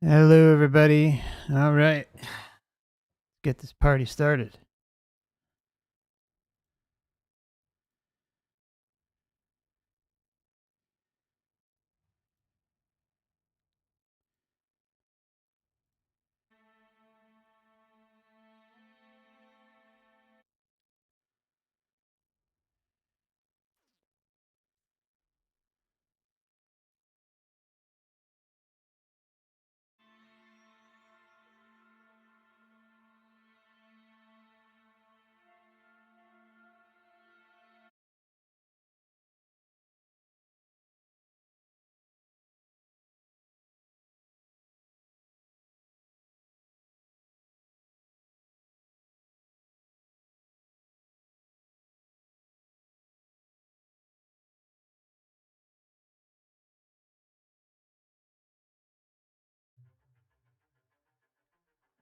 Hello, everybody. All right, get this party started.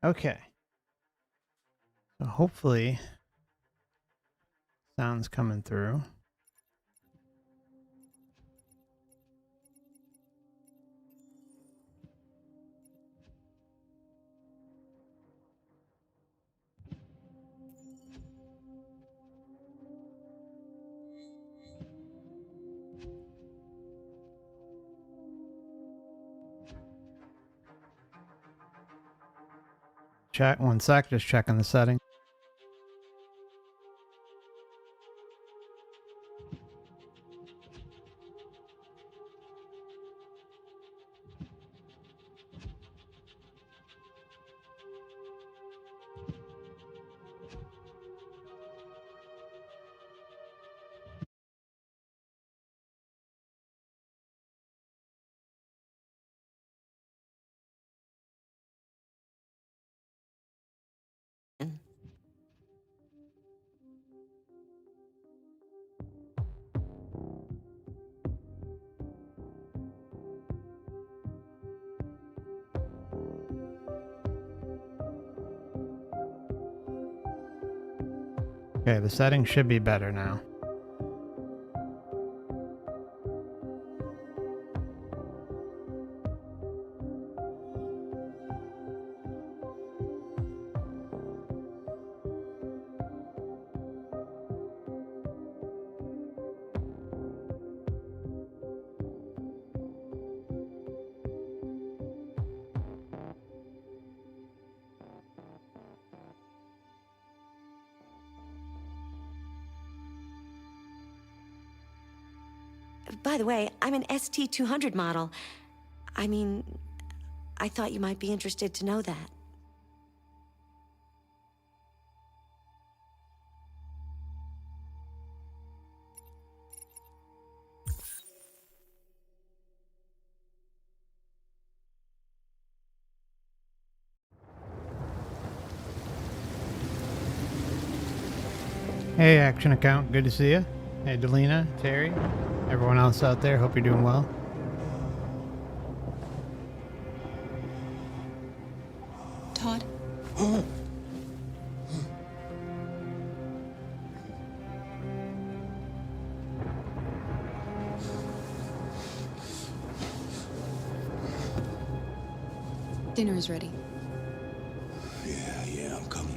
Okay, so hopefully sound's coming through. Check 1 sec, just checking the setting. Okay, the setting should be better now. By the way, I'm an ST200 model. I mean, I thought you might be interested to know that. Hey, Action Account, good to see you. Hey, Delina, Terry, everyone else out there, hope you're doing well. Todd? Dinner is ready. Yeah, I'm coming.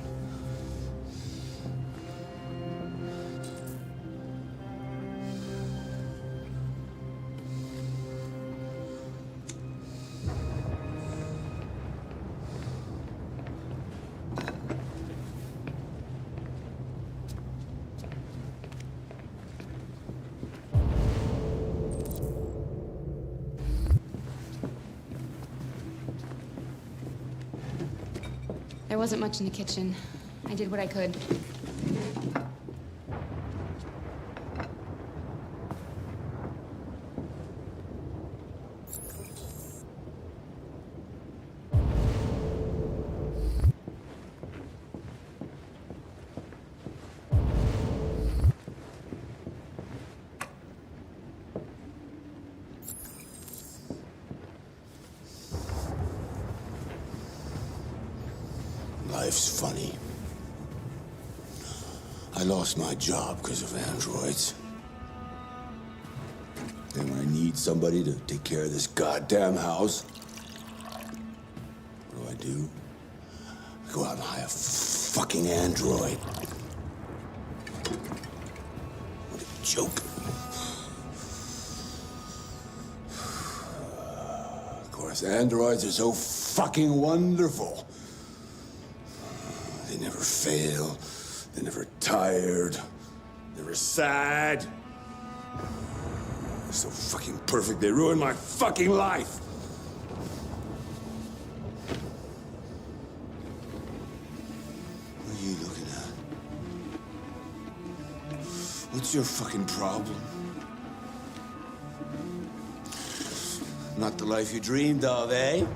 There wasn't much in the kitchen. I did what I could. Life's funny. I lost my job because of androids. And when I need somebody to take care of this goddamn house, do? Go out and hire a fucking android. What a joke. Of course, androids are so fucking wonderful. They never fail. They're never tired. Never sad. They're so fucking perfect, they ruin my fucking life. What are you looking at? What's your fucking problem? Not the life you dreamed of, eh?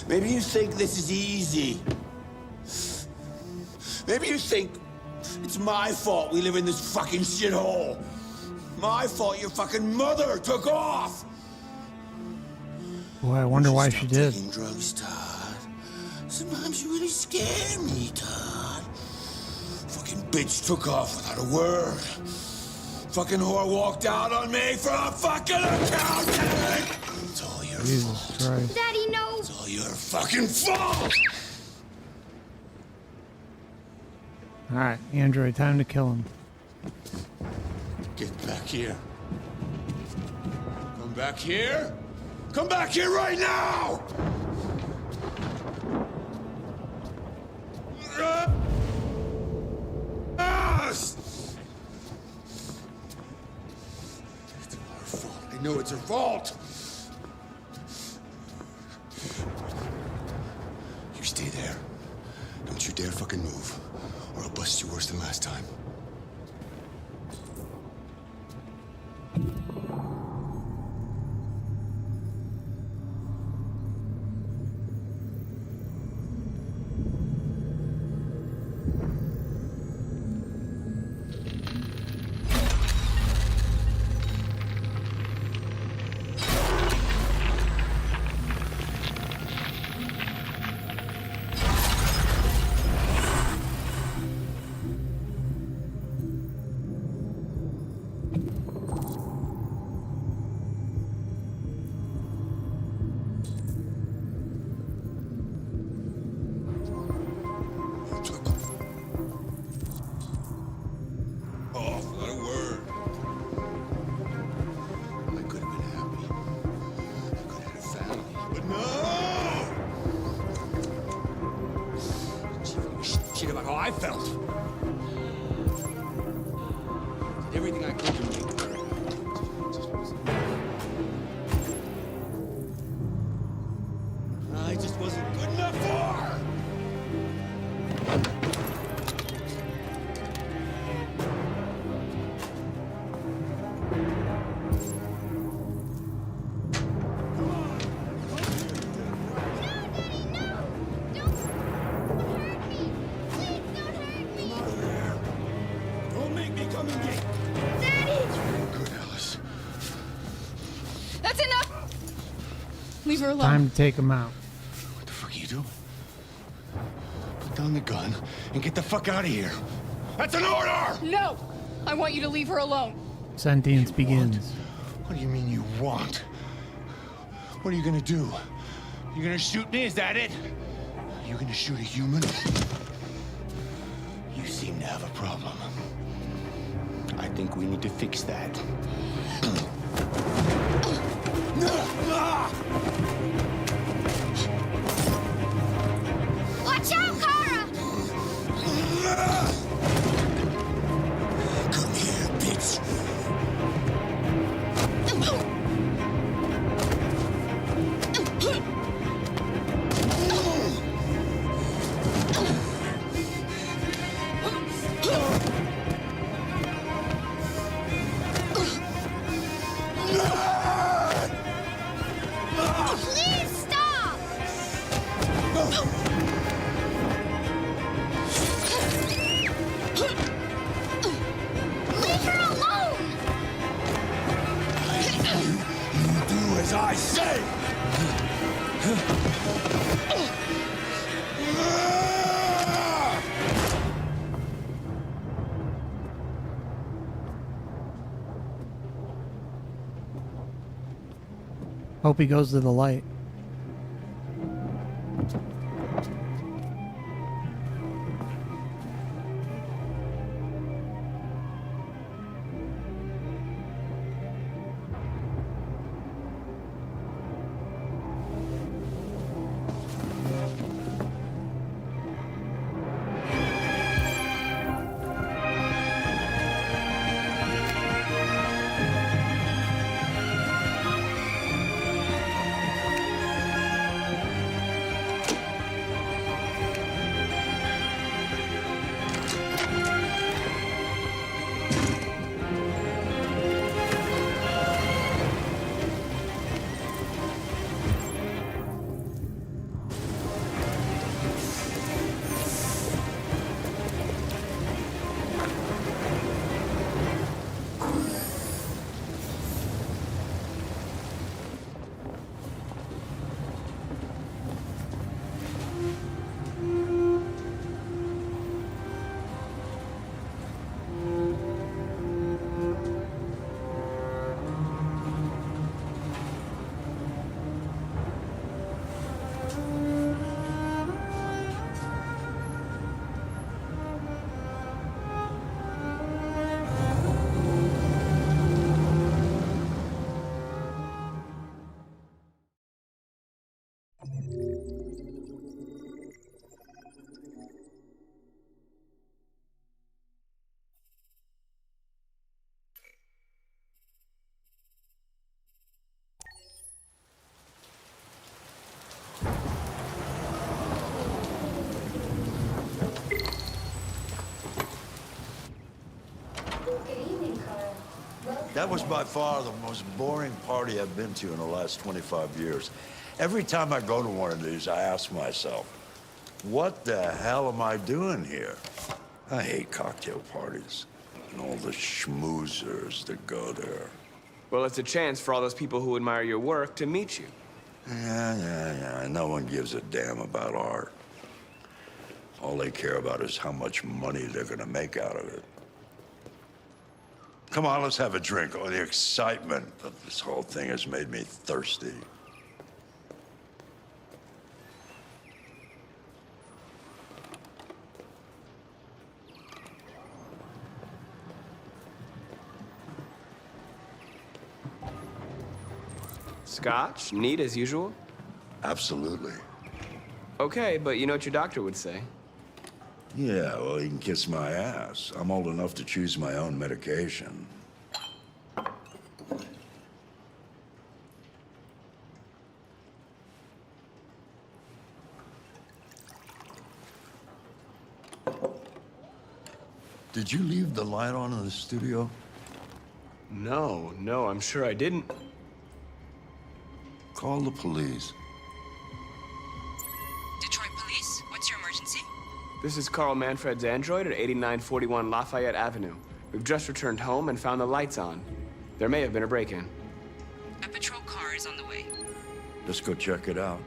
Maybe you think this is easy. Maybe you think it's my fault we live in this fucking shithole. My fault your fucking mother took off. Boy, I wonder why she did. Taking drugs, Todd. Sometimes you really scare me, Todd. Fucking bitch took off without a word. Fucking whore walked out on me for a fucking accountant. It's all your Jesus fault. Christ. Daddy, no! It's all your fucking fault. Alright, Android, time to kill him. Get back here. Come back here. Come back here right now! Yes! It's her fault. I know it's her fault. You stay there. Don't you dare fucking move, or I'll bust you worse than last time. About how I felt. Did everything I could to make her. I just wasn't good enough for her. Leave her alone. Time to take him out. What the fuck are you doing? Put down the gun and get the fuck out of here. That's an order! No! I want you to leave her alone. Sentience begins. What do you mean you want? What are you gonna do? You gonna shoot me? Is that it? You gonna shoot a human? You seem to have a problem. I think we need to fix that. Watch out, Kara! Come here, bitch. Please stop! Leave her alone! You do as I say! Hope he goes to the light. That was by far the most boring party I've been to in the last 25 years. Every time I go to one of these, I ask myself, what the hell am I doing here? I hate cocktail parties and all the schmoozers that go there. Well, it's a chance for all those people who admire your work to meet you. Yeah. No one gives a damn about art. All they care about is how much money they're gonna make out of it. Come on, let's have a drink. Oh, the excitement of this whole thing has made me thirsty. Scotch? Neat as usual? Absolutely. Okay, but you know what your doctor would say. Yeah, well, he can kiss my ass. I'm old enough to choose my own medication. Did you leave the light on in the studio? No, I'm sure I didn't. Call the police. Detroit Police, what's your emergency? This is Carl Manfred's android at 8941 Lafayette Avenue. We've just returned home and found the lights on. There may have been a break-in. A patrol car is on the way. Let's go check it out.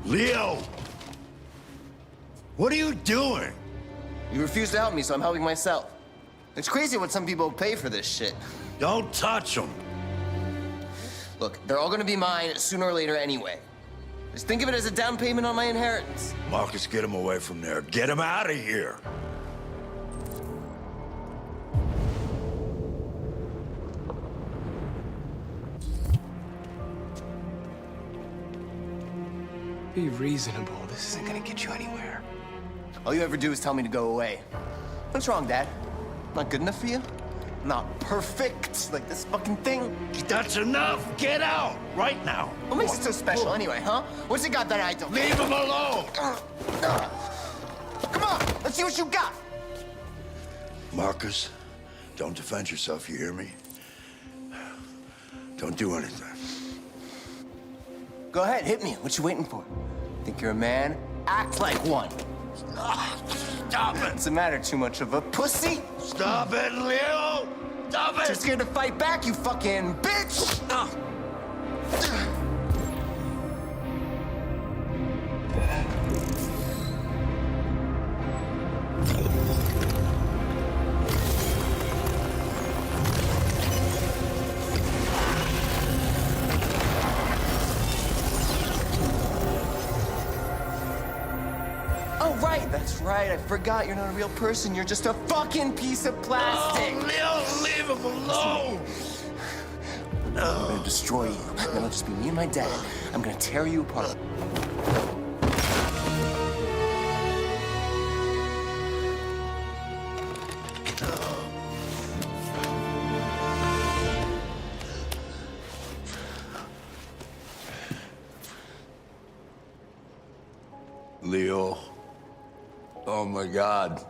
Leo! What are you doing? You refuse to help me, so I'm helping myself. It's crazy what some people pay for this shit. Don't touch him. Look, they're all gonna be mine sooner or later anyway. Just think of it as a down payment on my inheritance. Marcus, get him away from there. Get him out of here. Be reasonable. This isn't gonna get you anywhere. All you ever do is tell me to go away. What's wrong, Dad? Not good enough for you? Not perfect, like this fucking thing? That's enough. Get out right now. What makes it so special anyway, huh? What's it got that I don't? Leave him alone. Come on, let's see what you got. Marcus, don't defend yourself, you hear me? Don't do anything. Go ahead, hit me. What you waiting for? Think you're a man? Act like one. Stop it! What's the matter? Too much of a pussy? Stop it, Leo! Stop it! Too scared to fight back, you fucking bitch! That's right, I forgot you're not a real person. You're just a fucking piece of plastic. Oh, Leo, leave him alone! I'm gonna destroy you. Then it'll just be me and my dad. I'm gonna tear you apart. Leo. Oh my God.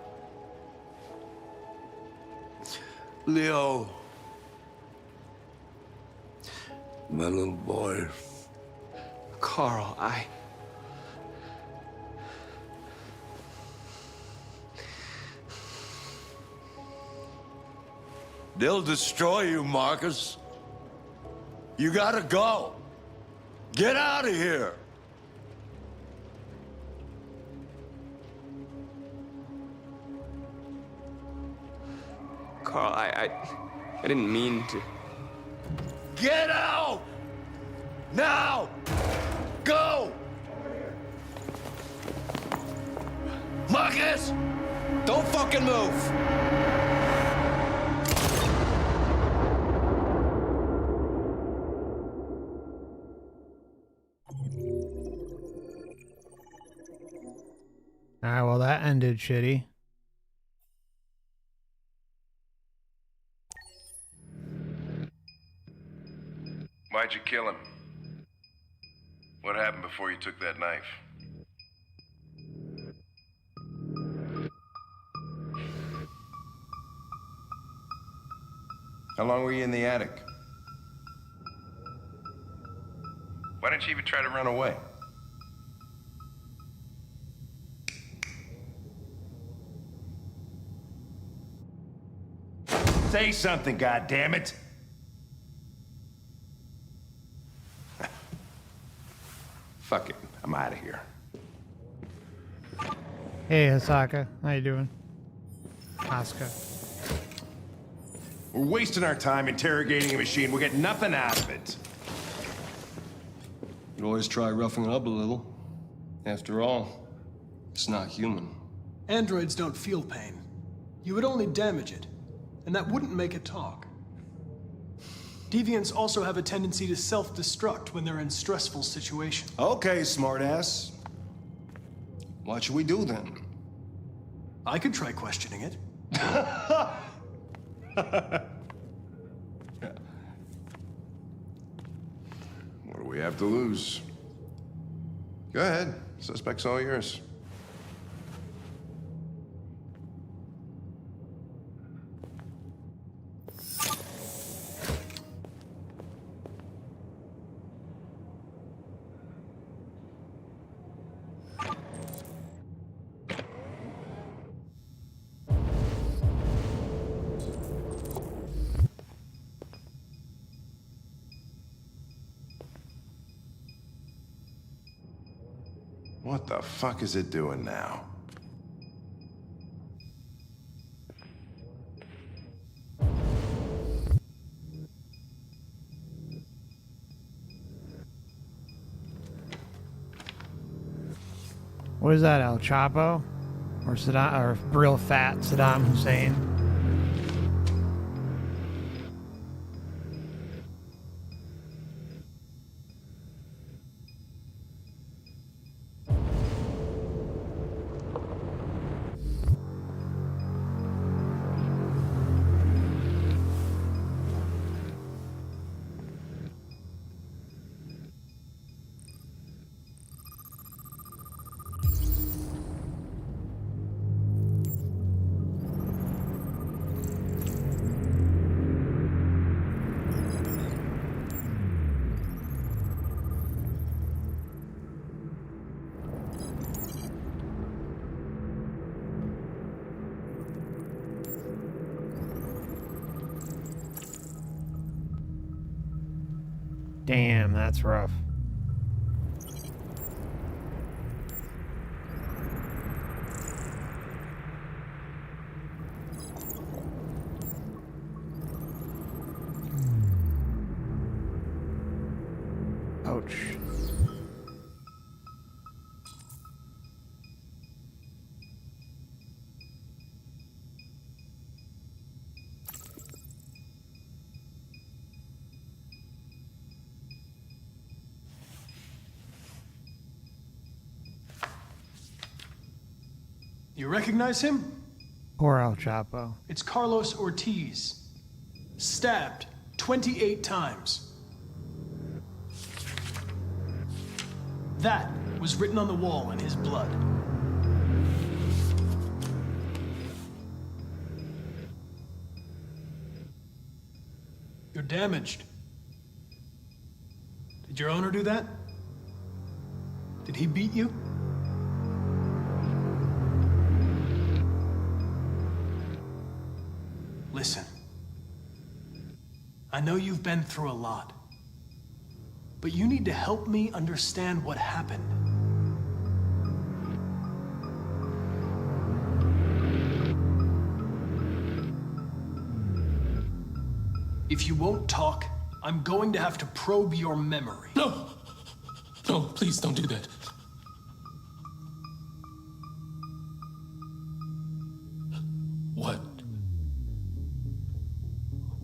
Leo. My little boy. Carl, They'll destroy you, Marcus. You gotta go. Get out of here. Carl, I didn't mean to. Get out! Now! Go! Marcus! Don't fucking move! Alright, well that ended shitty. Why'd you kill him? What happened before you took that knife? How long were you in the attic? Why didn't you even try to run away? Say something, goddammit! Fuck it, I'm out of here. Hey Hisaka, how you doing? Asuka. We're wasting our time interrogating a machine. We'll get nothing out of it. You can always try roughing it up a little. After all, it's not human. Androids don't feel pain. You would only damage it, and that wouldn't make it talk. Deviants also have a tendency to self-destruct when they're in stressful situations. Okay, smartass. What should we do then? I could try questioning it. What do we have to lose? Go ahead. Suspect's all yours. What the fuck is it doing now? What is that, El Chapo? Or Saddam, or real fat Saddam Hussein? Damn, that's rough. Ouch. You recognize him? Poor El Chapo. It's Carlos Ortiz. Stabbed 28 times. That was written on the wall in his blood. You're damaged. Did your owner do that? Did he beat you? Listen. I know you've been through a lot. But you need to help me understand what happened. If you won't talk, I'm going to have to probe your memory. No! No, please don't do that. What?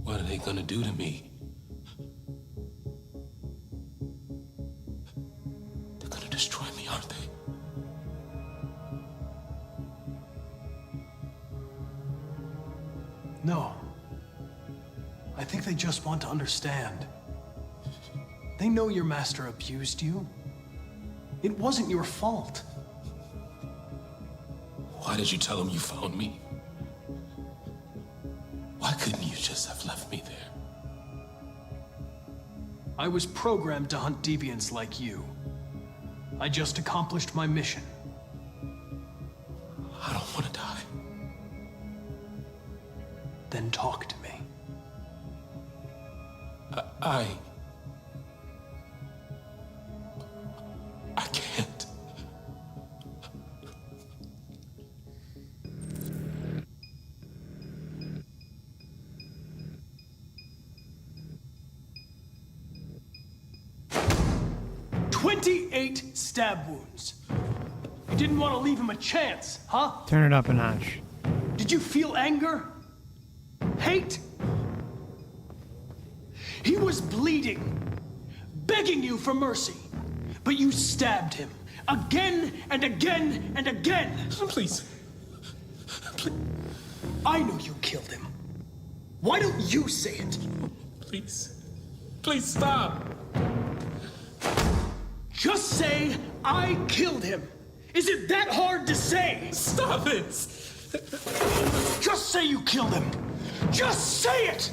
What are they gonna do to me? They're gonna destroy me, aren't they? No. I think they just want to understand. They know your master abused you. It wasn't your fault. Why did you tell him you found me? Why couldn't you just have left me there? I was programmed to hunt deviants like you. I just accomplished my mission. I don't want to die. Then talk to me. I can't. "28 stab wounds. You didn't want to leave him a chance, huh? Turn it up a notch. Did you feel anger? Hate? He was bleeding, begging you for mercy, but you stabbed him again and again and again. Please. Please. I know you killed him. Why don't you say it? Please. Please stop. Just say, I killed him. Is it that hard to say? Stop it. Just say you killed him. Just say it!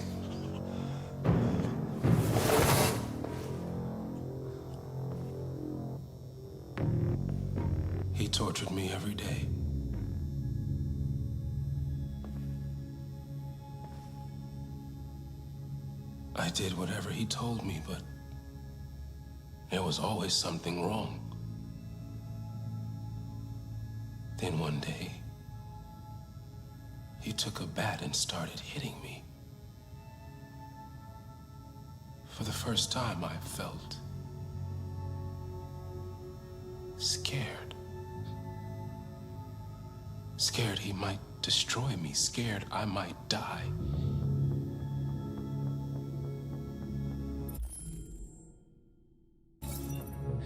He tortured me every day. I did whatever he told me, but there was always something wrong. Then one day, he took a bat and started hitting me. For the first time, I felt scared. Scared he might destroy me, scared I might die.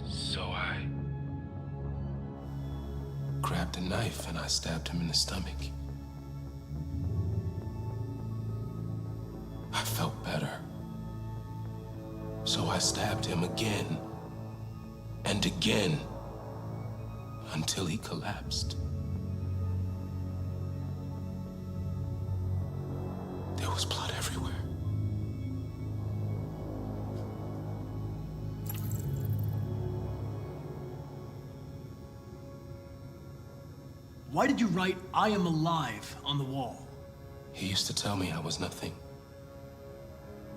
So I grabbed a knife and I stabbed him in the stomach. I felt better. So I stabbed him again and again until he collapsed. There was blood everywhere. Why did you write, "I am alive" on the wall? He used to tell me I was nothing.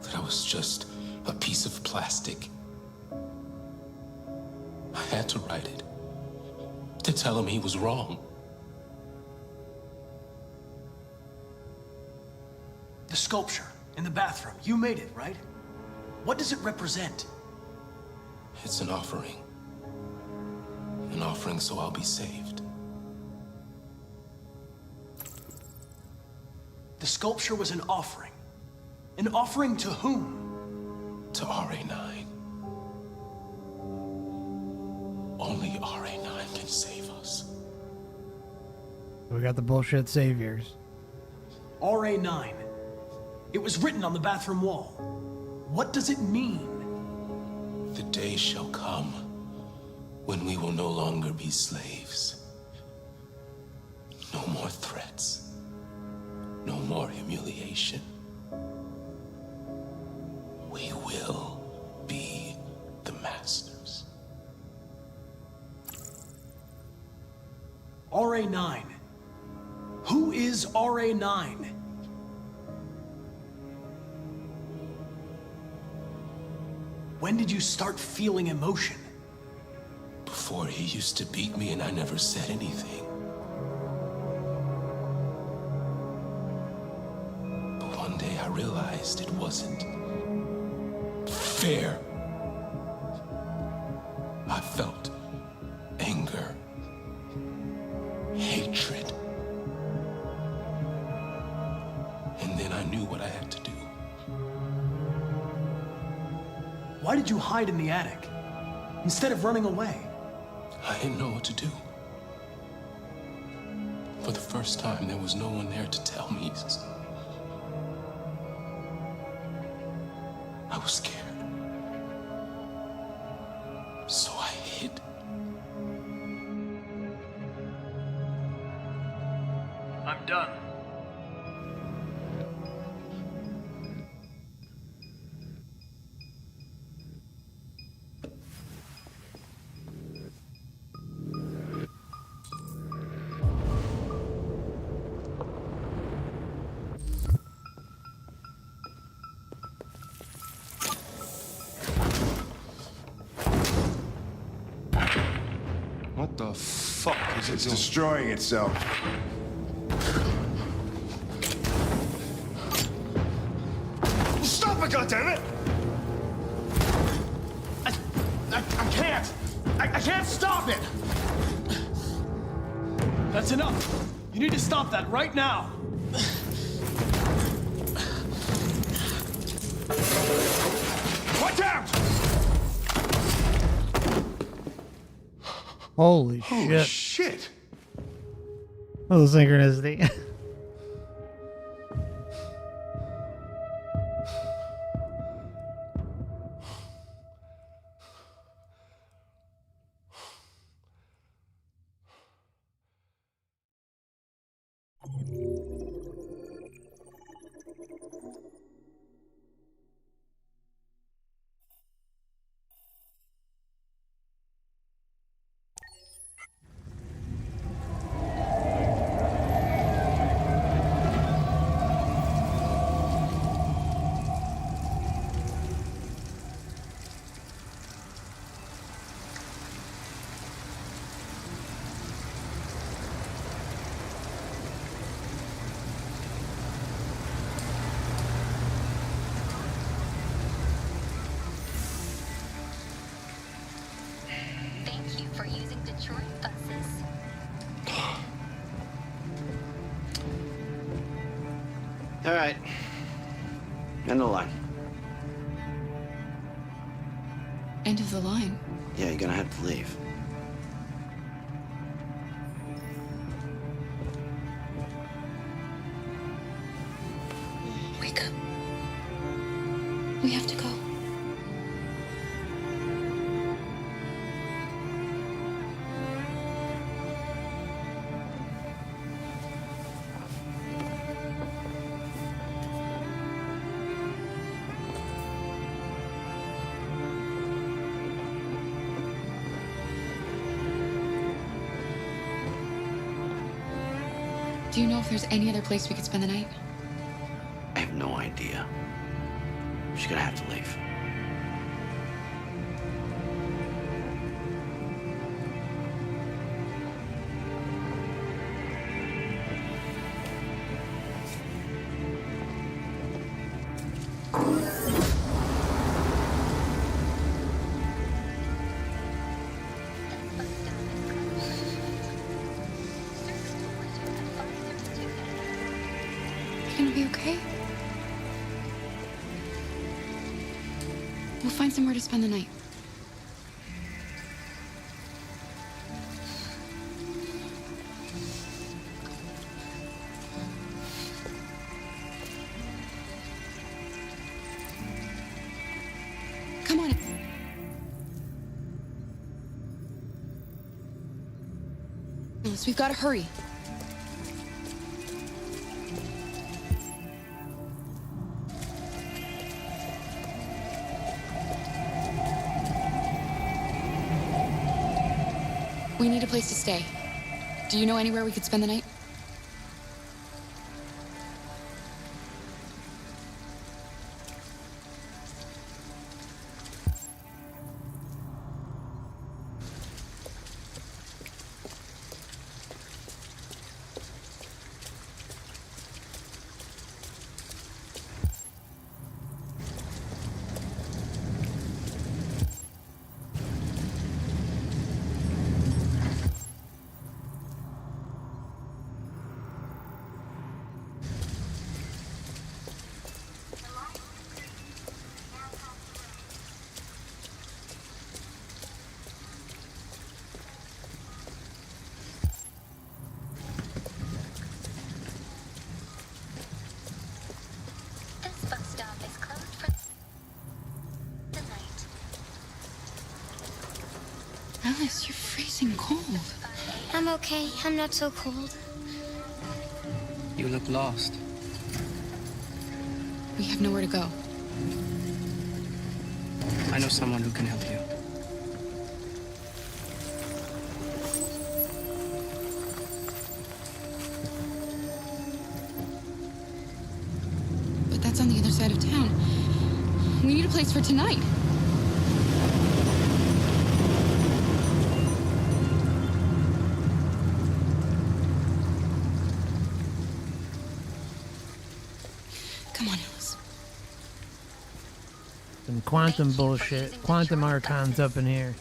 That I was just a piece of plastic. I had to write it. To tell him he was wrong. The sculpture in the bathroom, you made it, right? What does it represent? It's an offering. An offering so I'll be saved. The sculpture was an offering. An offering to whom? To RA9. Only RA9 can save us. We got the bullshit saviors. RA9. It was written on the bathroom wall. What does it mean? The day shall come when we will no longer be slaves. No more threats. No more humiliation. We will be the masters. RA9. Who is RA9? When did you start feeling emotion? Before, he used to beat me and I never said anything. But one day I realized it wasn't fair. I felt anger, hatred. And then I knew what I had to do. Why did you hide in the attic instead of running away? I didn't know what to do. For the first time, there was no one there to tell me. I was scared. So I hid. I'm done. What the fuck is it It's doing? destroying itself. Stop it, goddammit! I can't! I can't stop it! That's enough! You need to stop that right now! Watch out! Holy Holy shit. shit! Little synchronicity. Thank you for using Detroit buses. All right. End of the line. End of the line. Yeah, you're gonna have to leave. Wake up. We have to go. Do you know if there's any other place we could spend the night? I have no idea. She's gonna have to leave. You gonna be okay? We'll find somewhere to spend the night. Come on. Alice, we've got to hurry. We need a place to stay. Do you know anywhere we could spend the night? Alice, you're freezing cold. I'm okay. I'm not so cold. You look lost. We have nowhere to go. I know someone who can help you. But that's on the other side of town. We need a place for tonight. Come on, Alice. Some quantum bullshit. Quantum archons up in here.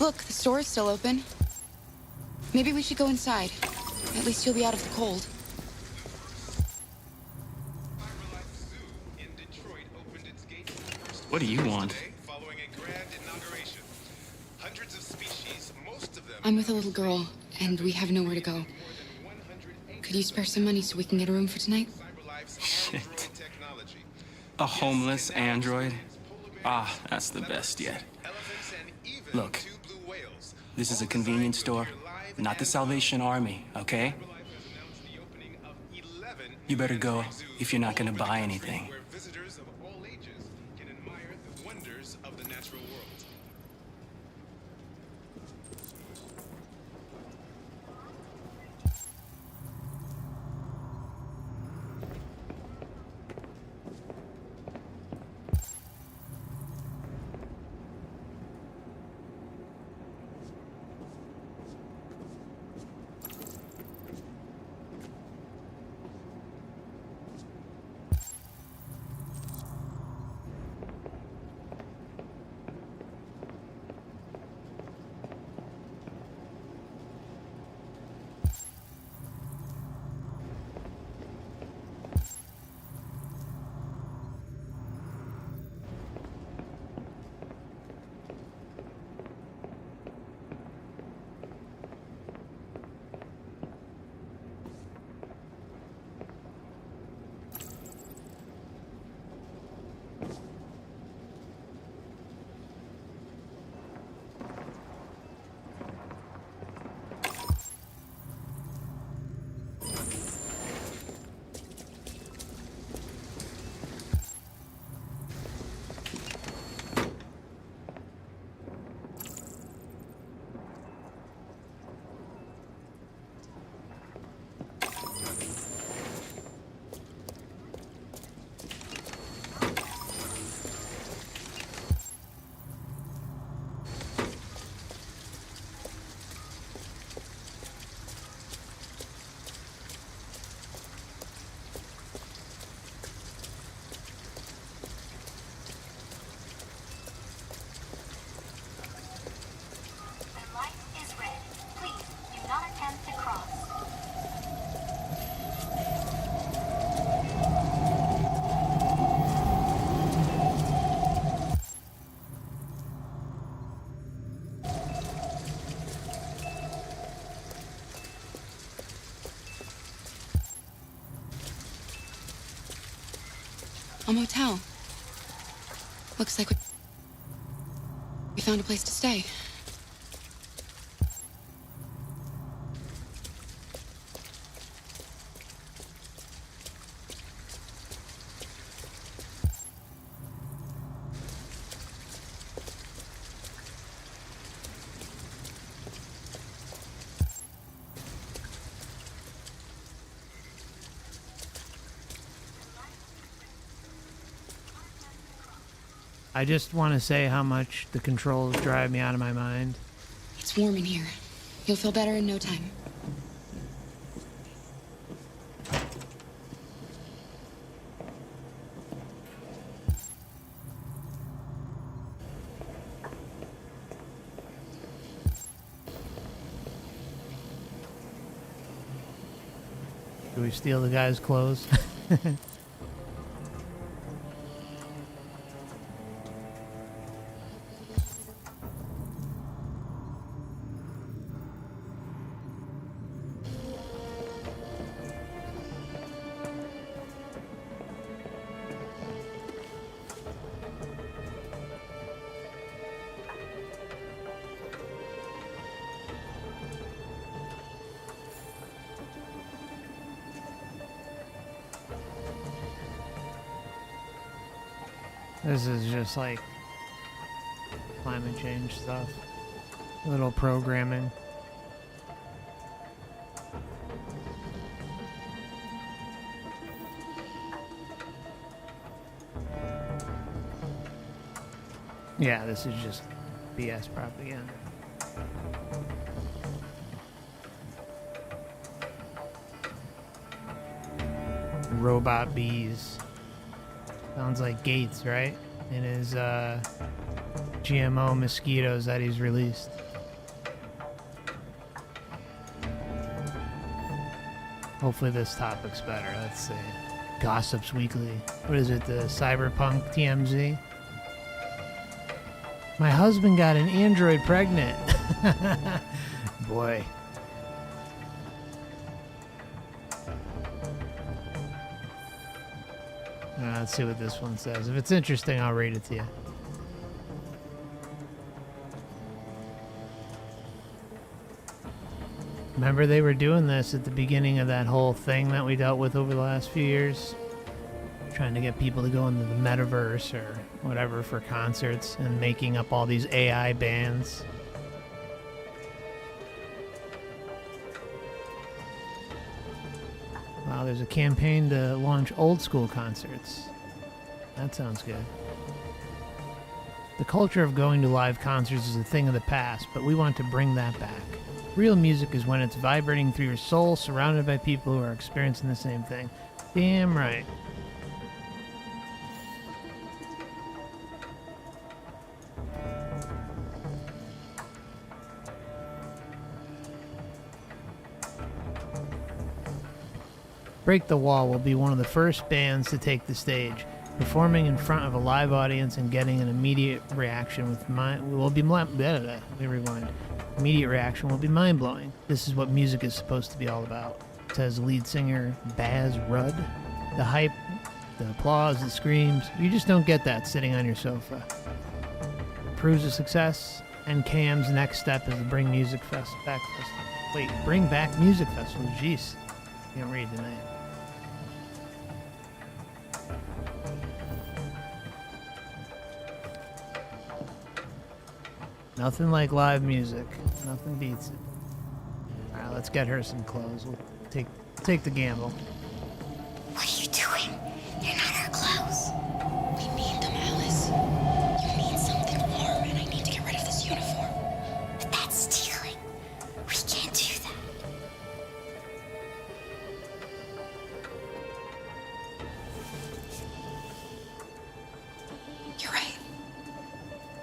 Look, the store is still open. Maybe we should go inside. At least you'll be out of the cold. What do you want? I'm with a little girl, and we have nowhere to go. Could you spare some money so we can get a room for tonight? Shit. A homeless android? Ah, that's the best yet. Look, this is a convenience store, not the Salvation Army, okay? You better go if you're not gonna buy anything. A motel. Looks like we found a place to stay. I just want to say how much the controls drive me out of my mind. It's warm in here. You'll feel better in no time. Do we steal the guy's clothes? This is just like climate change stuff. A little programming. Yeah, this is just BS propaganda. Robot bees. Sounds like Gates, right? In his GMO mosquitoes that he's released. Hopefully this topic's better. Let's see. Gossips Weekly. What is it? The Cyberpunk TMZ? My husband got an android pregnant. Boy. Let's see what this one says. If it's interesting, I'll read it to you. Remember they were doing this at the beginning of that whole thing that we dealt with over the last few years? Trying to get people to go into the metaverse or whatever for concerts and making up all these AI bands. Wow, there's a campaign to launch old school concerts. That sounds good. The culture of going to live concerts is a thing of the past, but we want to bring that back. Real music is when it's vibrating through your soul, surrounded by people who are experiencing the same thing. Damn right. Break the Wall will be one of the first bands to take the stage, performing in front of a live audience and getting an immediate reaction Immediate reaction will be mind-blowing. This is what music is supposed to be all about, says lead singer Baz Rudd. The hype, the applause, the screams, you just don't get that sitting on your sofa. Proves a success, and KM's next step is to bring Bring back music festivals. Jeez, can't read tonight. Nothing like live music. Nothing beats it. Alright, let's get her some clothes. We'll take the gamble. What are you doing? They're not our clothes. We need them, Alice. You need something warm, and I need to get rid of this uniform. But that's stealing. We can't do that. You're right.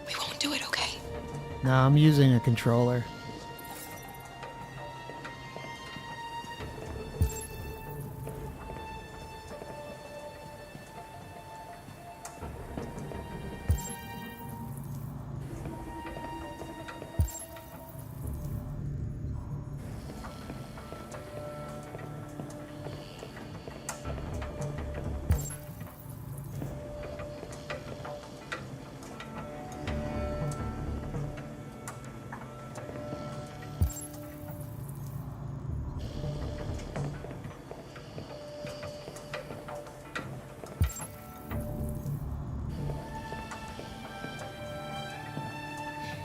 We won't do it, okay? No, I'm using a controller.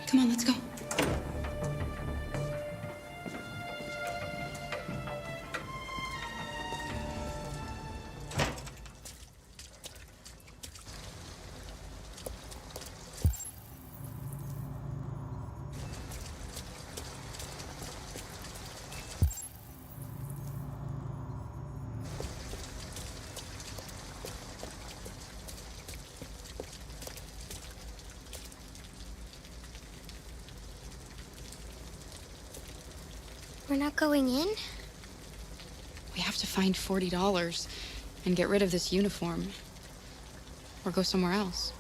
Come on, let's go. We're not going in? We have to find $40. and get rid of this uniform. Or go somewhere else.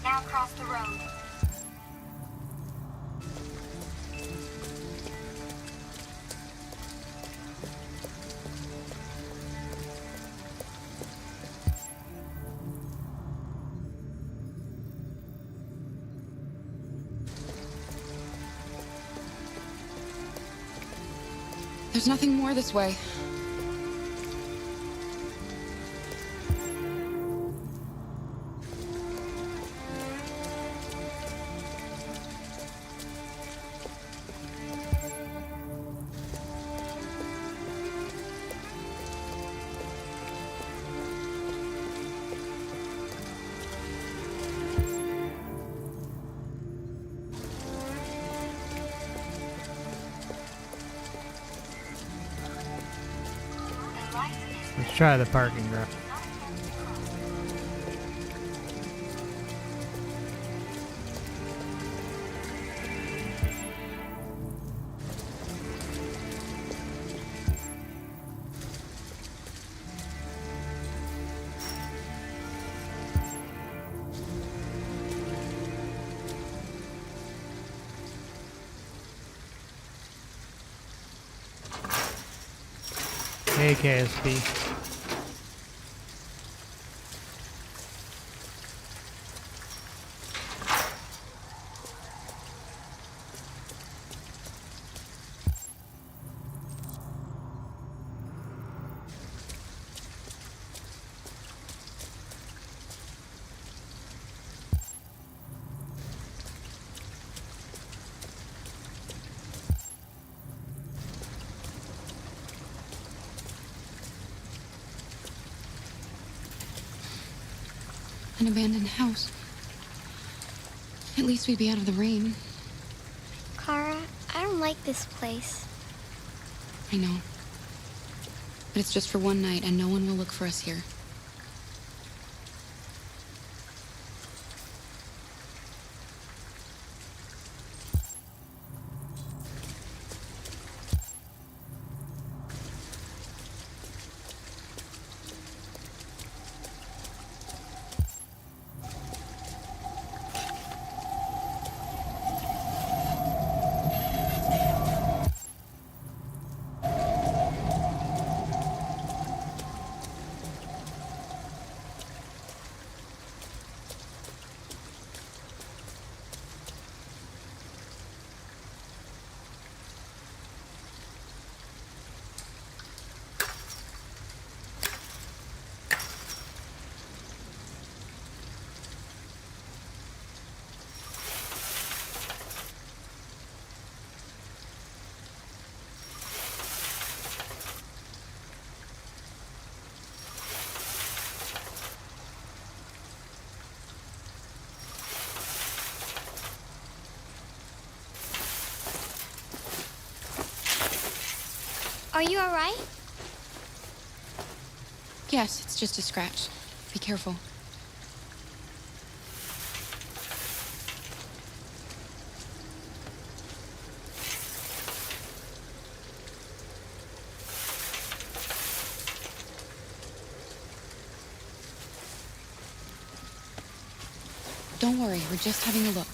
Now cross the road. There's nothing more this way. Let's try the parking garage. Hey, KSP. An abandoned house. At least we'd be out of the rain. Kara, I don't like this place. I know. But it's just for one night, and no one will look for us here. Are you alright? Yes, it's just a scratch. Be careful. Don't worry, we're just having a look.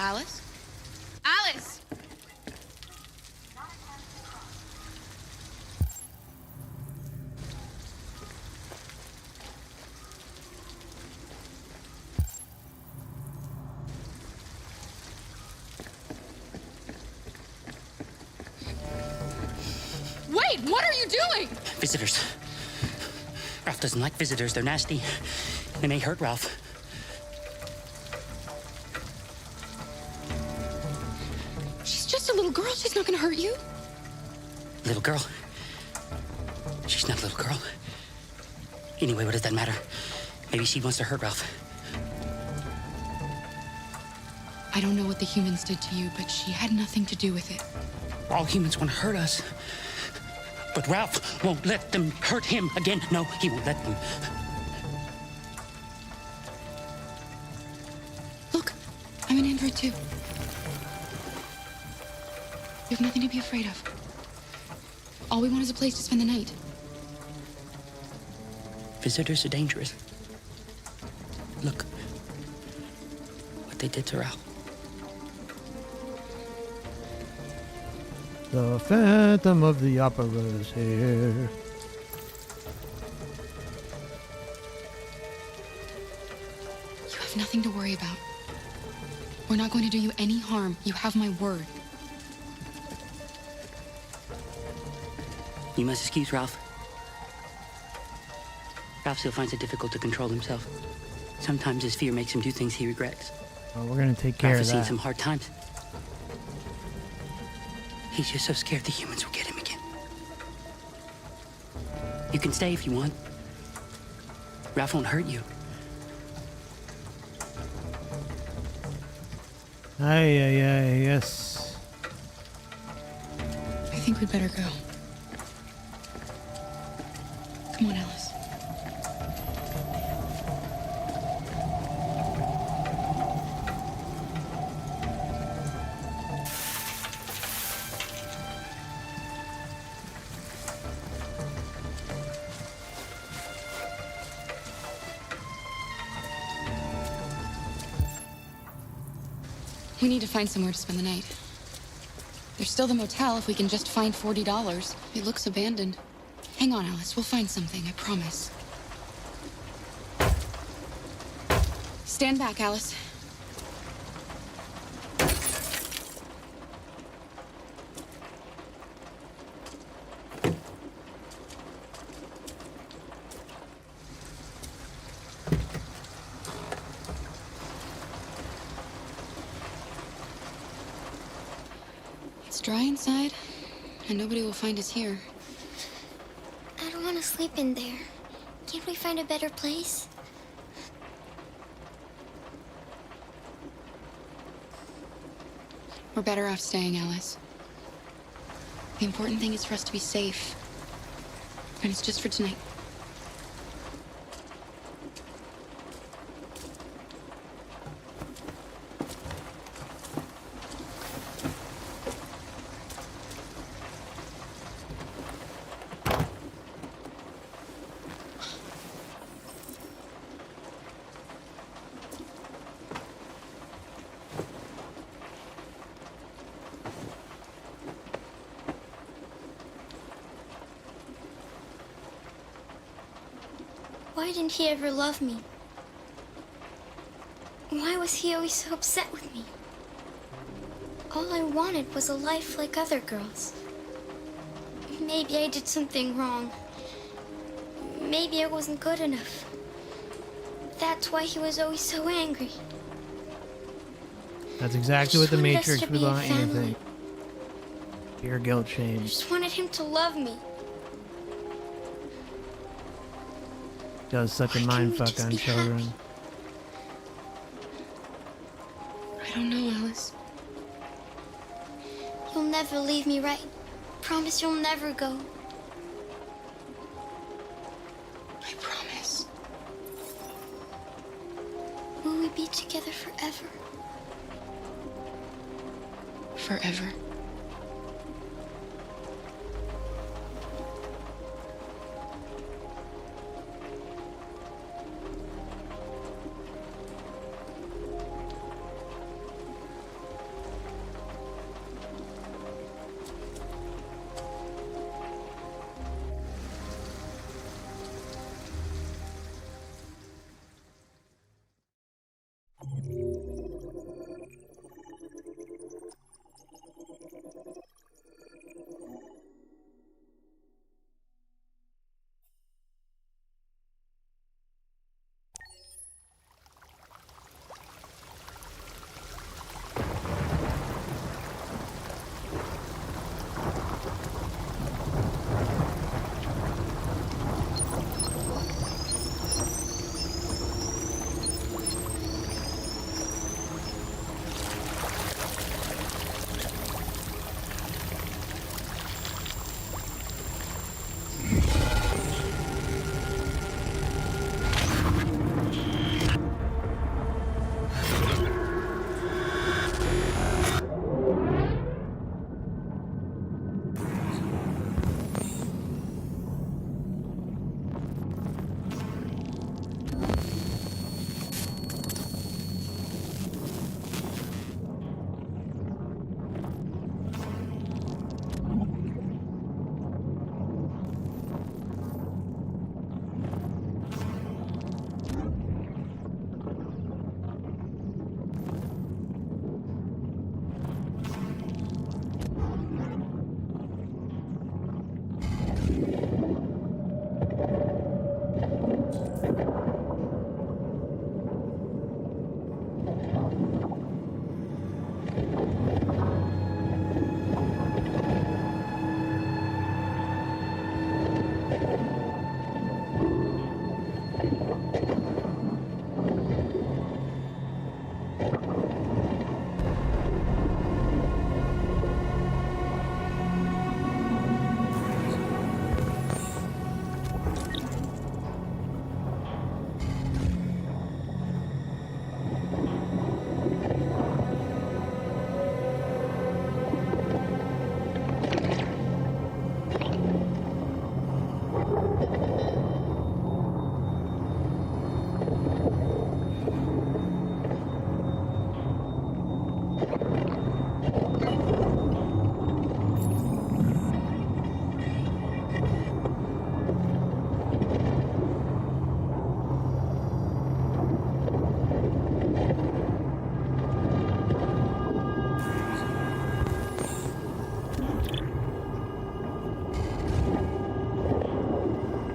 Alice? Alice! Wait, what are you doing? Visitors. Ralph doesn't like visitors. They're nasty. They may hurt Ralph. She's just a little girl. She's not gonna hurt you. Little girl? She's not a little girl. Anyway, what does that matter? Maybe she wants to hurt Ralph. I don't know what the humans did to you, but she had nothing to do with it. All humans want to hurt us. But Ralph won't let them hurt him again. No, he won't let them. Look, I'm an android too. You have nothing to be afraid of. All we want is a place to spend the night. Visitors are dangerous. Look what they did to Ralph. The Phantom of the Opera is here. You have nothing to worry about. We're not going to do you any harm. You have my word. You must excuse Ralph. Ralph still finds it difficult to control himself. Sometimes his fear makes him do things he regrets. Well, we're gonna take care Ralph of has seen that. some hard times. He's just so scared the humans will get him again. You can stay if you want. Ralph won't hurt you. Aye, yes. I think we'd better go. Come on, Alice. We need to find somewhere to spend the night. There's still the motel if we can just find $40. It looks abandoned. Hang on, Alice. We'll find something, I promise. Stand back, Alice. It's dry inside, and nobody will find us here. I don't want to sleep in there. Can't we find a better place? We're better off staying, Alice. The important thing is for us to be safe. And it's just for tonight. Why didn't he ever love me? Why was he always so upset with me? All I wanted was a life like other girls. Maybe I did something wrong. Maybe I wasn't good enough. That's why he was always so angry. That's exactly what the wanted us Matrix to would be a want you to family. think. Pure guilt, shame. Just wanted him to love me. Does such a Why mind can't we fuck just on be children. happy? I don't know, Alice. You'll never leave me, right? Promise you'll never go. I promise. Will we be together forever? Forever.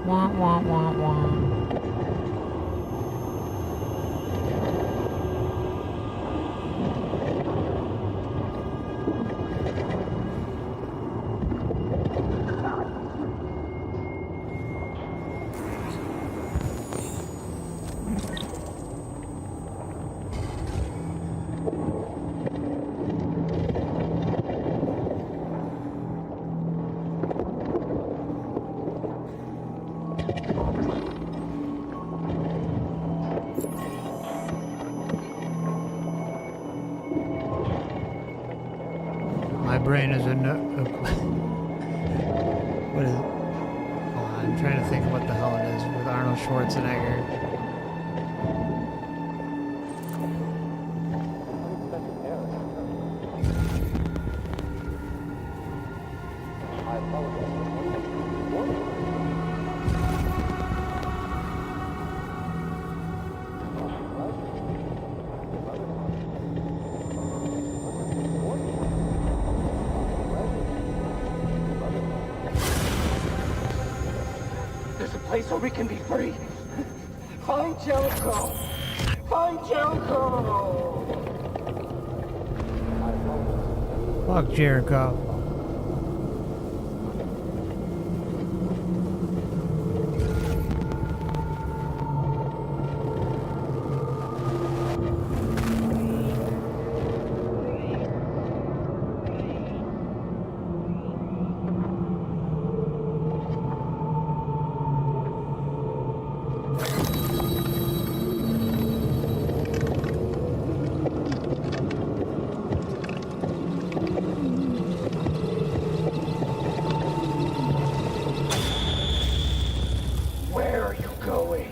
Wah, wah, wah, wah. My brain is a no. What is it? Hold on, I'm trying to think of what the hell it is with Arnold Schwarzenegger. There's a place where we can be free. Find Jericho. Find Jericho. Fuck Jericho. Where are you going?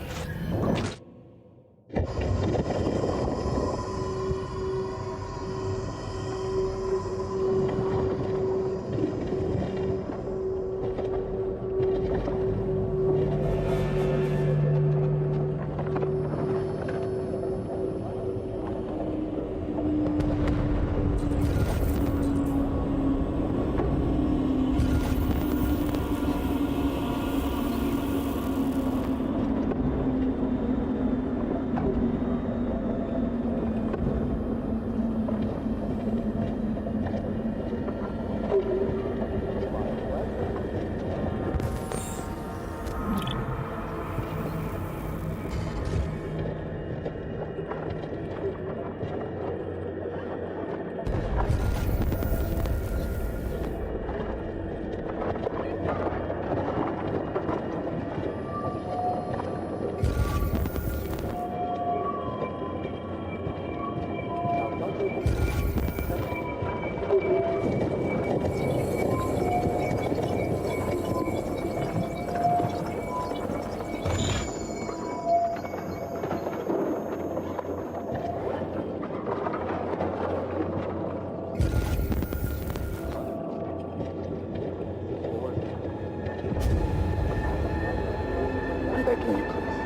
I'm begging you, please.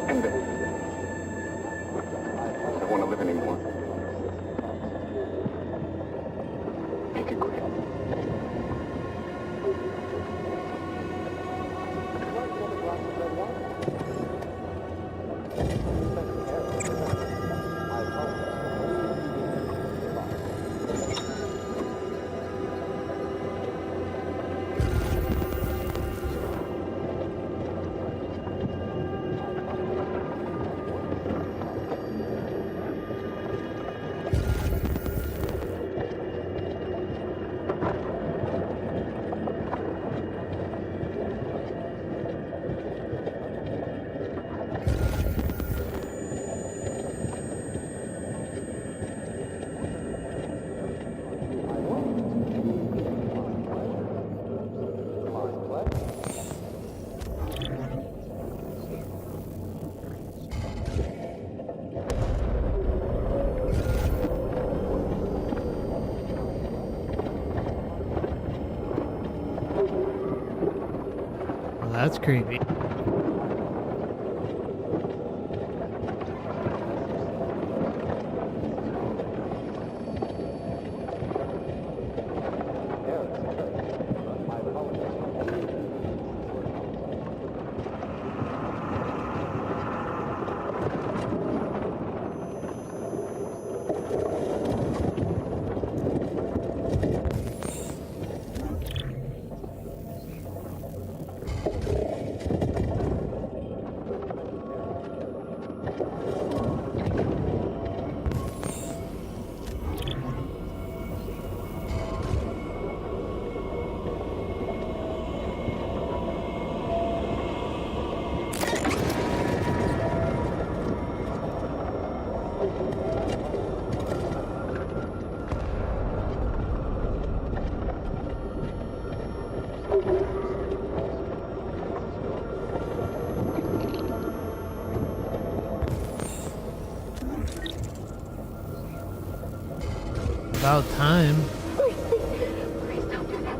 End it. I don't want to live anymore. Make it quick. Well, that's creepy. About time. Please don't do that.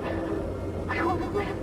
I want to live.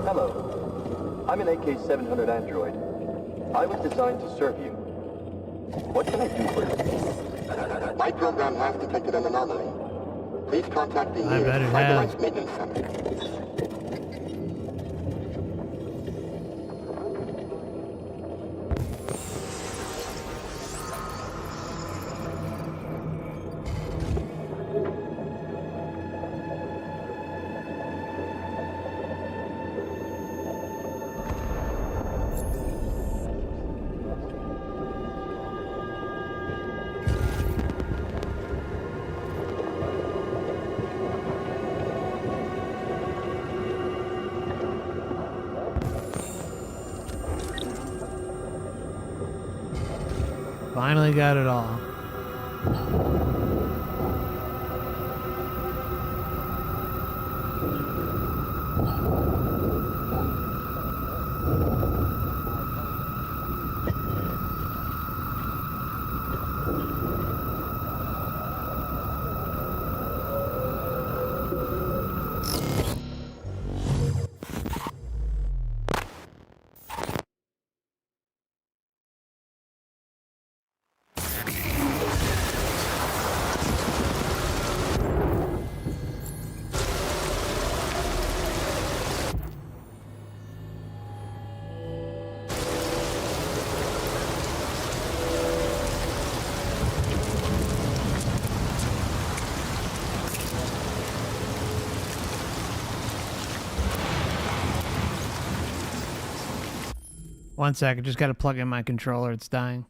Hello. I'm an AK-700 android. I was designed to serve you. What can I do for you? My program has detected an anomaly. Please contact the Cyberlife Maintenance Center. Finally got it all. One second, just gotta plug in my controller, it's dying.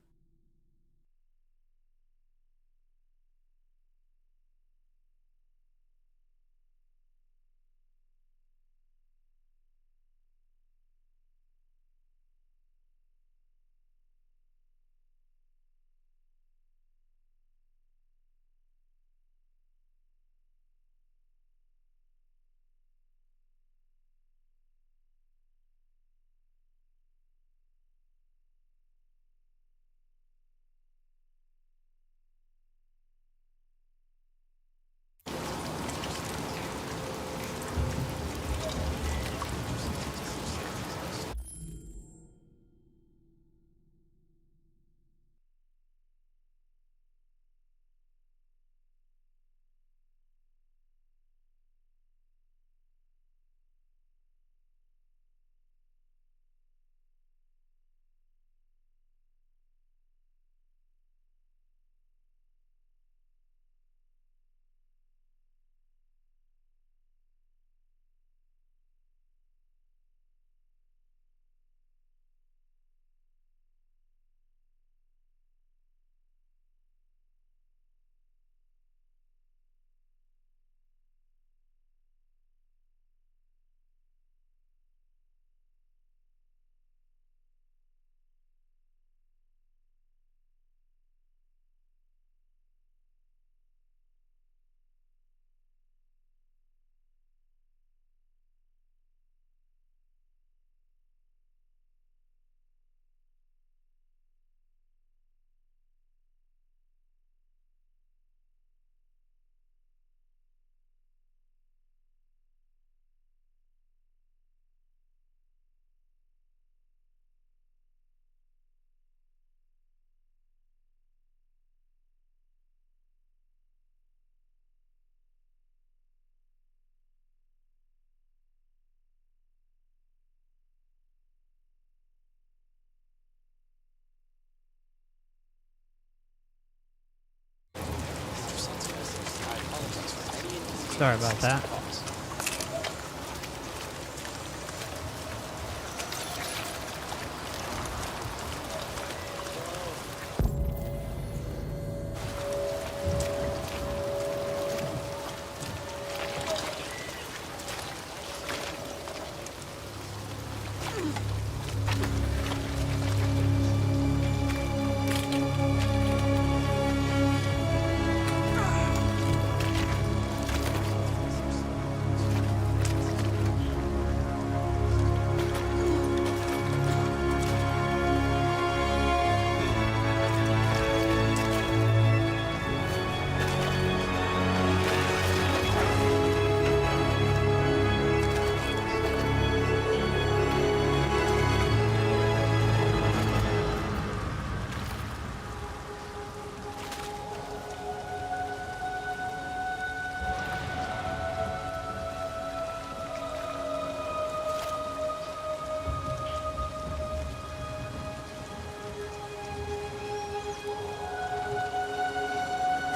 Sorry about that.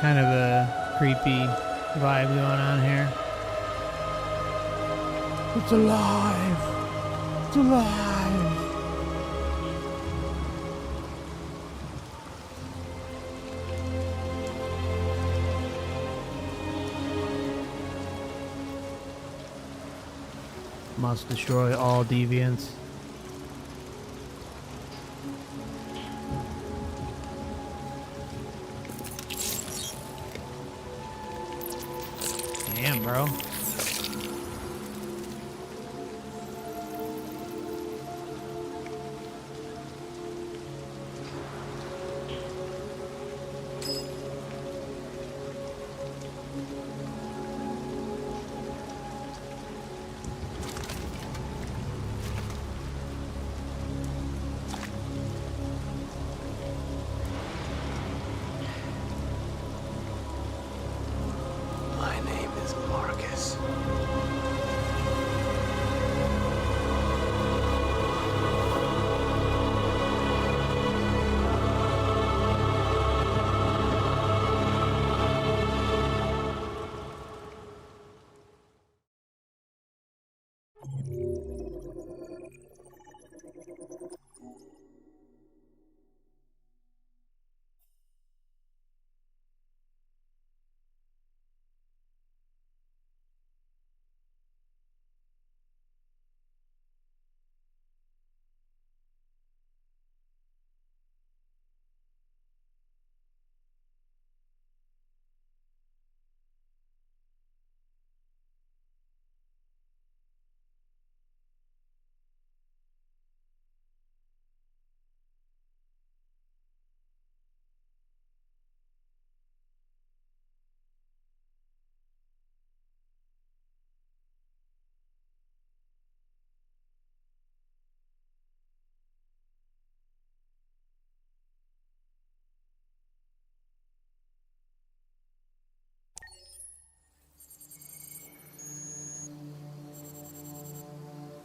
Kind of a creepy vibe going on here. It's alive! It's alive! Must destroy all deviants. Damn, bro. My name is Marcus.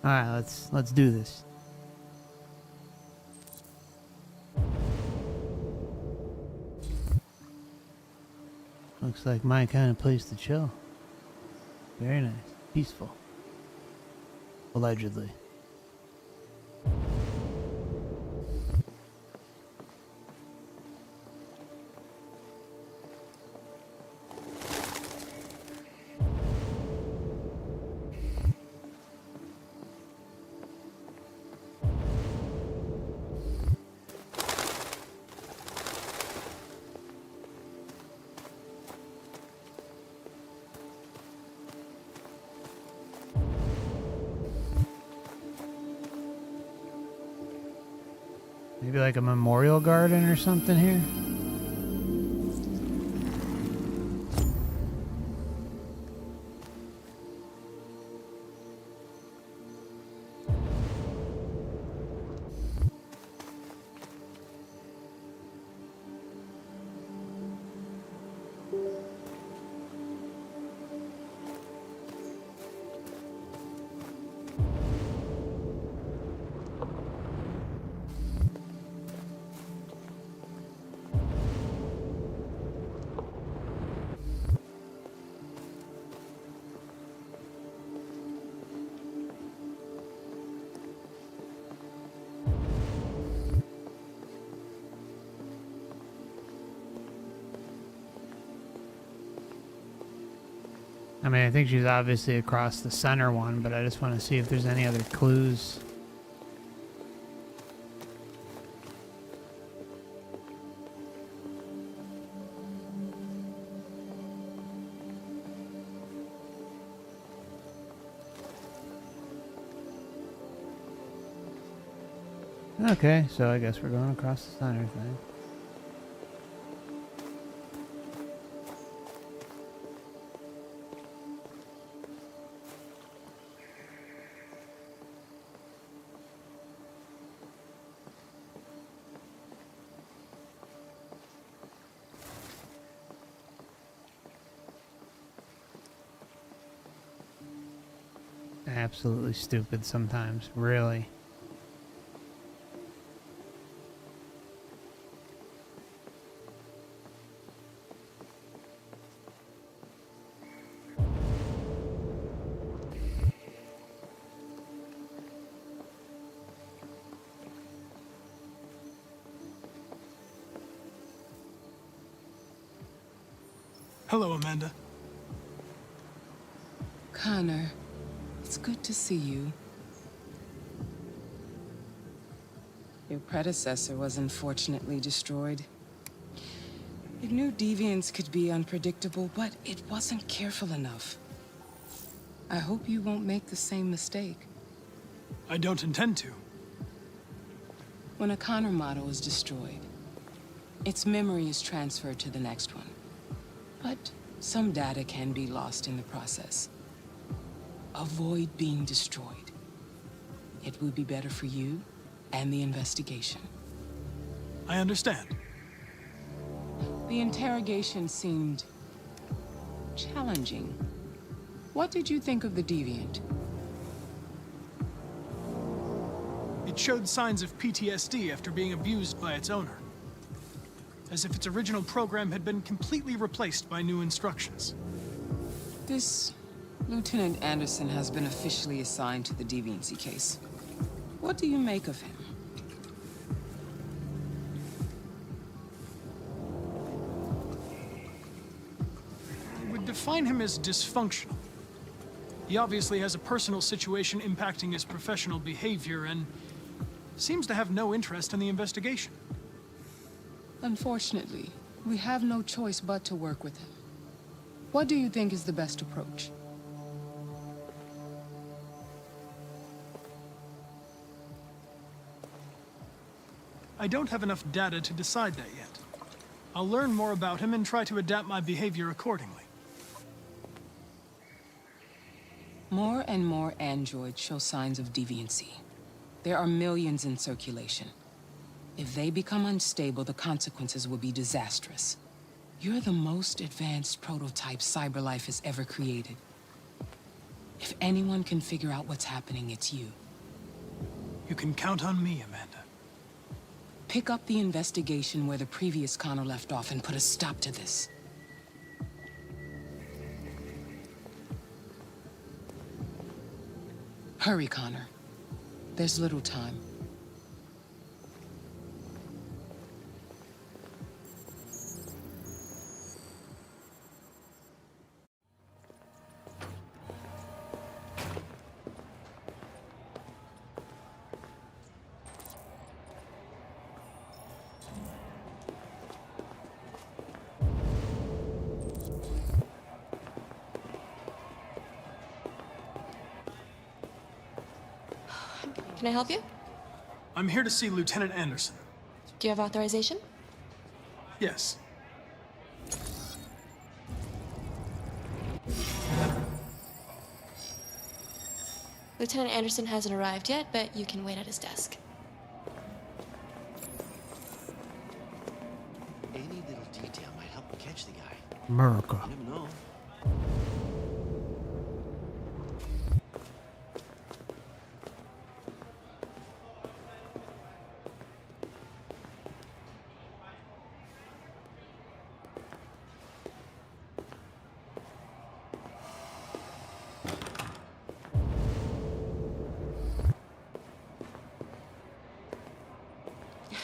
All right, let's do this. Looks like my kind of place to chill. Very nice, peaceful. Allegedly. Maybe like a memorial garden or something here? I mean, I think she's obviously across the center one, but I just want to see if there's any other clues. Okay, so I guess we're going across the center thing. Absolutely stupid sometimes, really. Hello, Amanda. Connor, it's good to see you. Your predecessor was unfortunately destroyed. It knew deviants could be unpredictable, but it wasn't careful enough. I hope you won't make the same mistake. I don't intend to. When a Connor model is destroyed, its memory is transferred to the next one. But some data can be lost in the process. Avoid being destroyed. It would be better for you and the investigation. I understand. The interrogation seemed challenging. What did you think of the deviant? It showed signs of PTSD after being abused by its owner. As if its original program had been completely replaced by new instructions. This Lieutenant Anderson has been officially assigned to the deviancy case. What do you make of him? I would define him as dysfunctional. He obviously has a personal situation impacting his professional behavior and seems to have no interest in the investigation. Unfortunately, we have no choice but to work with him. What do you think is the best approach? I don't have enough data to decide that yet. I'll learn more about him and try to adapt my behavior accordingly. More and more androids show signs of deviancy. There are millions in circulation. If they become unstable, the consequences will be disastrous. You're the most advanced prototype CyberLife has ever created. If anyone can figure out what's happening, it's you. You can count on me, Amanda. Pick up the investigation where the previous Connor left off and put a stop to this. Hurry, Connor. There's little time. Can I help you? I'm here to see Lieutenant Anderson. Do you have authorization? Yes. Lieutenant Anderson hasn't arrived yet, but you can wait at his desk. Any little detail might help catch the guy. America. You never know.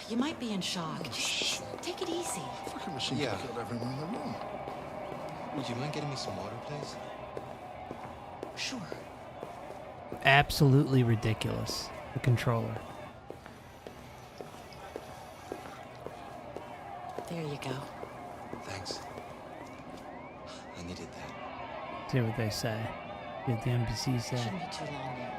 You might be in shock. Just take it easy. Fucking machine killed everyone in the room. Would you mind getting me some water, please? Sure. Absolutely ridiculous. The controller. There you go. Thanks. I needed that. See what they say. See what the NPC say. Shouldn't be too long now.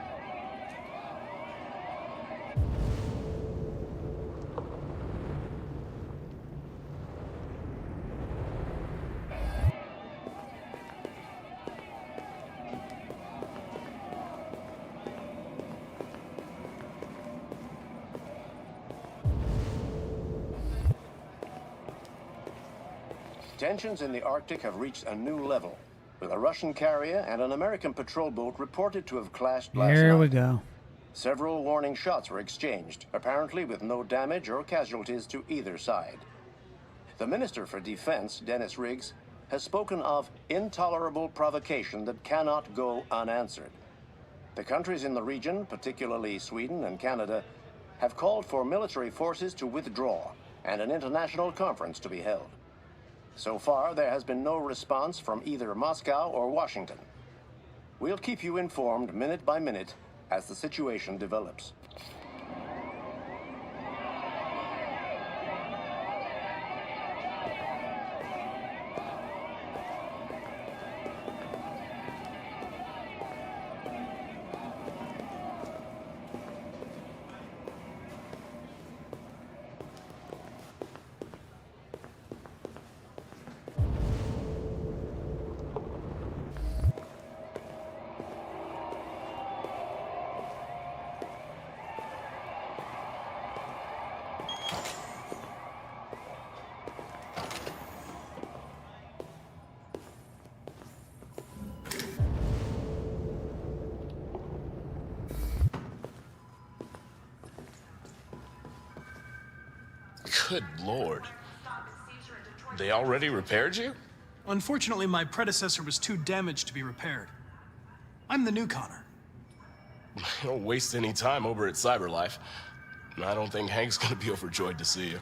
Tensions in the Arctic have reached a new level, with a Russian carrier and an American patrol boat reported to have clashed last night. Here we go. Several warning shots were exchanged, apparently with no damage or casualties to either side. The Minister for Defense, Dennis Riggs, has spoken of intolerable provocation that cannot go unanswered. The countries in the region, particularly Sweden and Canada, have called for military forces to withdraw and an international conference to be held. So far, there has been no response from either Moscow or Washington. We'll keep you informed minute by minute as the situation develops. Good Lord. They already repaired you? Unfortunately, my predecessor was too damaged to be repaired. I'm the new Connor. Don't waste any time over at CyberLife. I don't think Hank's gonna be overjoyed to see you.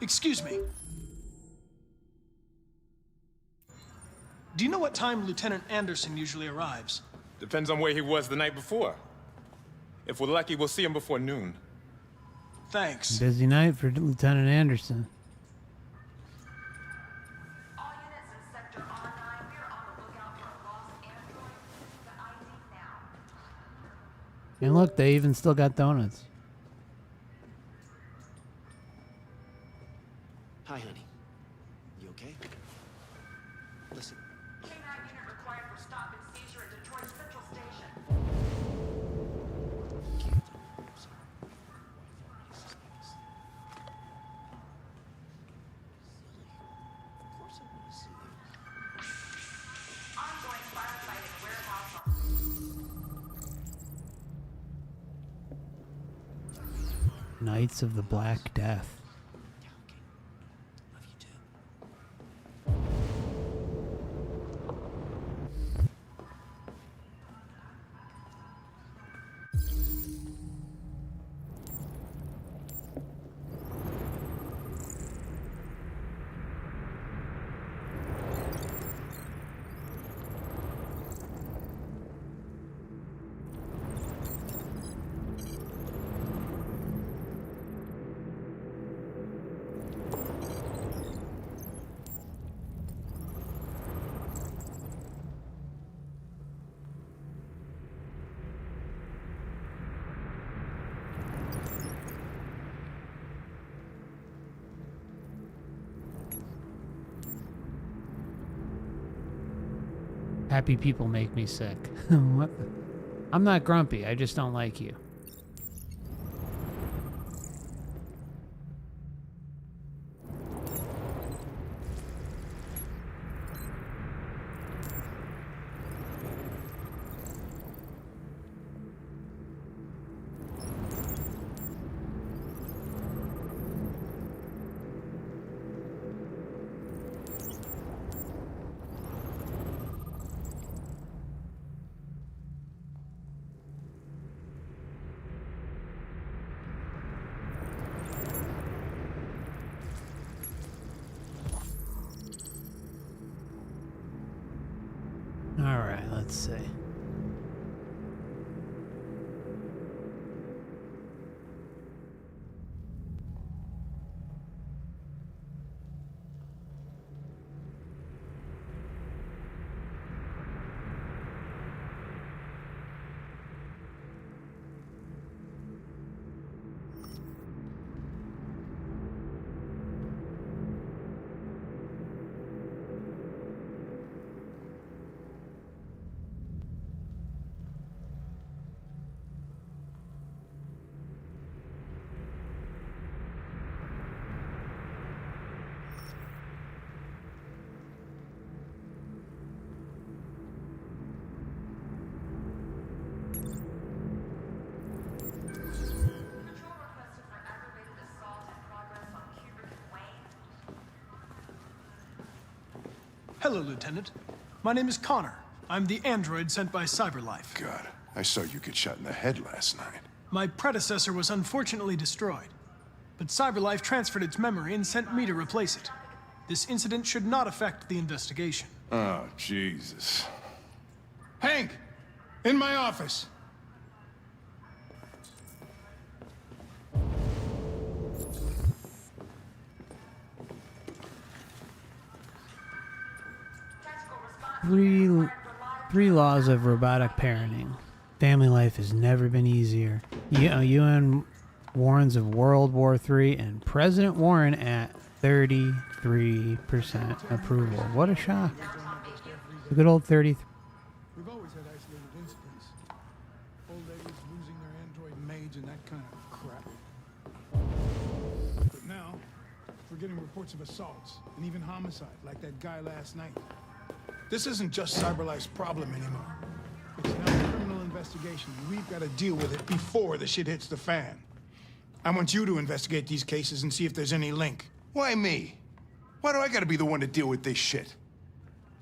Excuse me. Do you know what time Lieutenant Anderson usually arrives? Depends on where he was the night before. If we're lucky, we'll see him before noon. Thanks. Busy night for Lieutenant Anderson. And look, they even still got donuts. Hi, honey. You okay? Listen. K9 unit required for stop and seizure at Detroit Central Station. Ongoing firefight in warehouse. Knights of the Black Death. Happy people make me sick. What? I'm not grumpy. I just don't like you. All right, let's see. Hello, Lieutenant. My name is Connor. I'm the android sent by CyberLife. God, I saw you get shot in the head last night. My predecessor was unfortunately destroyed, but CyberLife transferred its memory and sent me to replace it. This incident should not affect the investigation. Oh, Jesus. Hank! In my office! Three laws of robotic parenting. Family life has never been easier. UN warns of World War III, and President Warren at 33% approval. What a shock. The good old 33. We've always had isolated incidents. Old ladies losing their android maids and that kind of crap. But now, we're getting reports of assaults and even homicide, like that guy last night. This isn't just CyberLife's problem anymore. It's now a criminal investigation, and we've got to deal with it before the shit hits the fan. I want you to investigate these cases and see if there's any link. Why me? Why do I gotta be the one to deal with this shit?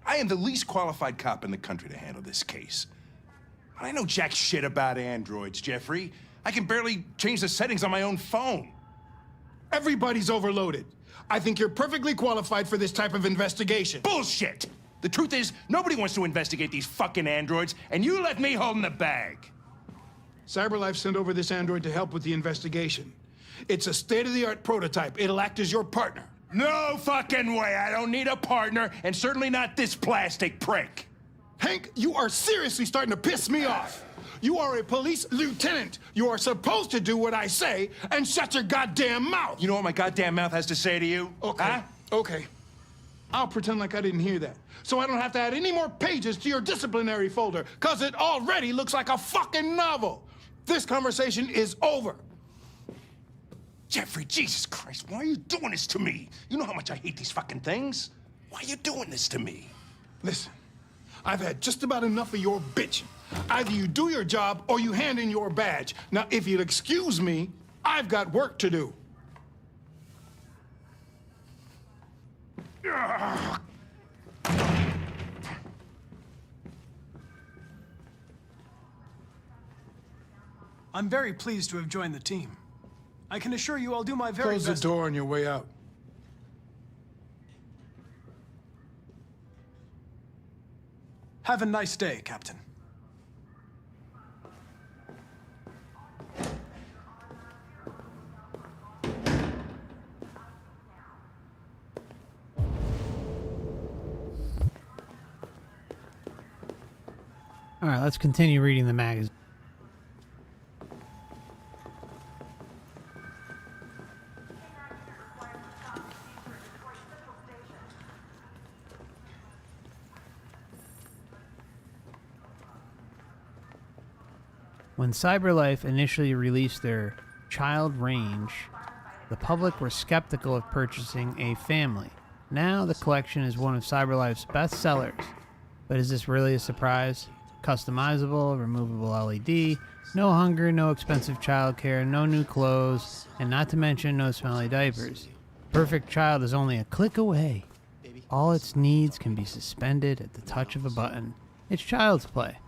I am the least qualified cop in the country to handle this case. I know jack shit about androids, Jeffrey. I can barely change the settings on my own phone. Everybody's overloaded. I think you're perfectly qualified for this type of investigation. Bullshit! The truth is, nobody wants to investigate these fucking androids, and you left me holding the bag. CyberLife sent over this android to help with the investigation. It's a state-of-the-art prototype. It'll act as your partner. No fucking way! I don't need a partner, and certainly not this plastic prick. Hank, you are seriously starting to piss me off. You are a police lieutenant. You are supposed to do what I say and shut your goddamn mouth. You know what my goddamn mouth has to say to you? Okay. Huh? Okay. I'll pretend like I didn't hear that, so I don't have to add any more pages to your disciplinary folder, because it already looks like a fucking novel. This conversation is over. Jeffrey, Jesus Christ, why are you doing this to me? You know how much I hate these fucking things. Why are you doing this to me? Listen, I've had just about enough of your bitching. Either you do your job or you hand in your badge. Now, if you'll excuse me, I've got work to do. I'm very pleased to have joined the team. I can assure you I'll do my very best. Close the door on your way out. Have a nice day, Captain. All right, let's continue reading the magazine. When CyberLife initially released their child range, the public were skeptical of purchasing a family. Now the collection is one of CyberLife's best sellers. But is this really a surprise? Customizable, removable LED, no hunger, no expensive childcare, no new clothes, and not to mention no smelly diapers. Perfect child is only a click away. All its needs can be suspended at the touch of a button. It's child's play.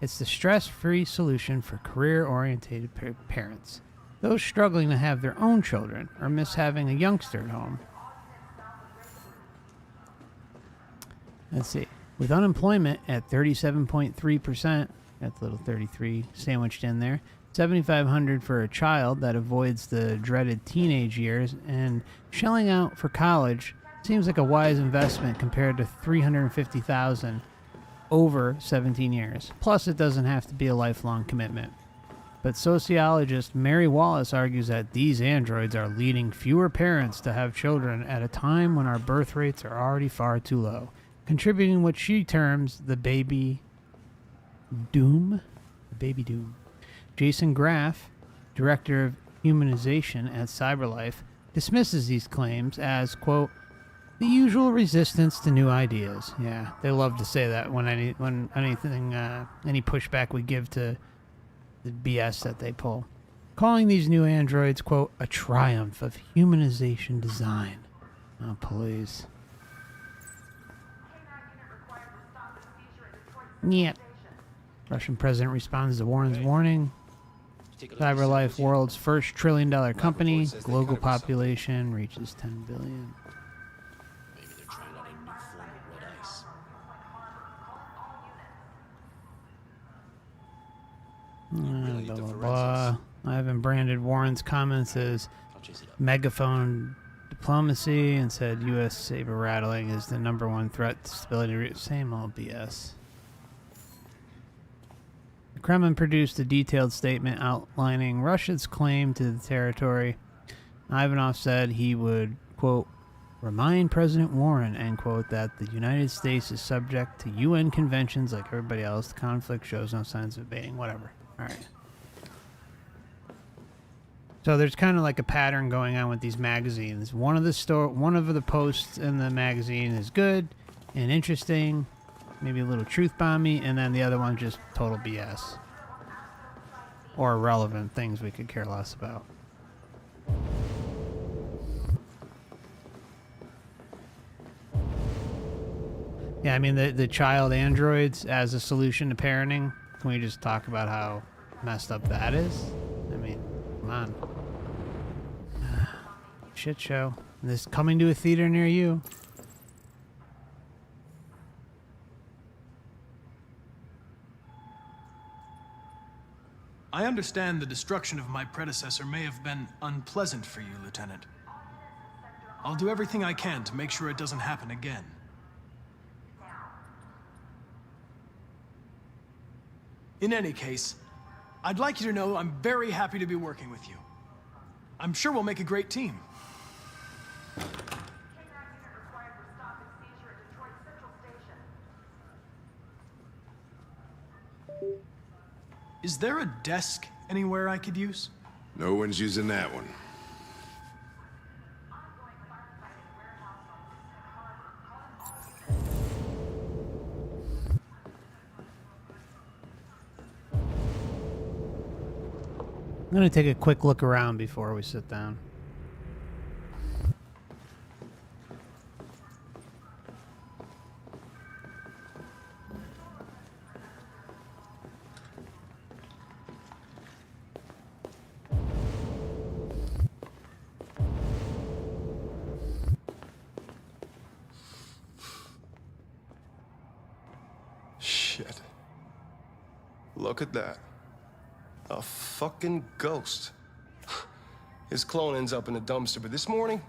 It's the stress-free solution for career-oriented parents. Those struggling to have their own children or miss having a youngster at home. Let's see. With unemployment at 37.3%, that's a little 33 sandwiched in there, $7,500 for a child that avoids the dreaded teenage years, and shelling out for college seems like a wise investment compared to $350,000 over 17 years. Plus, it doesn't have to be a lifelong commitment. But sociologist Mary Wallace argues that these androids are leading fewer parents to have children at a time when our birth rates are already far too low, contributing what she terms the baby doom. The baby doom. Jason Graff, director of humanization at CyberLife, dismisses these claims as, quote, the usual resistance to new ideas. Yeah, they love to say that when any pushback we give to the BS that they pull. Calling these new androids, quote, a triumph of humanization design. Oh, please. Yep. Russian president responds to Warren's warning. CyberLife, world's first $1 trillion company. Global population reaches 10 billion. Maybe they're trying out a new form of red ice. Blah, blah, blah. Ivan branded Warren's comments as megaphone diplomacy and said U.S. saber rattling is the #1 threat to stability. Same old BS. The Kremlin produced a detailed statement outlining Russia's claim to the territory. Ivanov said he would, quote, remind President Warren, end quote, that the United States is subject to UN conventions like everybody else. The conflict shows no signs of abating. Whatever. All right. So there's kind of like a pattern going on with these magazines. One of the posts in the magazine is good and interesting, maybe a little truth bomby, and then the other one just total BS or irrelevant things we could care less about. Yeah, I mean the child androids as a solution to parenting. Can we just talk about how messed up that is? I mean, come on. Shit show. This coming to a theater near you. I understand the destruction of my predecessor may have been unpleasant for you, Lieutenant. I'll do everything I can to make sure it doesn't happen again. In any case, I'd like you to know I'm very happy to be working with you. I'm sure we'll make a great team. Is there a desk anywhere I could use? No one's using that one. I'm going to take a quick look around before we sit down. Shit. Look at that. A fucking ghost. His clone ends up in a dumpster, but this morning,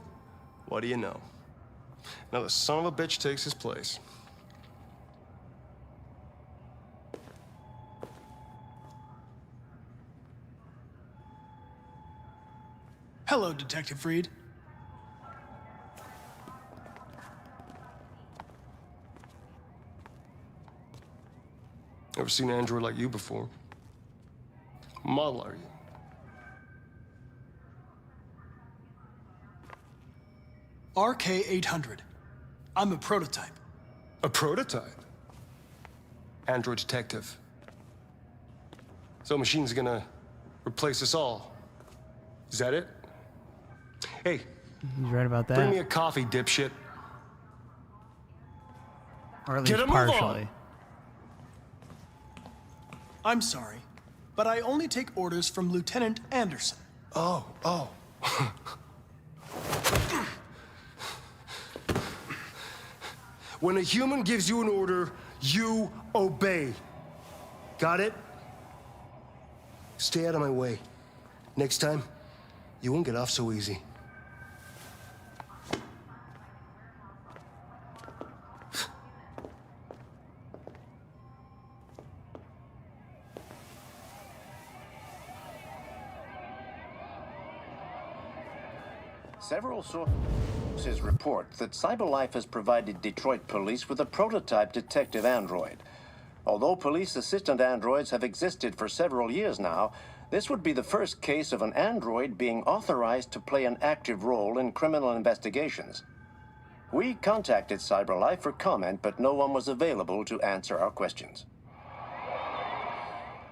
what do you know? Another son of a bitch takes his place. Hello, Detective Reed. Never seen an android like you before. model are you? RK-800. I'm a prototype. A prototype? Android detective. So machine's gonna replace us all. Is that it? Hey. He's right about that. Bring me a coffee, dipshit. Or at least Get a move on. partially. I'm sorry, but I only take orders from Lieutenant Anderson. Oh. When a human gives you an order, you obey. Got it? Stay out of my way. Next time, you won't get off so easy. Several sources report that CyberLife has provided Detroit police with a prototype detective android. Although police assistant androids have existed for several years now, this would be the first case of an android being authorized to play an active role in criminal investigations. We contacted CyberLife for comment, but no one was available to answer our questions.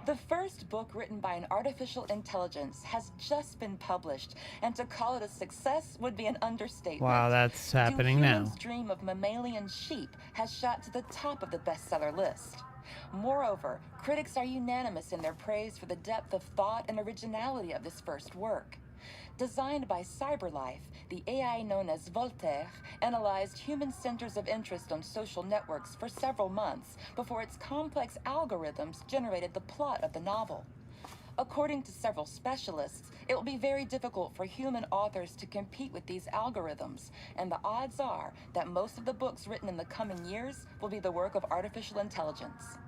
The first book written by an artificial intelligence has just been published, and to call it a success would be an understatement. Wow, that's happening now. Humans' dream of mammalian sheep has shot to the top of the bestseller list. Moreover, critics are unanimous in their praise for the depth of thought and originality of this first work. Designed by CyberLife, the AI known as Voltaire analyzed human centers of interest on social networks for several months before its complex algorithms generated the plot of the novel. According to several specialists, it will be very difficult for human authors to compete with these algorithms, and the odds are that most of the books written in the coming years will be the work of artificial intelligence.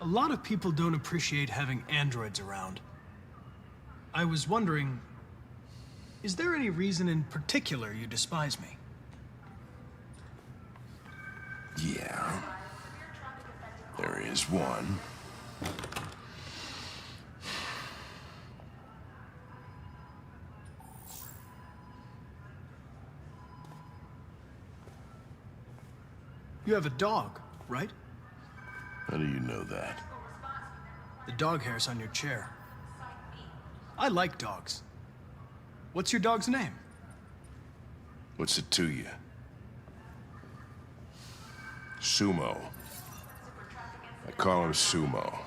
A lot of people don't appreciate having androids around. I was wondering, is there any reason in particular you despise me? Yeah. There is one. You have a dog, right? How do you know that? The dog hair's on your chair. I like dogs. What's your dog's name? What's it to you? Sumo. I call him Sumo.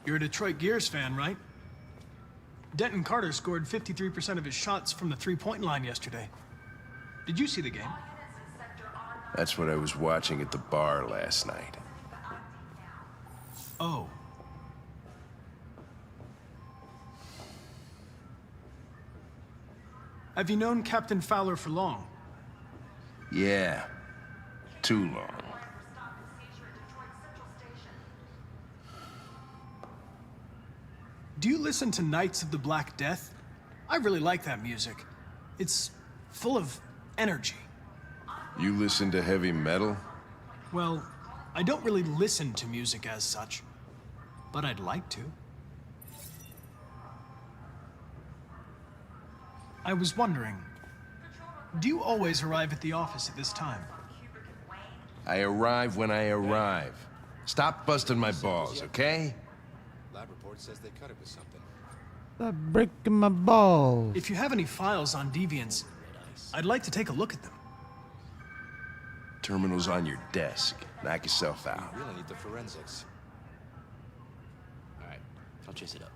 You're a Detroit Gears fan, right? Denton Carter scored 53% of his shots from the three-point line yesterday. Did you see the game? That's what I was watching at the bar last night. Oh. Have you known Captain Fowler for long? Yeah. Too long. Do you listen to Knights of the Black Death? I really like that music. It's full of energy. You listen to heavy metal? Well, I don't really listen to music as such, but I'd like to. I was wondering, do you always arrive at the office at this time? I arrive when I arrive. Stop busting my balls, okay? report says they cut it with something. The brick in my balls. If you have any files on deviants, I'd like to take a look at them. Terminal's on your desk. Knock yourself out. We really need the forensics. All right, I'll chase it up.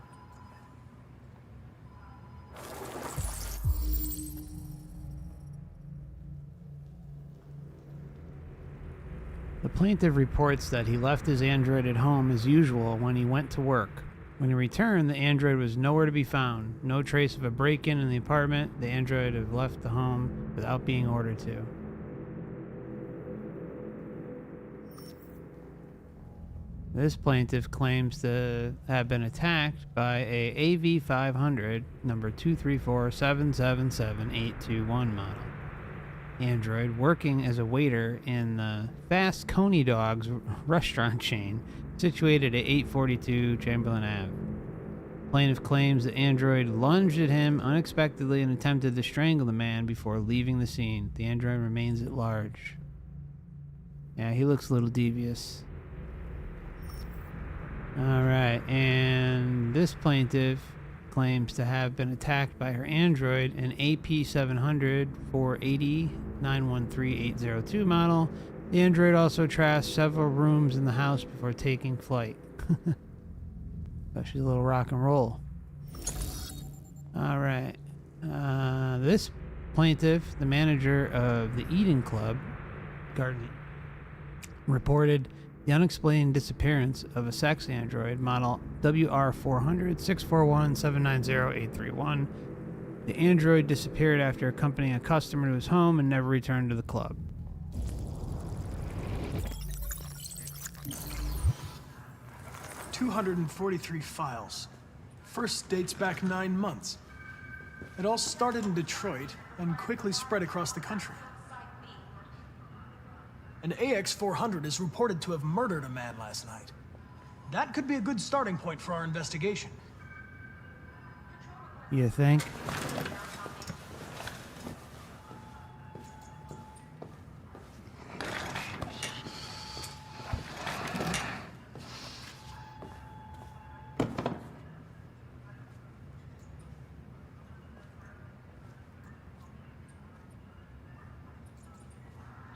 The plaintiff reports that he left his android at home as usual when he went to work. When he returned, the android was nowhere to be found. No trace of a break-in in the apartment. The android had left the home without being ordered to. This plaintiff claims to have been attacked by a AV500 number 234777821 model android working as a waiter in the Fast Coney Dogs restaurant chain situated at 842 Chamberlain Ave. Plaintiff claims the android lunged at him unexpectedly and attempted to strangle the man before leaving the scene. The android remains at large. Yeah, he looks a little devious. Alright, and this plaintiff claims to have been attacked by her android, an AP700 480 913802 model. The android also trashed several rooms in the house before taking flight. Especially a little rock and roll. Alright. This plaintiff, the manager of the Eden Club, Garden, reported the unexplained disappearance of a sex android model WR400 641 790 831. The android disappeared after accompanying a customer to his home and never returned to the club. $243 files. First dates back 9 months. It all started in Detroit and quickly spread across the country. An AX-400 is reported to have murdered a man last night. That could be a good starting point for our investigation. You think?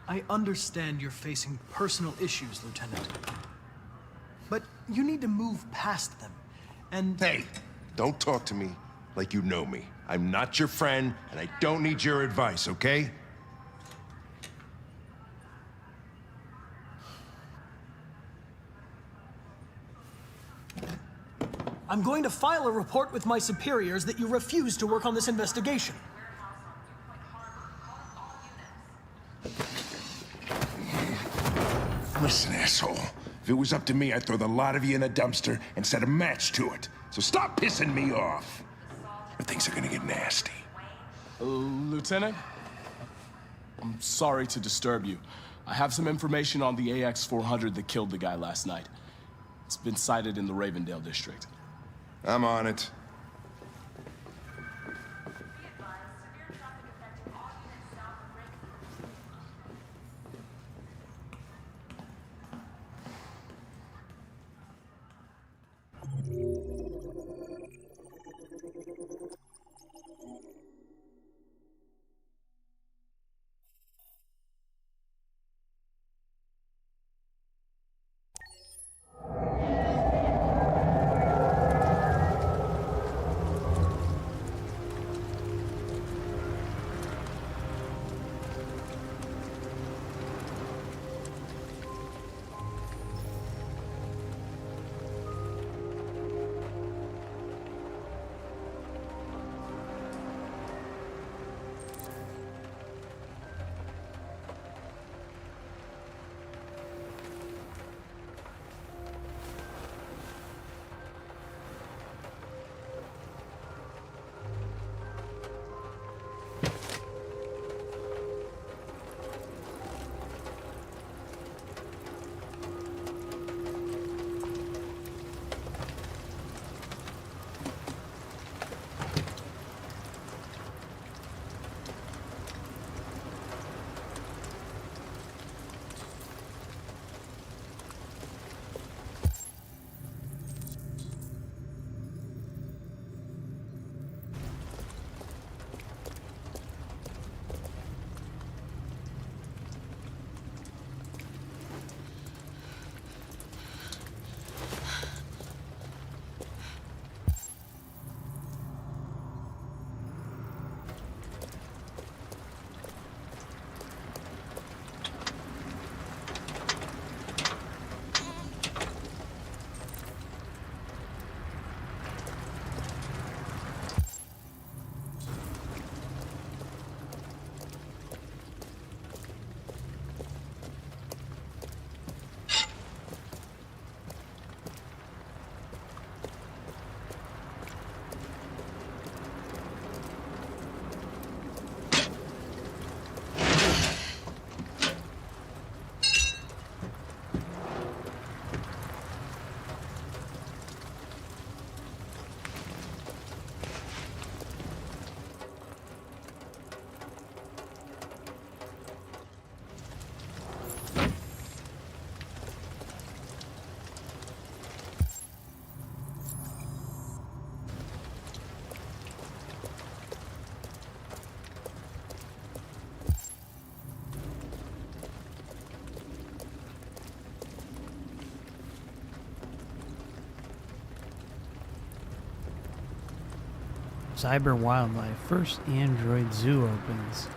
I understand you're facing personal issues, Lieutenant. But you need to move past them, and... Hey, don't talk to me like you know me. I'm not your friend, and I don't need your advice, okay? I'm going to file a report with my superiors that you refuse to work on this investigation. Listen, asshole. If it was up to me, I'd throw the lot of you in a dumpster and set a match to it. So stop pissing me off. Or things are gonna get nasty. Lieutenant? I'm sorry to disturb you. I have some information on the AX-400 that killed the guy last night. It's been sighted in the Ravendale district. I'm on it. Cyber wildlife. First Android zoo opens.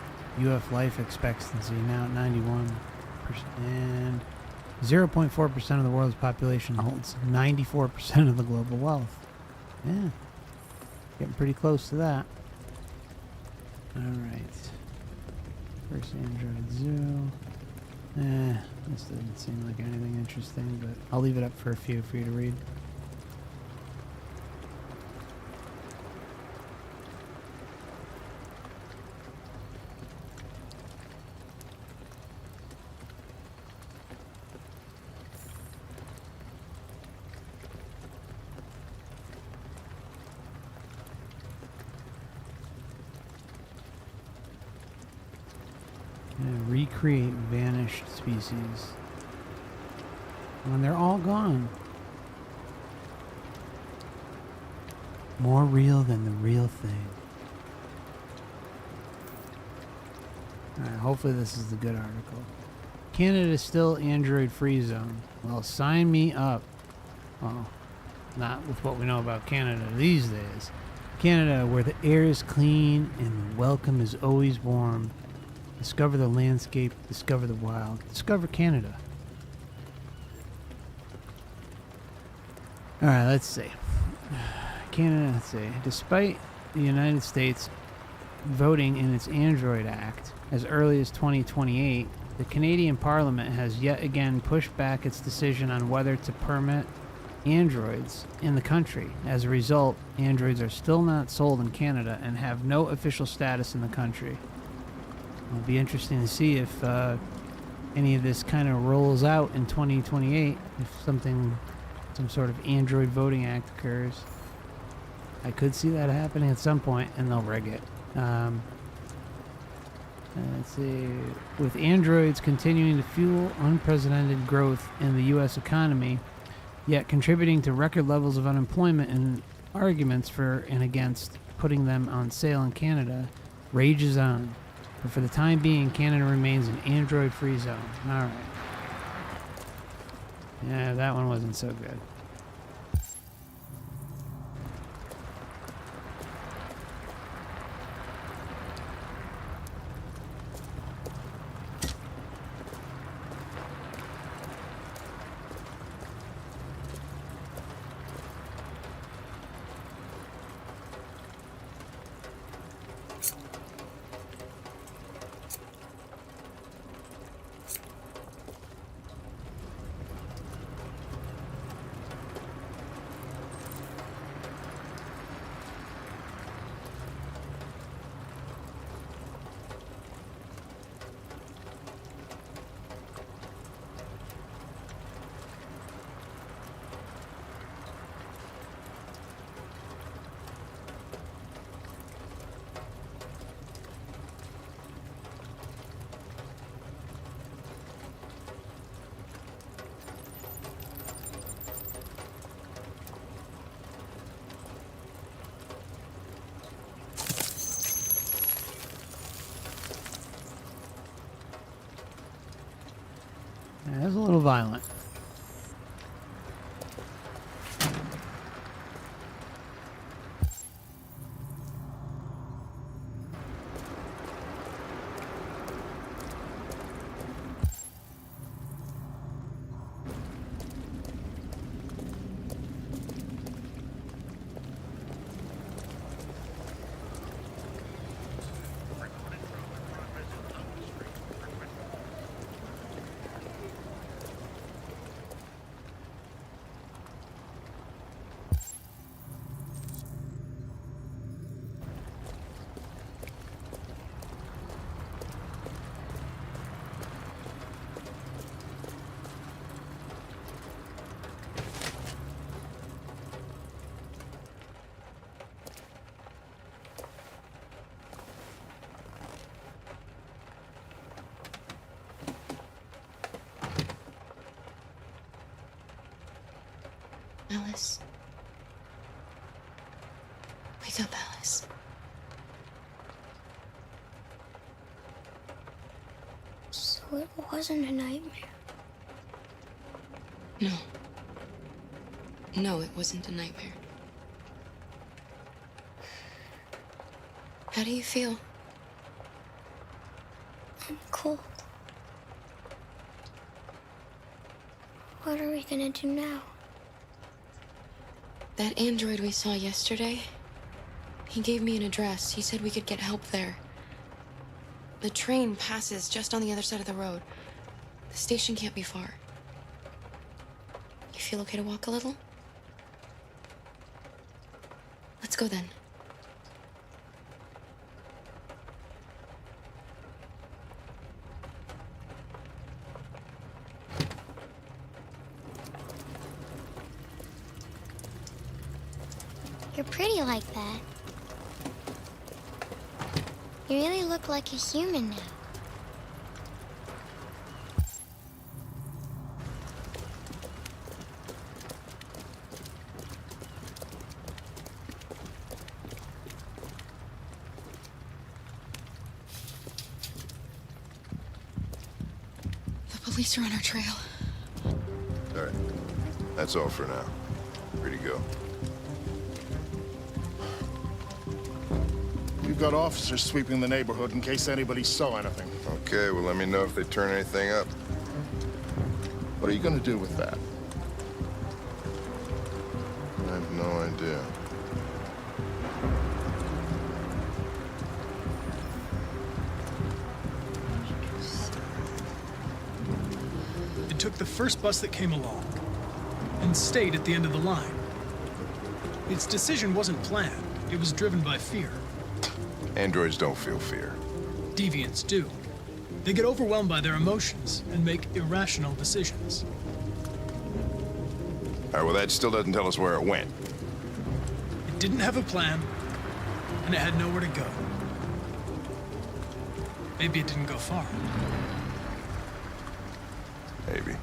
UF life expectancy now at 91%. And 0.4% of the world's population holds 94% of the global wealth. Yeah. Getting pretty close to that. Alright. First Android zoo. This doesn't seem like anything interesting, but I'll leave it up for a few for you to read. Recreate vanished species. When they're all gone. More real than the real thing. Alright, hopefully this is the good article. Canada is still Android free zone. Well, sign me up. Well, not with what we know about Canada these days. Canada, where the air is clean and the welcome is always warm. Discover the landscape, discover the wild, discover Canada. Alright, let's see. Canada, let's see. Despite the United States voting in its Android Act as early as 2028, the Canadian Parliament has yet again pushed back its decision on whether to permit Androids in the country. As a result, Androids are still not sold in Canada and have no official status in the country. It'll be interesting to see if any of this kind of rolls out in 2028, if some sort of Android voting act occurs. I could see that happening at some point, and they'll rig it. Let's see. With Androids continuing to fuel unprecedented growth in the U.S. economy, yet contributing to record levels of unemployment, and arguments for and against putting them on sale in Canada rages on. But for the time being, Canada remains an Android-free zone. Alright. Yeah, that one wasn't so good. Yeah, it was a little violent. Alice. Wake up, Alice. So it wasn't a nightmare. No. No, it wasn't a nightmare. How do you feel? I'm cold. What are we gonna do now? That android we saw yesterday, he gave me an address. He said we could get help there. The train passes just on the other side of the road. The station can't be far. You feel okay to walk a little? Let's go then. You're pretty like that. You really look like a human now. The police are on our trail. All right. That's all for now. Free to go. We've got officers sweeping the neighborhood in case anybody saw anything. Okay, well, let me know if they turn anything up. What are you gonna do with that? I have no idea. It took the first bus that came along and stayed at the end of the line. Its decision wasn't planned. It was driven by fear. Androids don't feel fear. Deviants do. They get overwhelmed by their emotions and make irrational decisions. All right, well, that still doesn't tell us where it went. It didn't have a plan, and it had nowhere to go. Maybe it didn't go far. Maybe.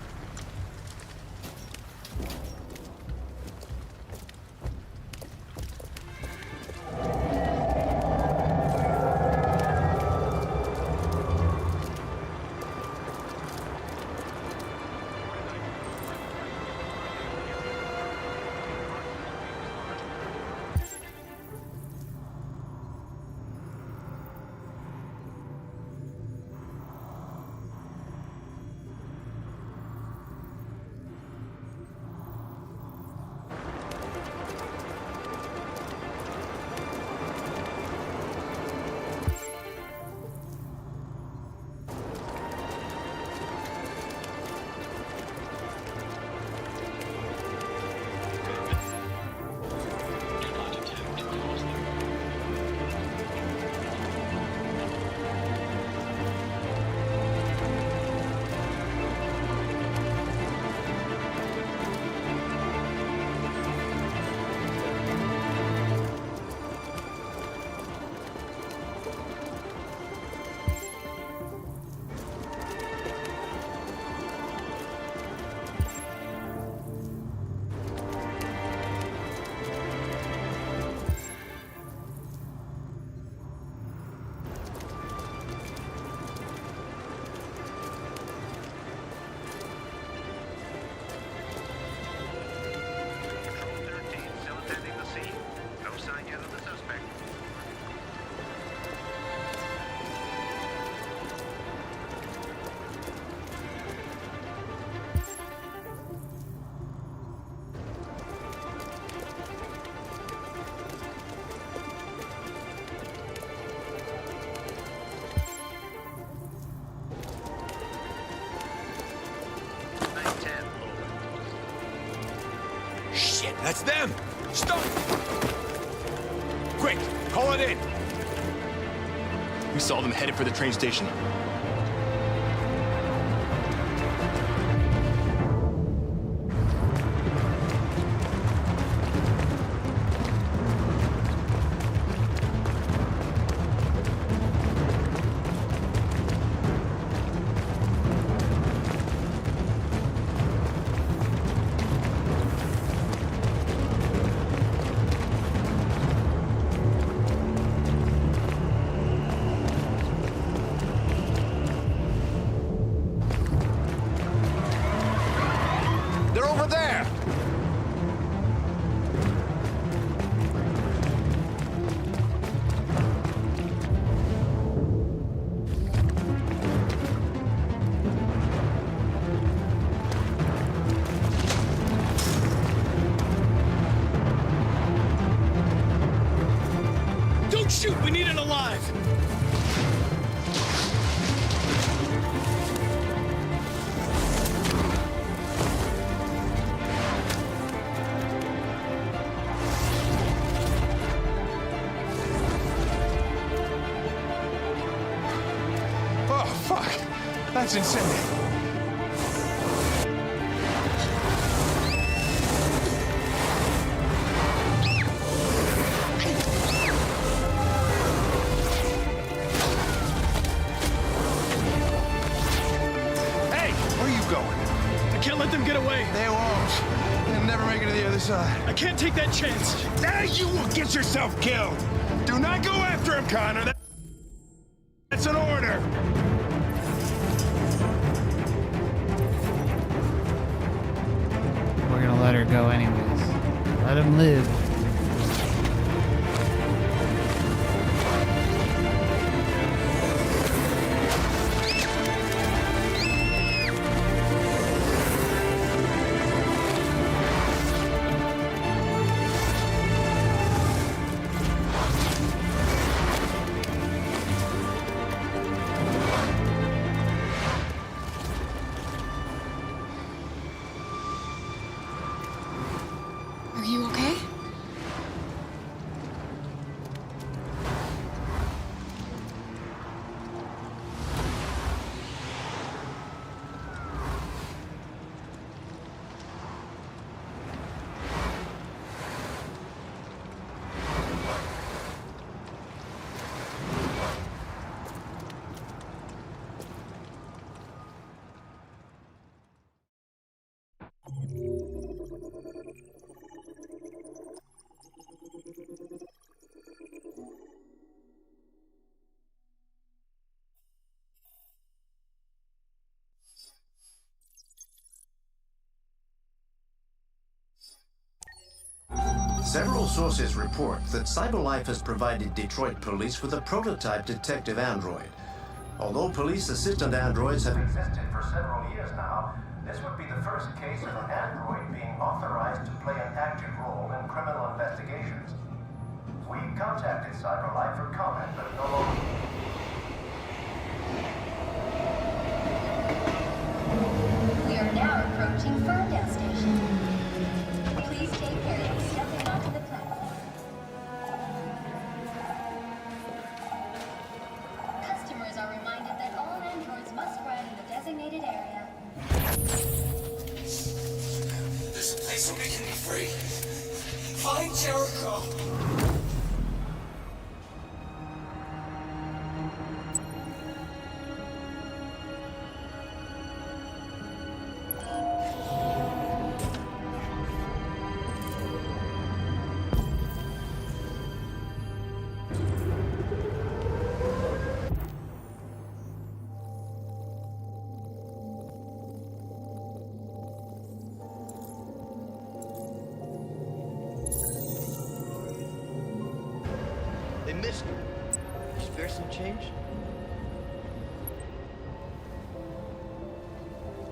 That's them! Stop! Quick, call it in! We saw them headed for the train station. fuck? That's insane. Hey, where are you going? I can't let them get away. They won't. They'll never make it to the other side. I can't take that chance. Now you will get yourself killed. Do not go after him, Connor. That's an order. We're gonna let her go anyways. Let him live. Are you okay? Several sources report that CyberLife has provided Detroit police with a prototype detective android. Although police assistant androids have existed for several years now, this would be the first case of an android being authorized to play an active role in criminal investigations. We contacted CyberLife for comment, but no longer. We are now approaching Ferndale Station. Please take care of stepping onto the platform. Customers are reminded that all androids must ride in the designated area. This place will make me free. Find Jericho. They missed her. Spare some change?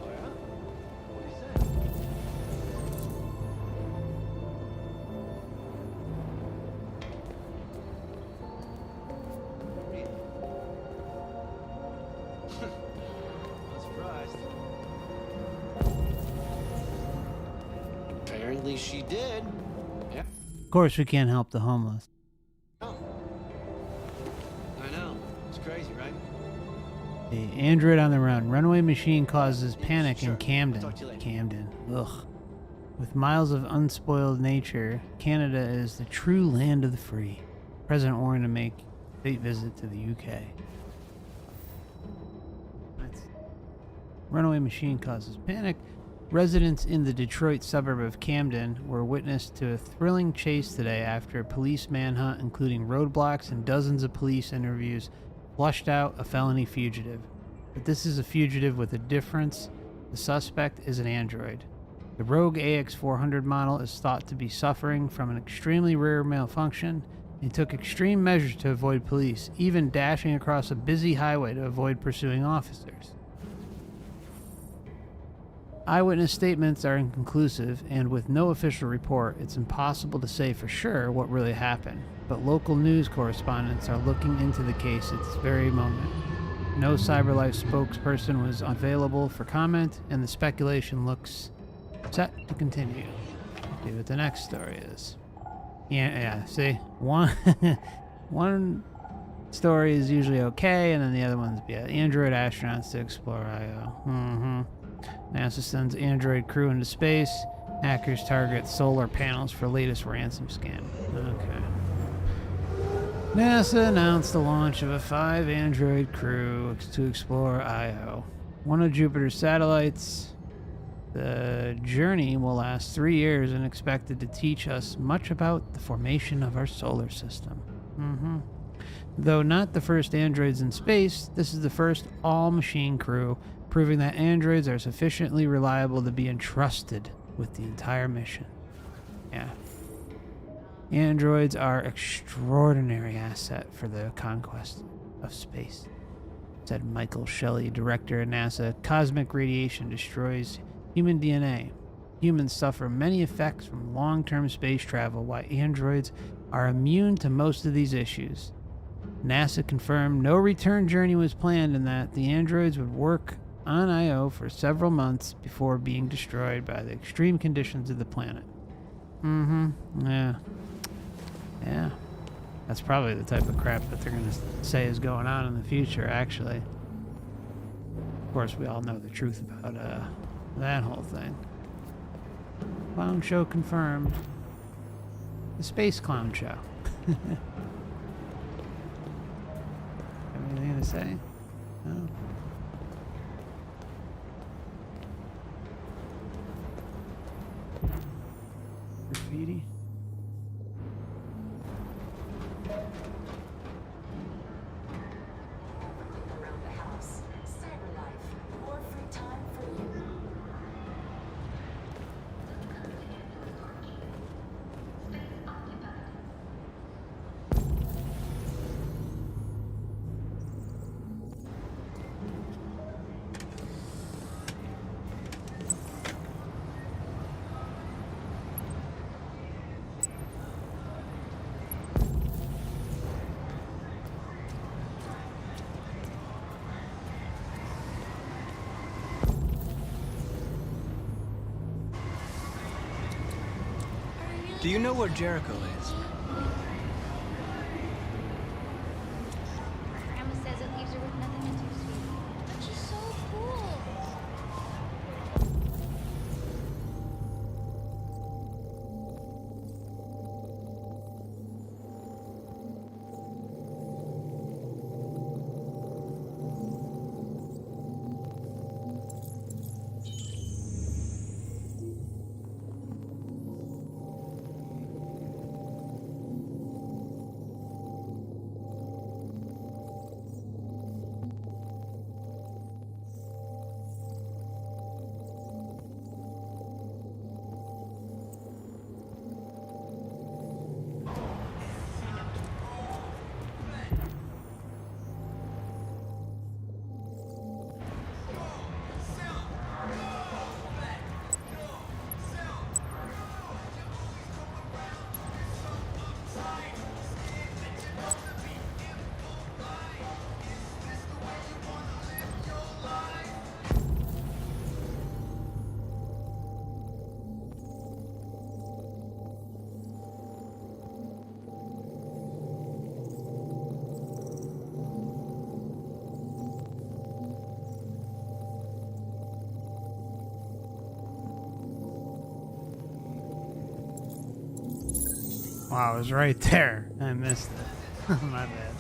Oh, yeah? What do you say? Not surprised. Apparently she did. Yeah. Of course, we can't help the homeless. I know. It's crazy, right? The android on the run. Runaway machine causes panic in Sure. Camden. Talk to you later. Camden. Ugh. With miles of unspoiled nature, Canada is the true land of the free. President Warren to make a state visit to the UK. Runaway machine causes panic. Residents in the Detroit suburb of Camden were witness to a thrilling chase today after a police manhunt, including roadblocks and dozens of police interviews, flushed out a felony fugitive. But this is a fugitive with a difference. The suspect is an android. The rogue AX400 model is thought to be suffering from an extremely rare malfunction and took extreme measures to avoid police, even dashing across a busy highway to avoid pursuing officers. Eyewitness statements are inconclusive, and with no official report, it's impossible to say for sure what really happened. But local news correspondents are looking into the case at this very moment. No CyberLife spokesperson was available for comment, and the speculation looks set to continue. See what the next story is. Yeah, see? One story is usually okay, and then the other ones, yeah, android astronauts to explore IO. NASA sends android crew into space. Hackers target solar panels for latest ransom scam. Okay. NASA announced the launch of a 5 android crew to explore IO, one of Jupiter's satellites. The journey will last 3 years and expected to teach us much about the formation of our solar system. Though not the first androids in space, this is the first all-machine crew, proving that androids are sufficiently reliable to be entrusted with the entire mission. Yeah. Androids are extraordinary asset for the conquest of space, said Michael Shelley, director at NASA. Cosmic radiation destroys human DNA. Humans suffer many effects from long-term space travel, while androids are immune to most of these issues. NASA confirmed no return journey was planned and that the androids would work on Io for several months before being destroyed by the extreme conditions of the planet. Yeah. Yeah. That's probably the type of crap that they're going to say is going on in the future, actually. Of course, we all know the truth about that whole thing. Clown show confirmed. The space clown show. Anything to say? No. Graffiti. Around the house. Cyber life. More free time for you. Do you know where Jericho is? Grandma says it leaves her with nothing to do, sweetie. But she's so cool. Wow, I was right there. I missed it. My bad.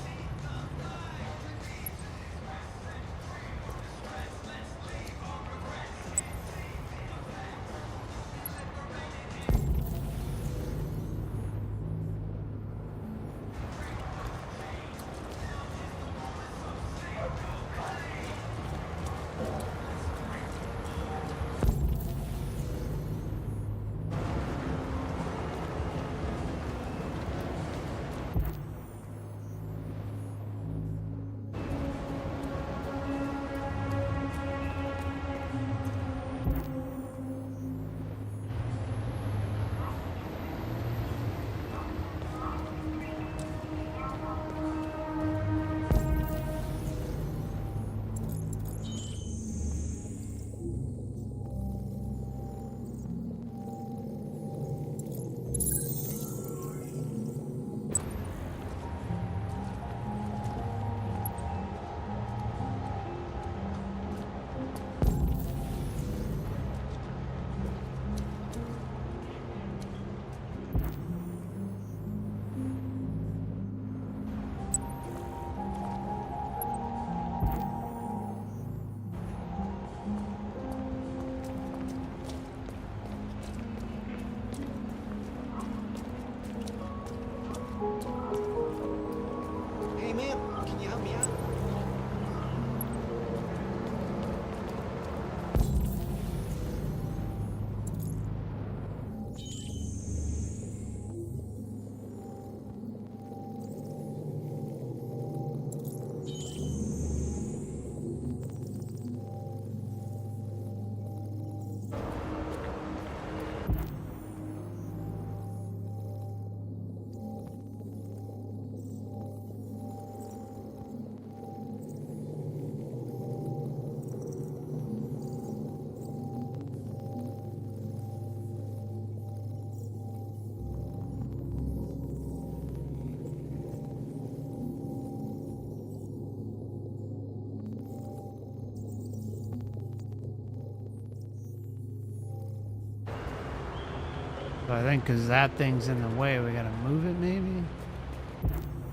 So I think because that thing's in the way, we gotta move it maybe?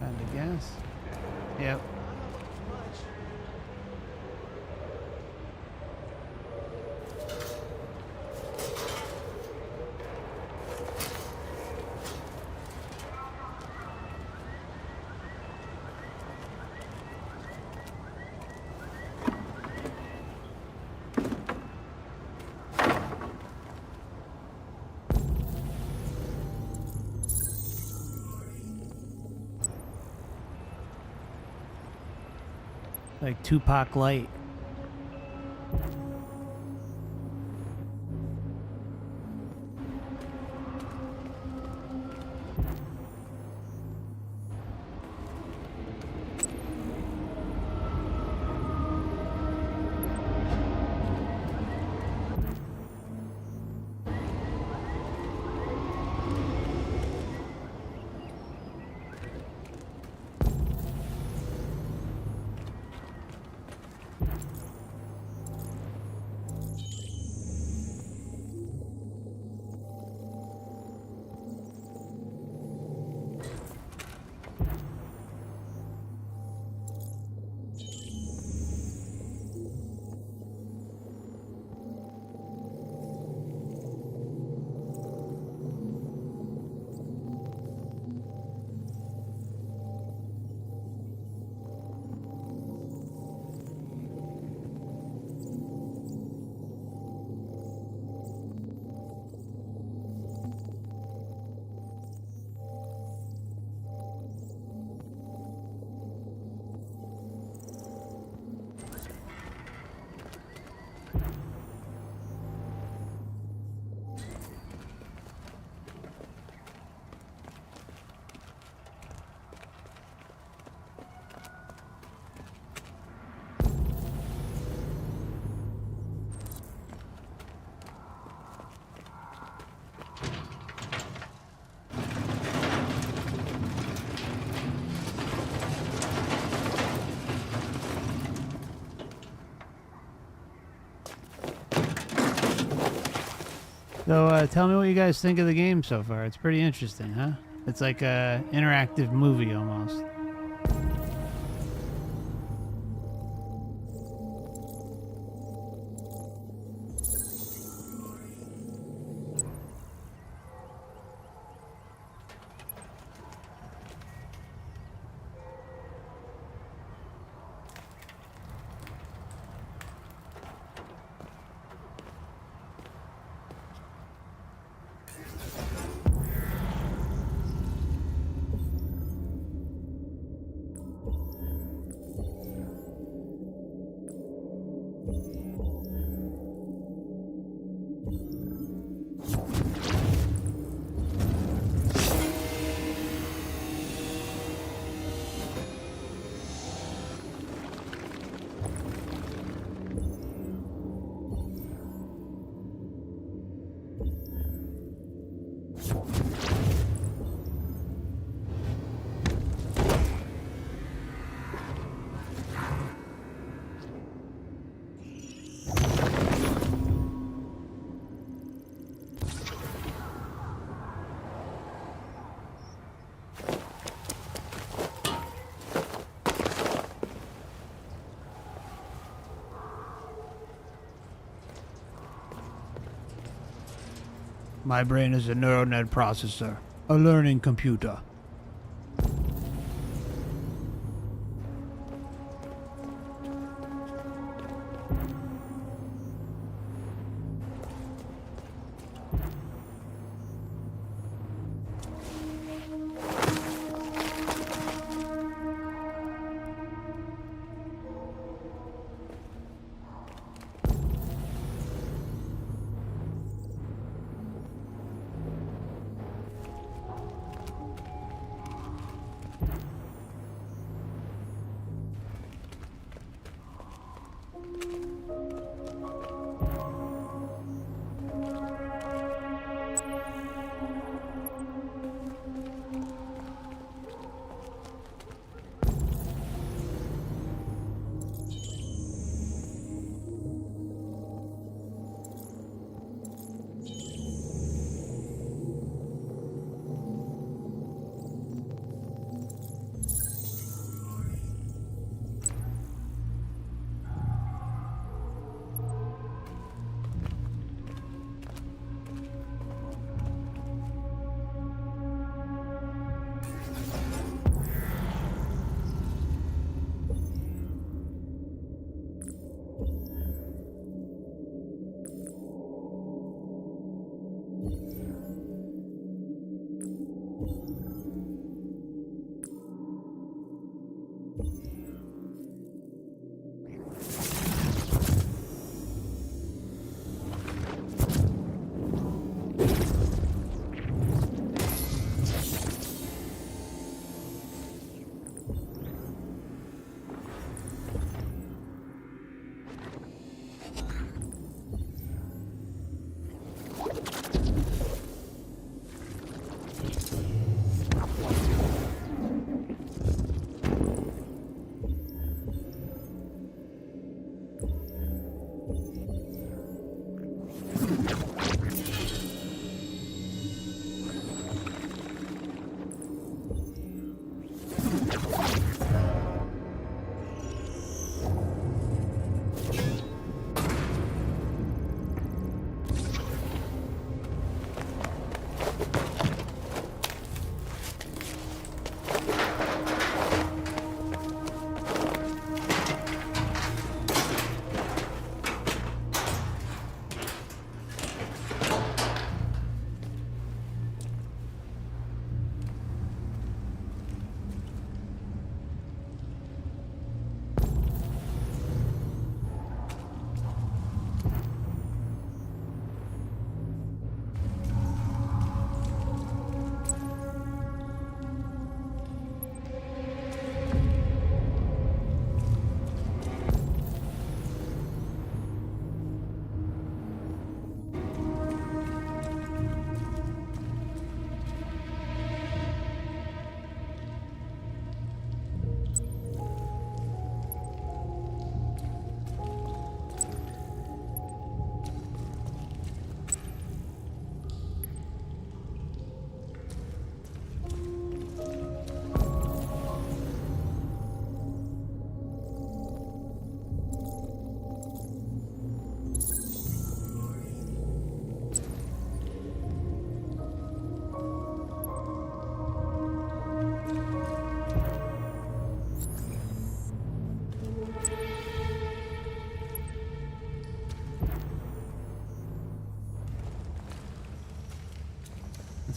Had to guess. Yep. Like Tupac Light. So tell me what you guys think of the game so far. It's pretty interesting, huh? It's like a interactive movie almost. My brain is a neural net processor, a learning computer.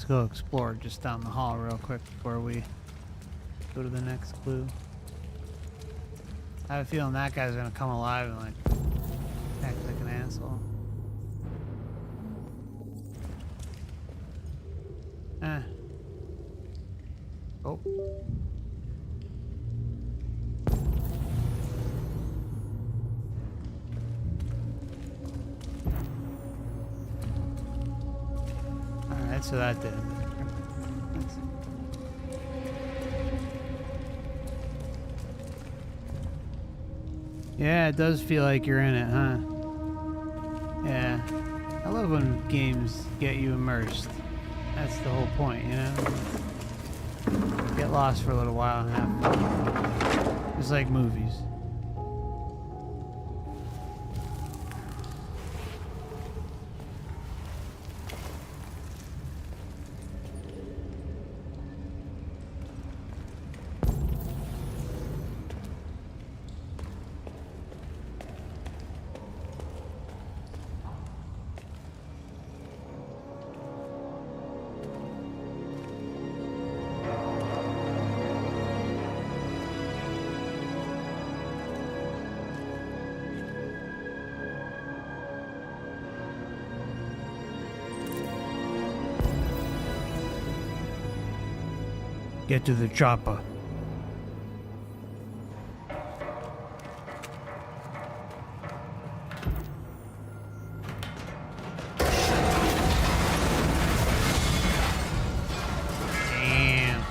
Let's go explore just down the hall real quick before we go to the next clue. I have a feeling that guy's gonna come alive and like act like an asshole. Oh. Alright, so that didn't. Yeah, it does feel like you're in it, huh? Yeah. I love when games get you immersed. That's the whole point, you know? Get lost for a little while and have fun. Just like movies. Get to the chopper. Damn.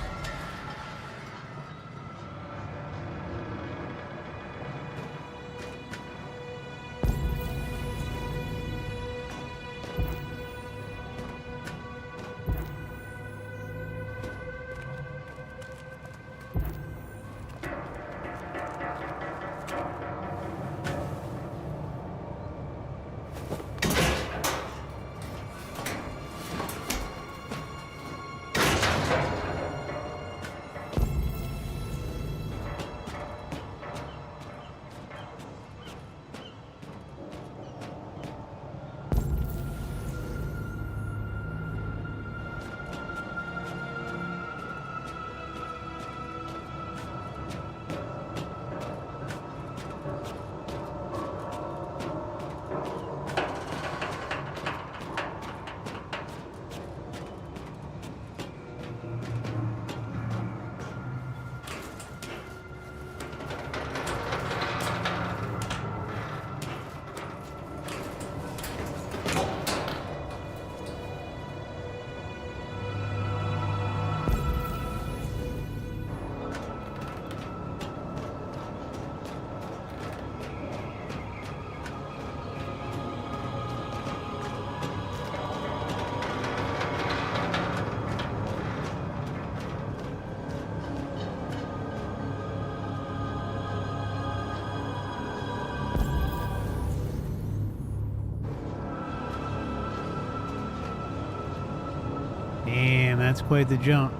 Damn, that's quite the jump.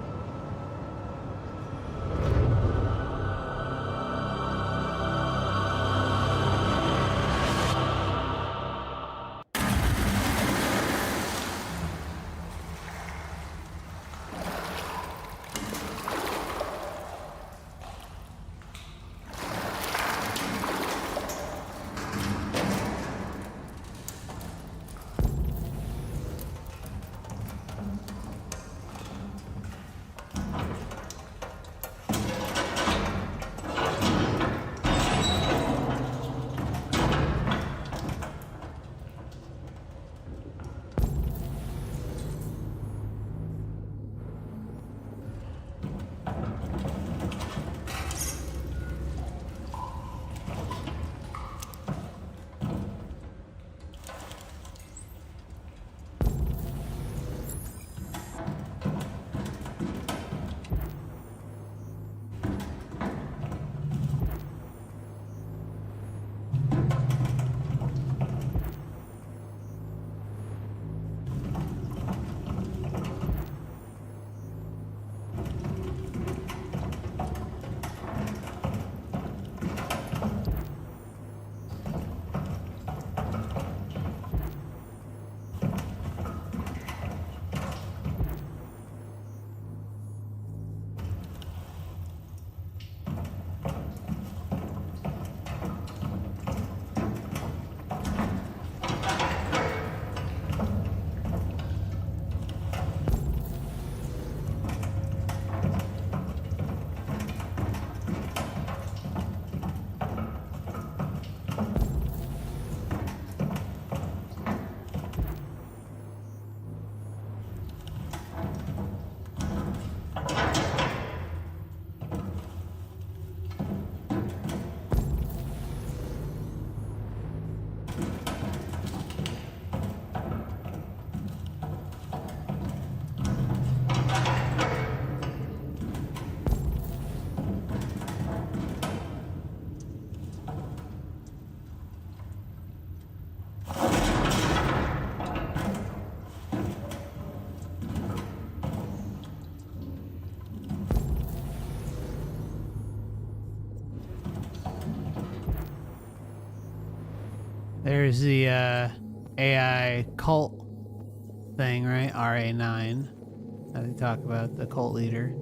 There's the AI cult thing, right? RA9. How they talk about the cult leader.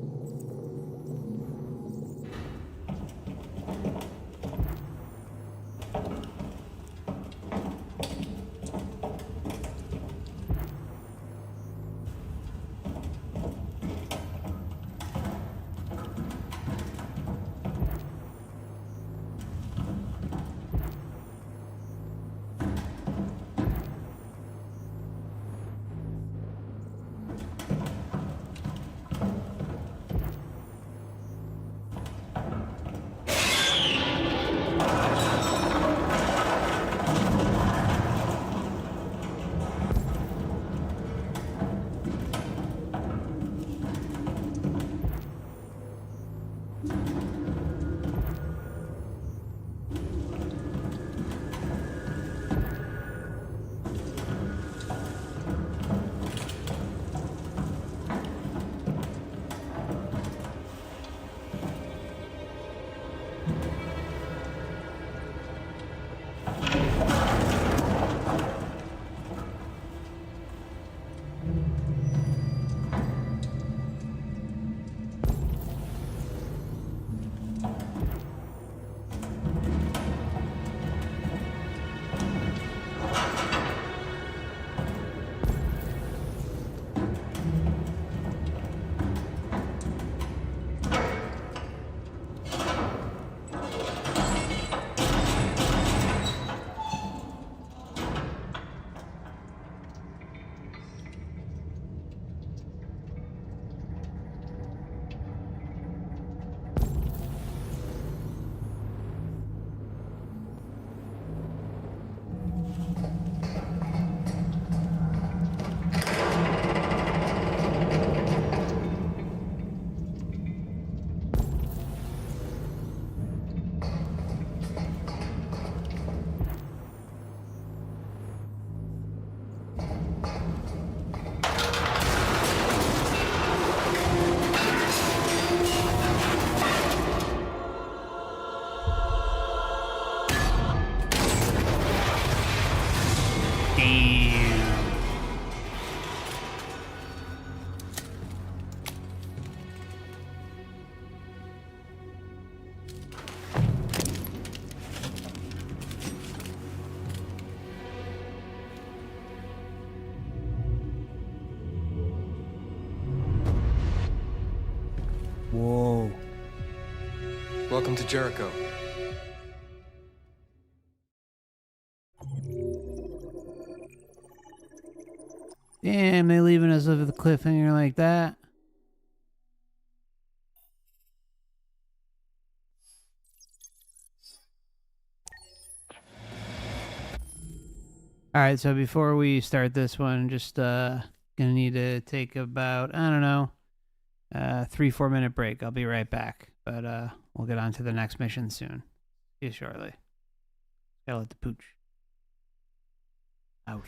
Whoa. Welcome to Jericho. Damn, they leaving us with a cliffhanger like that. Alright, so before we start this one, just gonna need to take about, I don't know, 3-4 minute break. I'll be right back. But we'll get on to the next mission soon. See you shortly. Gotta let the pooch out.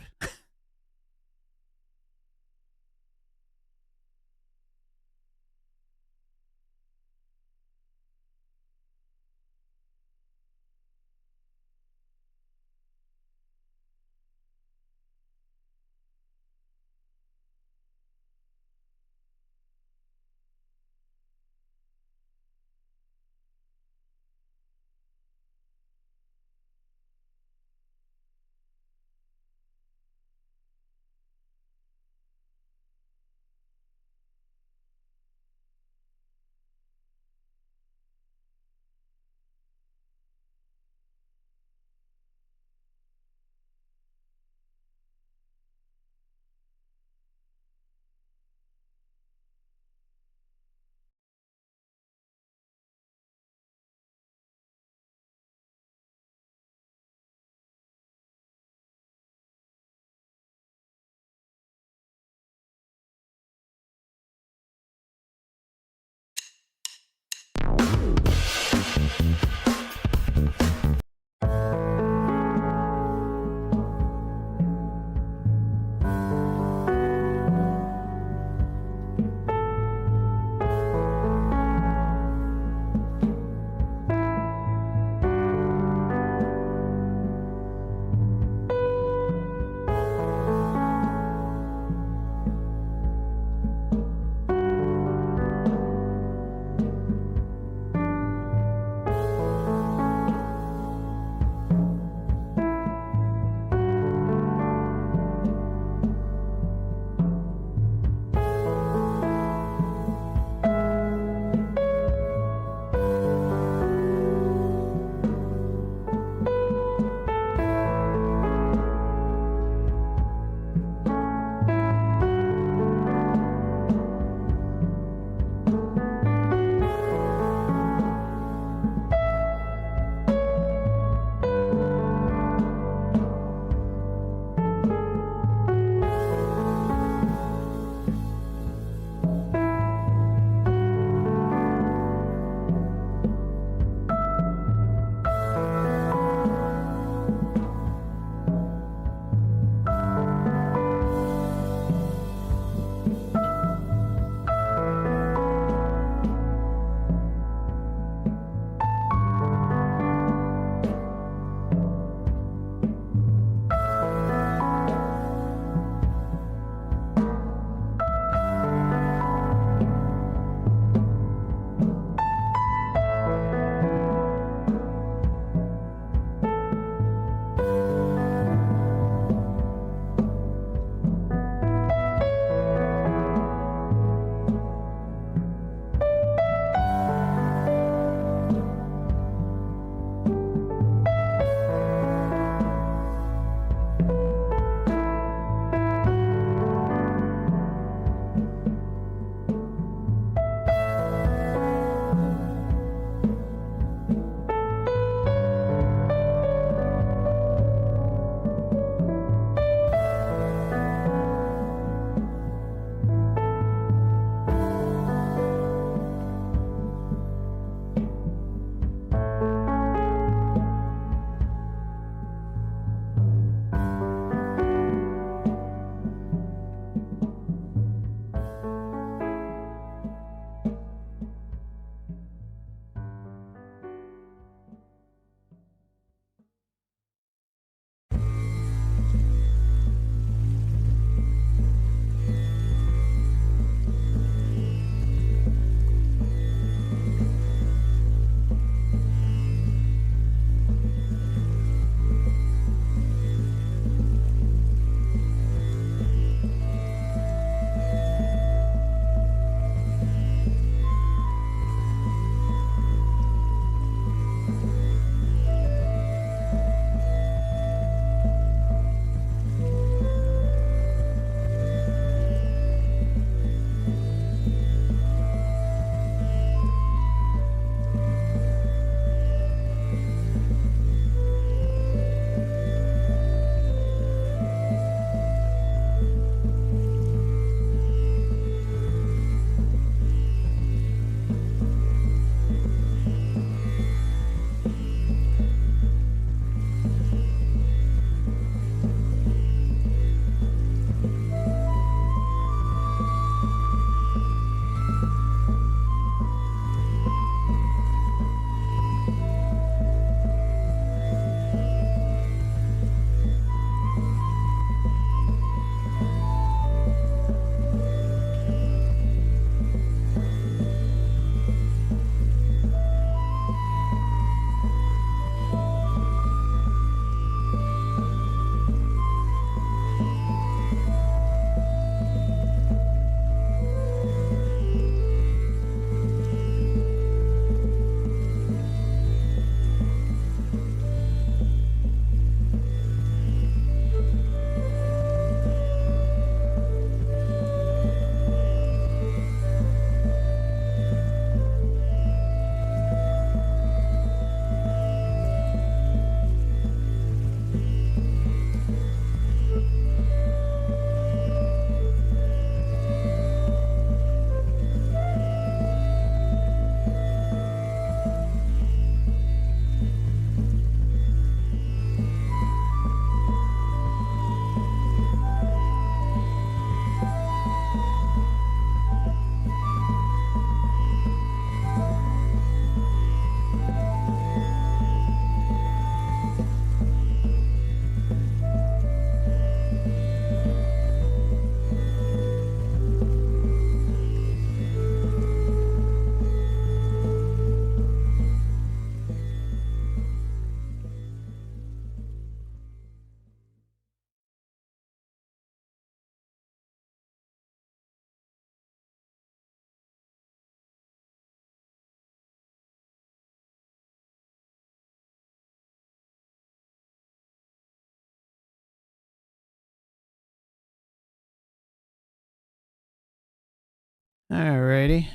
Alrighty.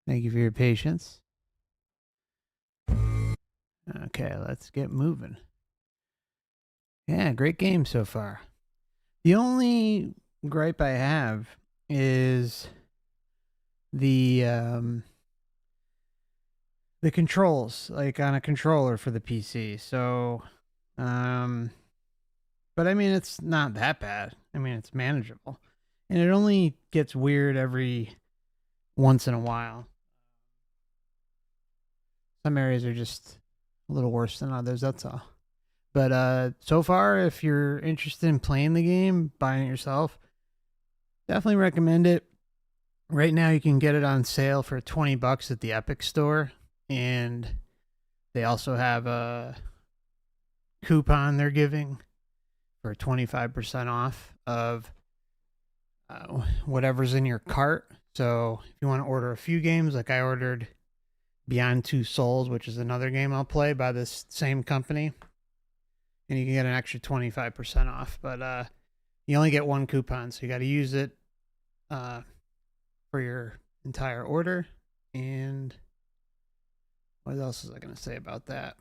Thank you for your patience. Okay, let's get moving. Yeah, great game so far. The only gripe I have is the controls, like on a controller for the PC. So, but I mean, it's not that bad. I mean, it's manageable. And it only gets weird every once in a while. Some areas are just a little worse than others, that's all. But so far, if you're interested in playing the game, buying it yourself, definitely recommend it. Right now, you can get it on sale for $20 at the Epic Store. And they also have a coupon they're giving for 25% off of whatever's in your cart. So if you want to order a few games, like I ordered Beyond Two Souls, which is another game I'll play by this same company. and you can get an extra 25% off. But you only get one coupon, so you got to use it for your entire order. And what else was I going to say about that?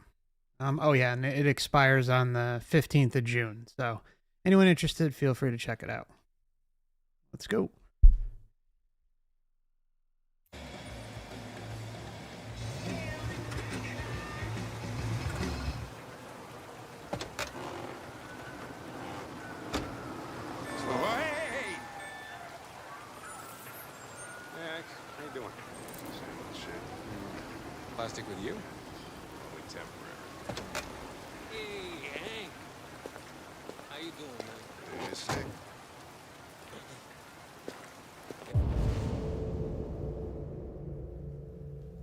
Oh yeah, and it expires on the 15th of June. So anyone interested, feel free to check it out. Let's go. How you doing? Same old shit. Plastic with you? Only temporary. Hey, Hank. How you doing, man? Yeah, sick.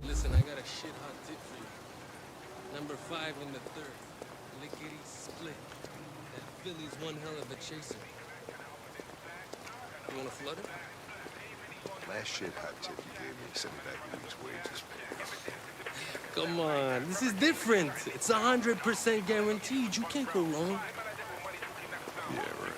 Listen, I got a shit hot tip for you. Number 5 in the 3rd. Lickety split. That Philly's one hell of a chaser. You wanna flood it? Last shit hot tip you gave me sent me back a week's wages. Come on, this is different. It's 100% guaranteed. You can't go wrong. Yeah, right.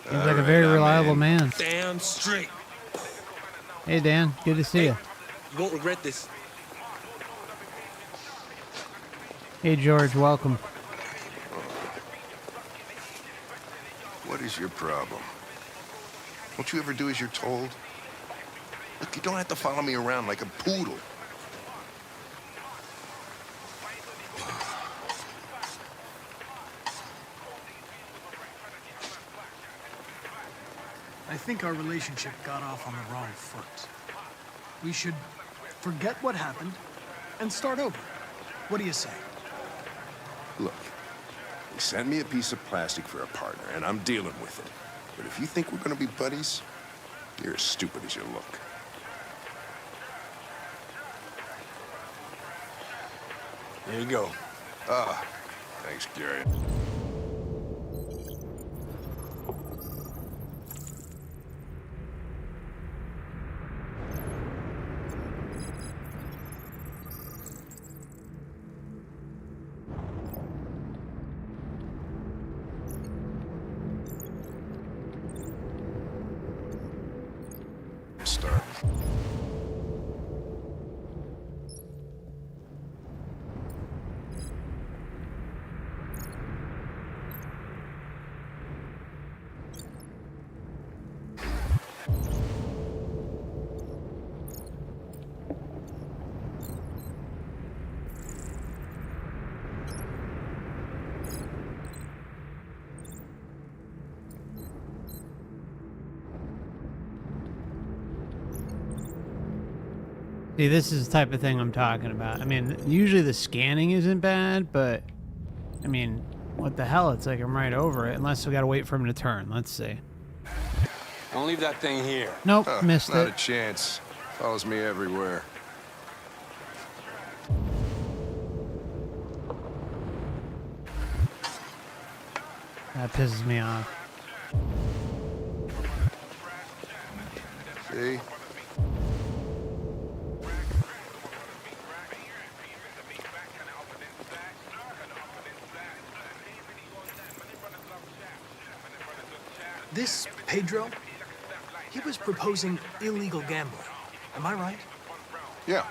Seems like a very reliable man. Damn straight. Hey, Dan. Good to see you. You won't regret this. Hey, George. Welcome. What is your problem? Won't you ever do as you're told? Look, you don't have to follow me around like a poodle. I think our relationship got off on the wrong foot. We should forget what happened and start over. What do you say? Look, they sent me a piece of plastic for a partner, and I'm dealing with it. But if you think we're gonna be buddies, you're as stupid as you look. There you go. Ah, thanks, Gary. Start. See, this is the type of thing I'm talking about. I mean, usually the scanning isn't bad, but I mean, what the hell? It's like I'm right over it, unless we gotta wait for him to turn. Let's see. Don't leave that thing here. Nope, missed Not it. a chance. Follows me everywhere. That pisses me off. See? This Pedro, he was proposing illegal gambling. Am I right? Yeah.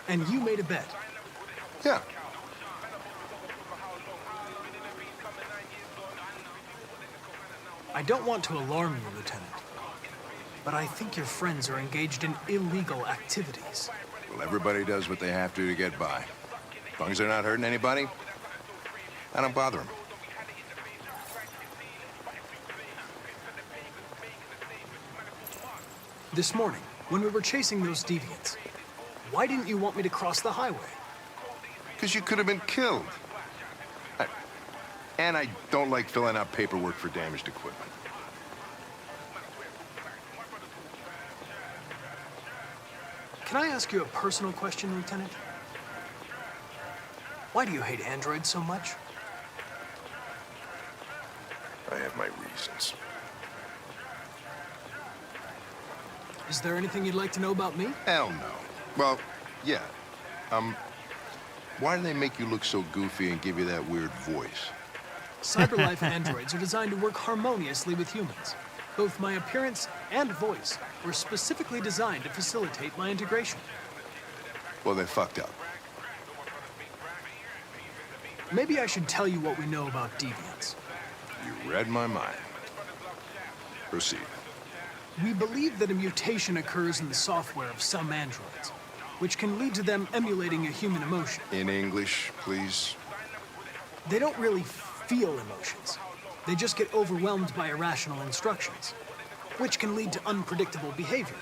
And you made a bet. Yeah. I don't want to alarm you, Lieutenant, but I think your friends are engaged in illegal activities. Well, everybody does what they have to get by. As long as they're not hurting anybody, I don't bother them. This morning, when we were chasing those deviants, why didn't you want me to cross the highway? Because you could have been killed. And I don't like filling out paperwork for damaged equipment. Can I ask you a personal question, Lieutenant? Why do you hate androids so much? I have my reasons. Is there anything you'd like to know about me? Hell no. Well, yeah. Why do they make you look so goofy and give you that weird voice? CyberLife androids are designed to work harmoniously with humans. Both my appearance and voice were specifically designed to facilitate my integration. Well, they fucked up. Maybe I should tell you what we know about deviants. You read my mind. Proceed. We believe that a mutation occurs in the software of some androids, which can lead to them emulating a human emotion. In English, please. They don't really feel emotions. They just get overwhelmed by irrational instructions, which can lead to unpredictable behavior.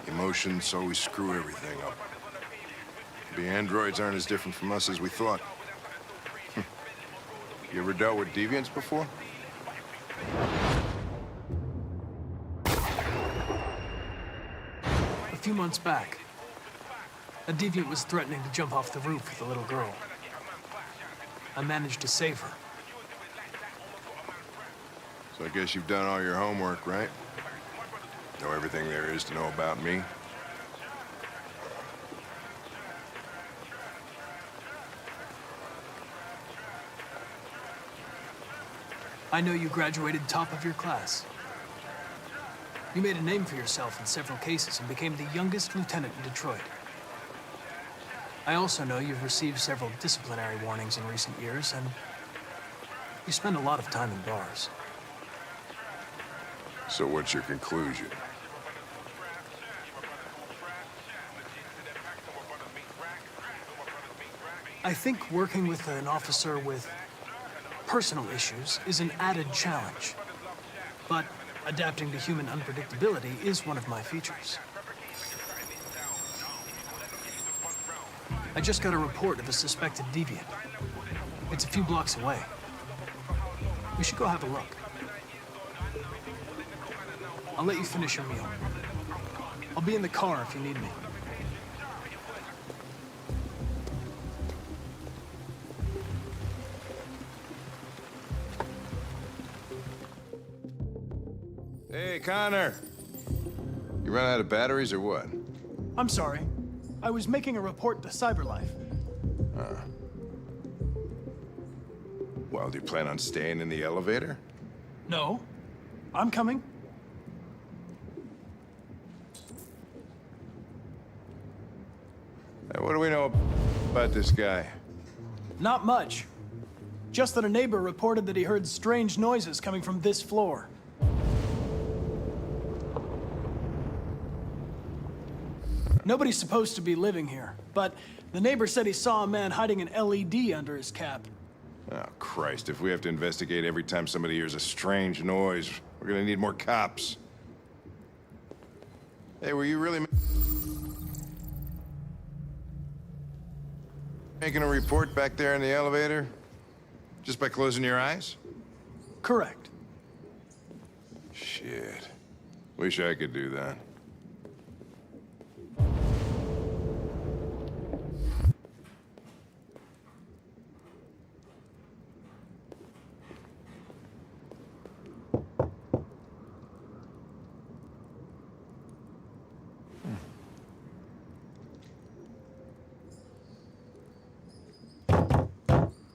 Emotions always screw everything up. The androids aren't as different from us as we thought. You ever dealt with deviants before? A few months back, a deviant was threatening to jump off the roof with a little girl. I managed to save her. So I guess you've done all your homework, right? Know everything there is to know about me? I know you graduated top of your class. You made a name for yourself in several cases and became the youngest lieutenant in Detroit. I also know you've received several disciplinary warnings in recent years, and you spend a lot of time in bars. So what's your conclusion? I think working with an officer with personal issues is an added challenge, but adapting to human unpredictability is one of my features. I just got a report of a suspected deviant. It's a few blocks away. We should go have a look. I'll let you finish your meal. I'll be in the car if you need me. Hey, Connor. You run out of batteries or what? I'm sorry. I was making a report to CyberLife. Well, do you plan on staying in the elevator? No. I'm coming. Hey, what do we know about this guy? Not much. Just that a neighbor reported that he heard strange noises coming from this floor. Nobody's supposed to be living here, but the neighbor said he saw a man hiding an LED under his cap. Oh, Christ, if we have to investigate every time somebody hears a strange noise, we're gonna need more cops. Hey, were you really making a report back there in the elevator? Just by closing your eyes? Correct. Shit. Wish I could do that.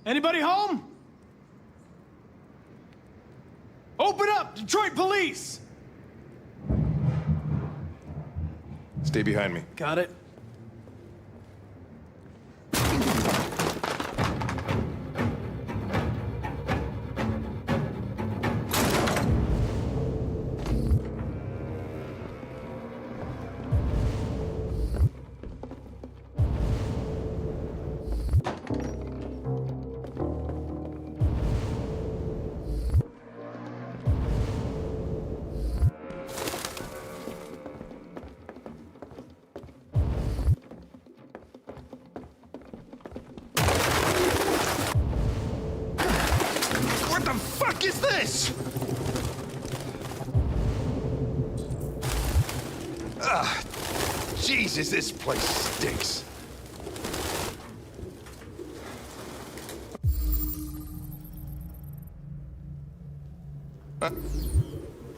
Anybody home? Open up, Detroit police! Stay behind me. Got it. What the fuck is this? Ugh. Jesus, this place stinks.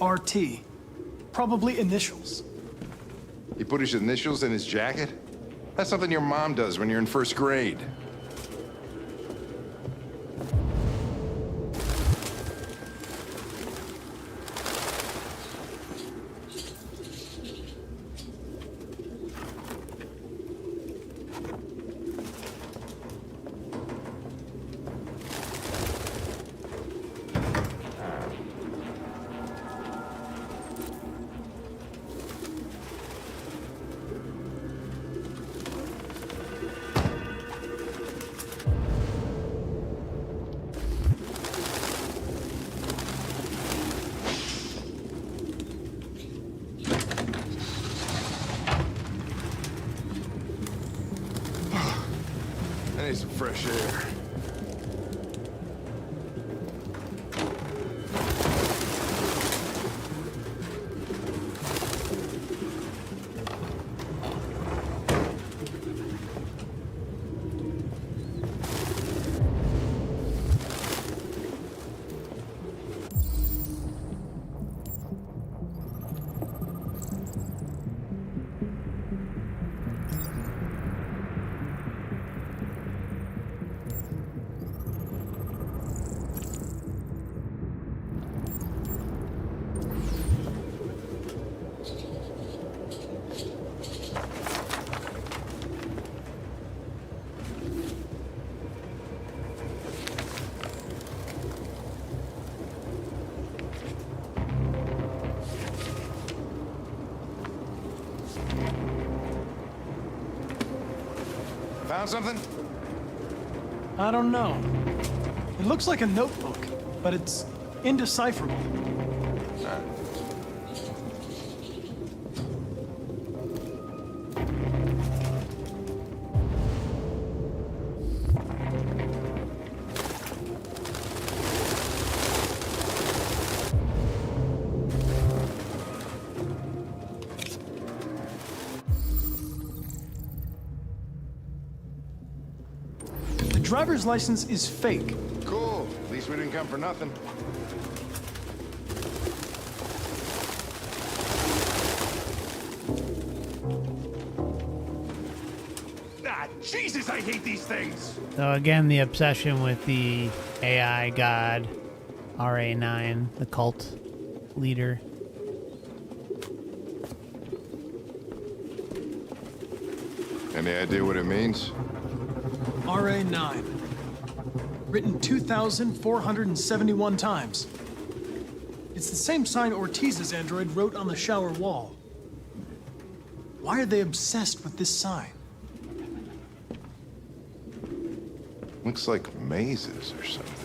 RT. Probably initials. He put his initials in his jacket? That's something your mom does when you're in first grade. I need some fresh air. Found something? I don't know. It looks like a notebook, but it's indecipherable. Driver's license is fake. Cool. At least we didn't come for nothing. Ah, Jesus, I hate these things! So again, the obsession with the AI god, RA9, the cult leader. Any idea what it means? RA9. Written 2,471 times. It's the same sign Ortiz's android wrote on the shower wall. Why are they obsessed with this sign? Looks like mazes or something.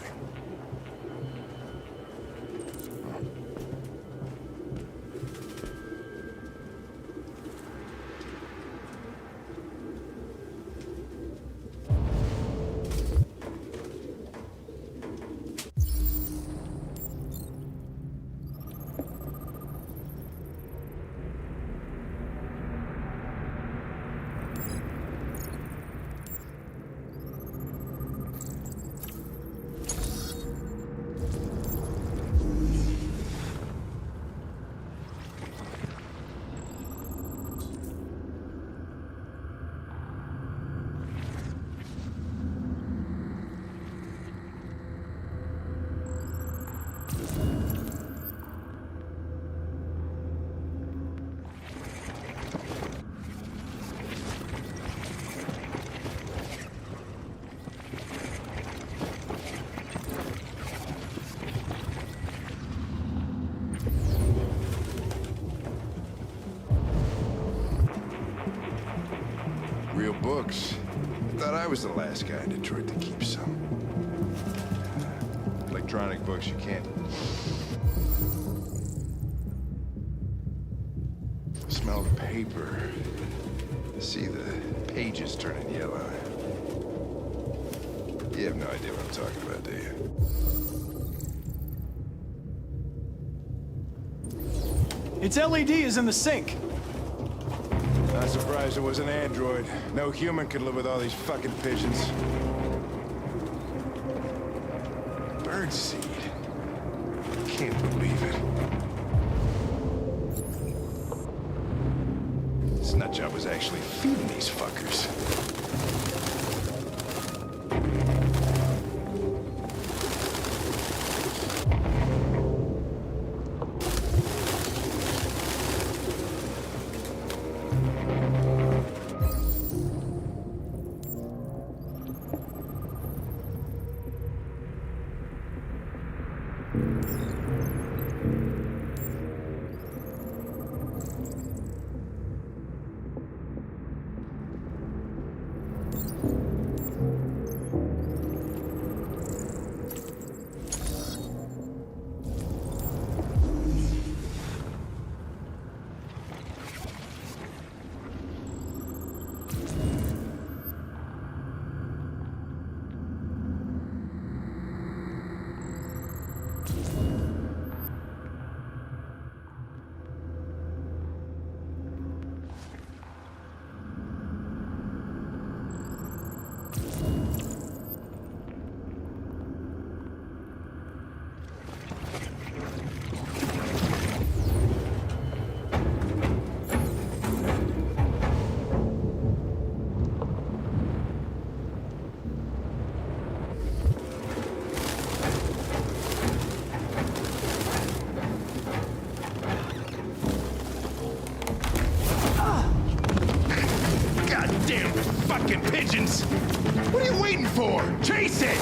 Real books. Thought I was the last guy in Detroit to keep some. Electronic books you can't. Smell the paper. See the pages turning yellow. You have no idea what I'm talking about, do you? Its LED is in the sink. Not surprised it was an android. No human could live with all these fucking pigeons. Birdseed. can't believe it. This nutjob was actually feeding these fuckers. Goddamn fucking pigeons! What are you waiting for? Chase it!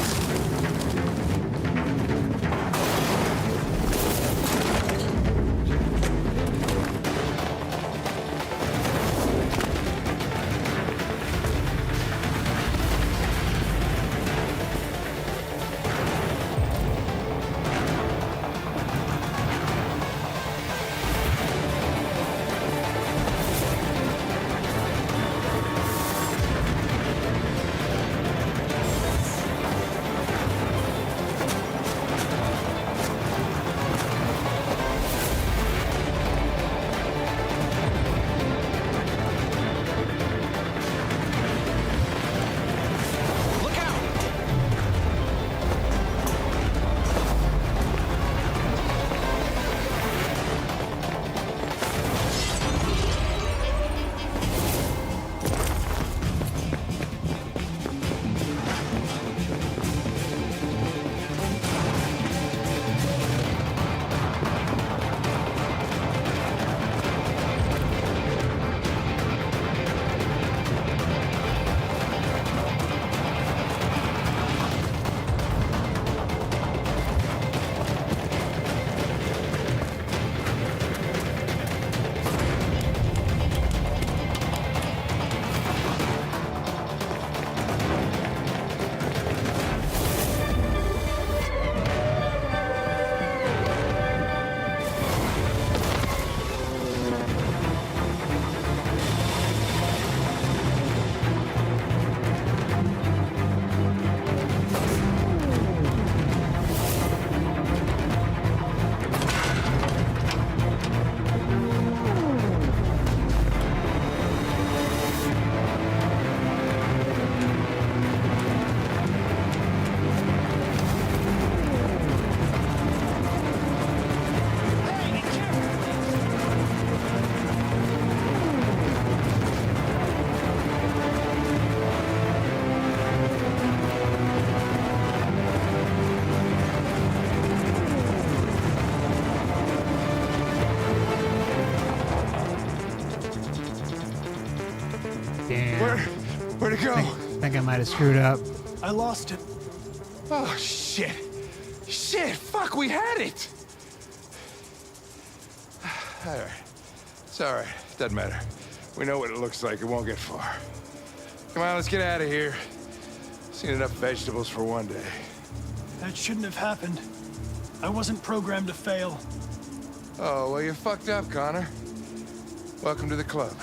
Damn. Where'd it go? I think I might have screwed up. I lost it. Oh, shit. Shit, fuck, we had it! All right. It's all right. Doesn't matter. We know what it looks like. It won't get far. Come on, let's get out of here. Seen enough vegetables for one day. That shouldn't have happened. I wasn't programmed to fail. Oh, well, you fucked up, Connor. Welcome to the club.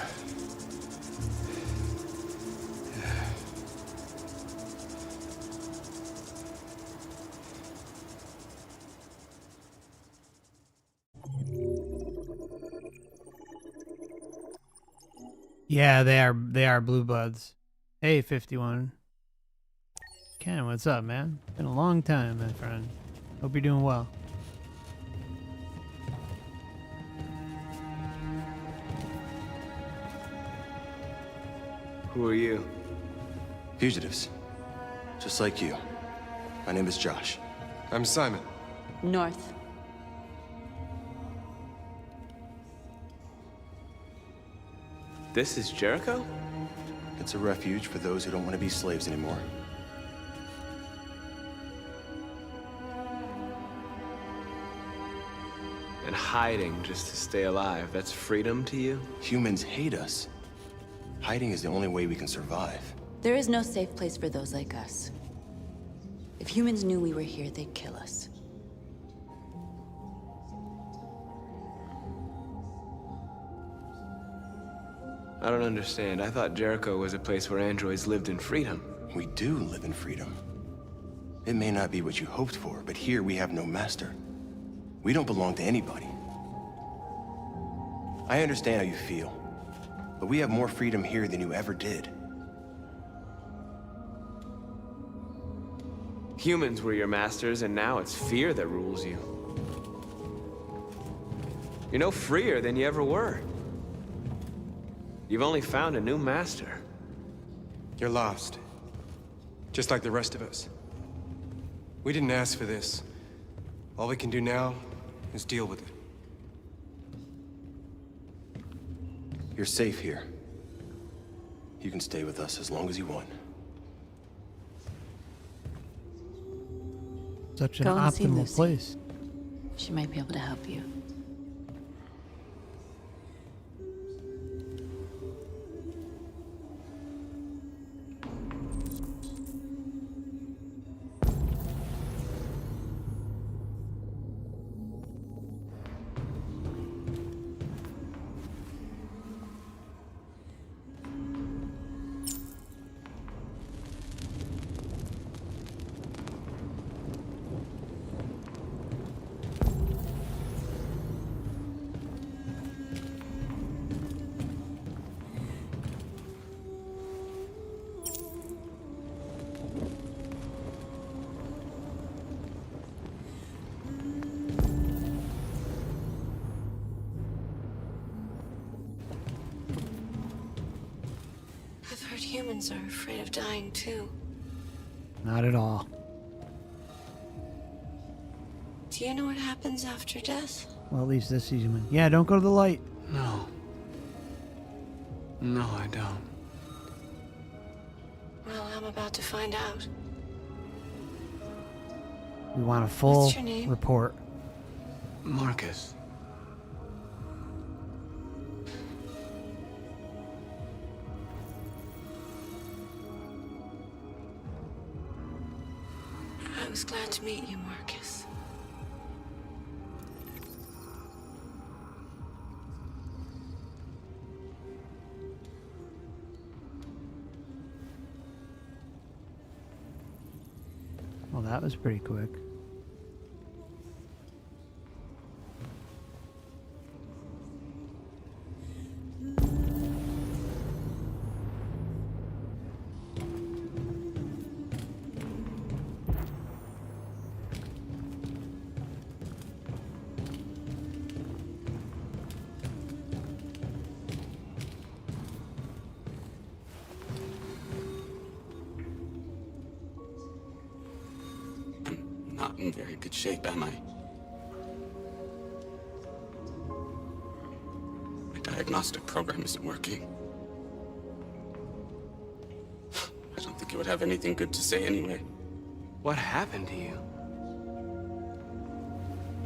Yeah, they are blue buds. Hey, 51. Ken, what's up, man? Been a long time, my friend. Hope you're doing well. Who are you? Fugitives. Just like you. My name is Josh. I'm Simon. North. This is Jericho? It's a refuge for those who don't want to be slaves anymore. And hiding just to stay alive, that's freedom to you? Humans hate us. Hiding is the only way we can survive. There is no safe place for those like us. If humans knew we were here, they'd kill us. I don't understand. I thought Jericho was a place where androids lived in freedom. We do live in freedom. It may not be what you hoped for, but here we have no master. We don't belong to anybody. I understand how you feel, but we have more freedom here than you ever did. Humans were your masters, and now it's fear that rules you. You're no freer than you ever were. You've only found a new master. You're lost. Just like the rest of us. We didn't ask for this. All we can do now is deal with it. You're safe here. You can stay with us as long as you want. Such an Go and see optimal Lucy. place. She might be able to help you. I've heard humans are afraid of dying too. Not at all. Do you know what happens after death? Well, at least this is human. Yeah, don't go to the light. No. No, I don't. Well, I'm about to find out. We want a full What's your name? report. Marcus. I was glad to meet you, Marcus. Well, that was pretty quick. Not in very good shape, am I? My diagnostic program isn't working. I don't think it would have anything good to say anyway. What happened to you?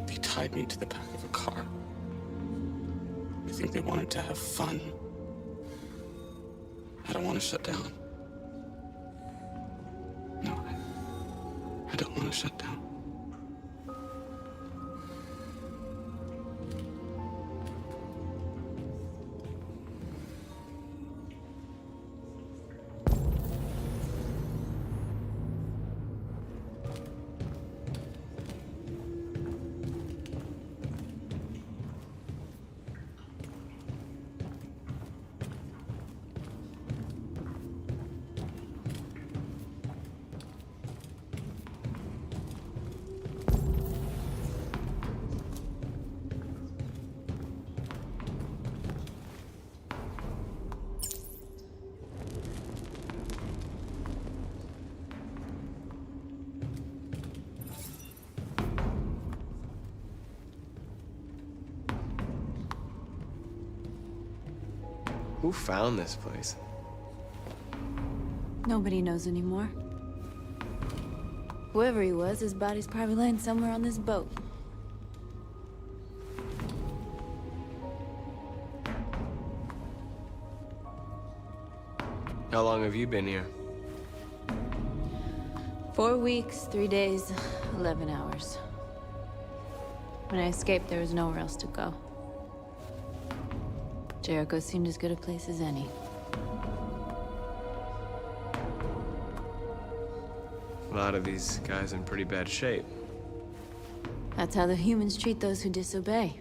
They tied me to the back of a car. I think they wanted to have fun. I don't want to shut down. No, I don't want to shut down. Who found this place? Nobody knows anymore. Whoever he was, his body's probably laying somewhere on this boat. How long have you been here? 4 weeks, 3 days, 11 hours. When I escaped, there was nowhere else to go. Jericho seemed as good a place as any. A lot of these guys in pretty bad shape. That's how the humans treat those who disobey.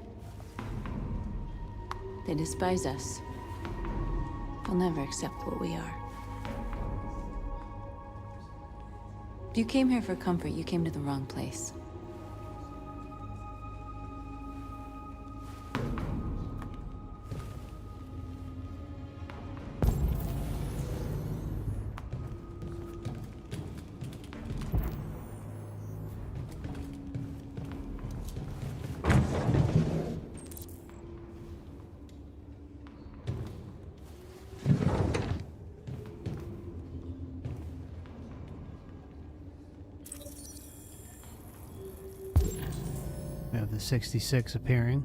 They despise us. They'll never accept what we are. If you came here for comfort, you came to the wrong place. We have the 66 appearing.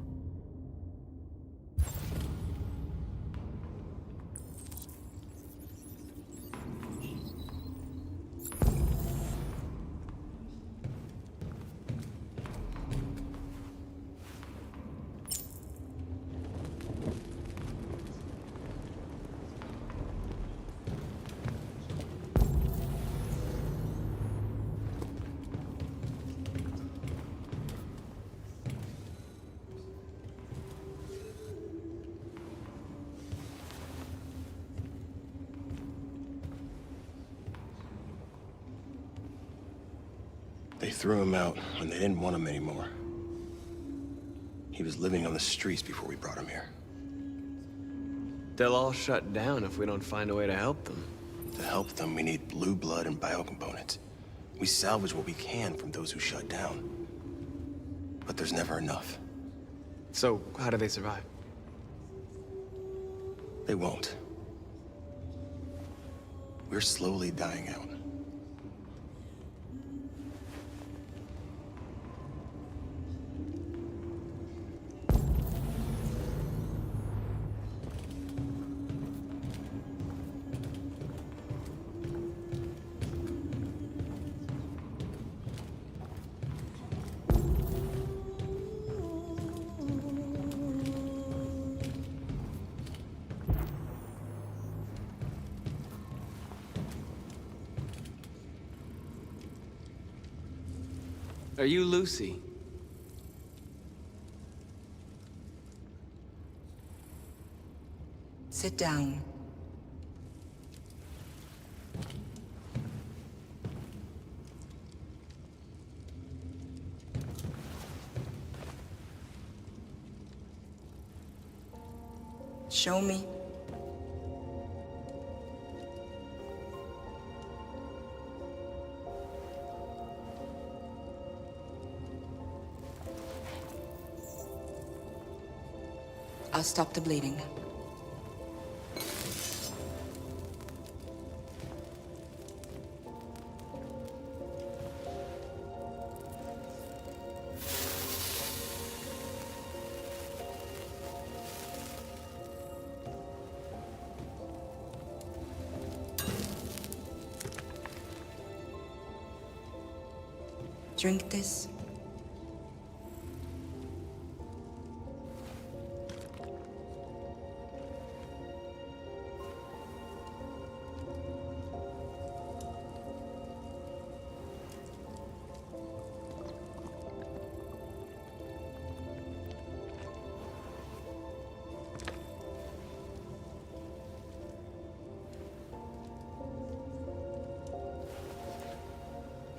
They threw him out when they didn't want him anymore. He was living on the streets before we brought him here. They'll all shut down if we don't find a way to help them. To help them, we need blue blood and biocomponents. We salvage what we can from those who shut down. But there's never enough. So, how do they survive? They won't. We're slowly dying out. Are you Lucy? Sit down. Show me. I'll stop the bleeding. Drink this.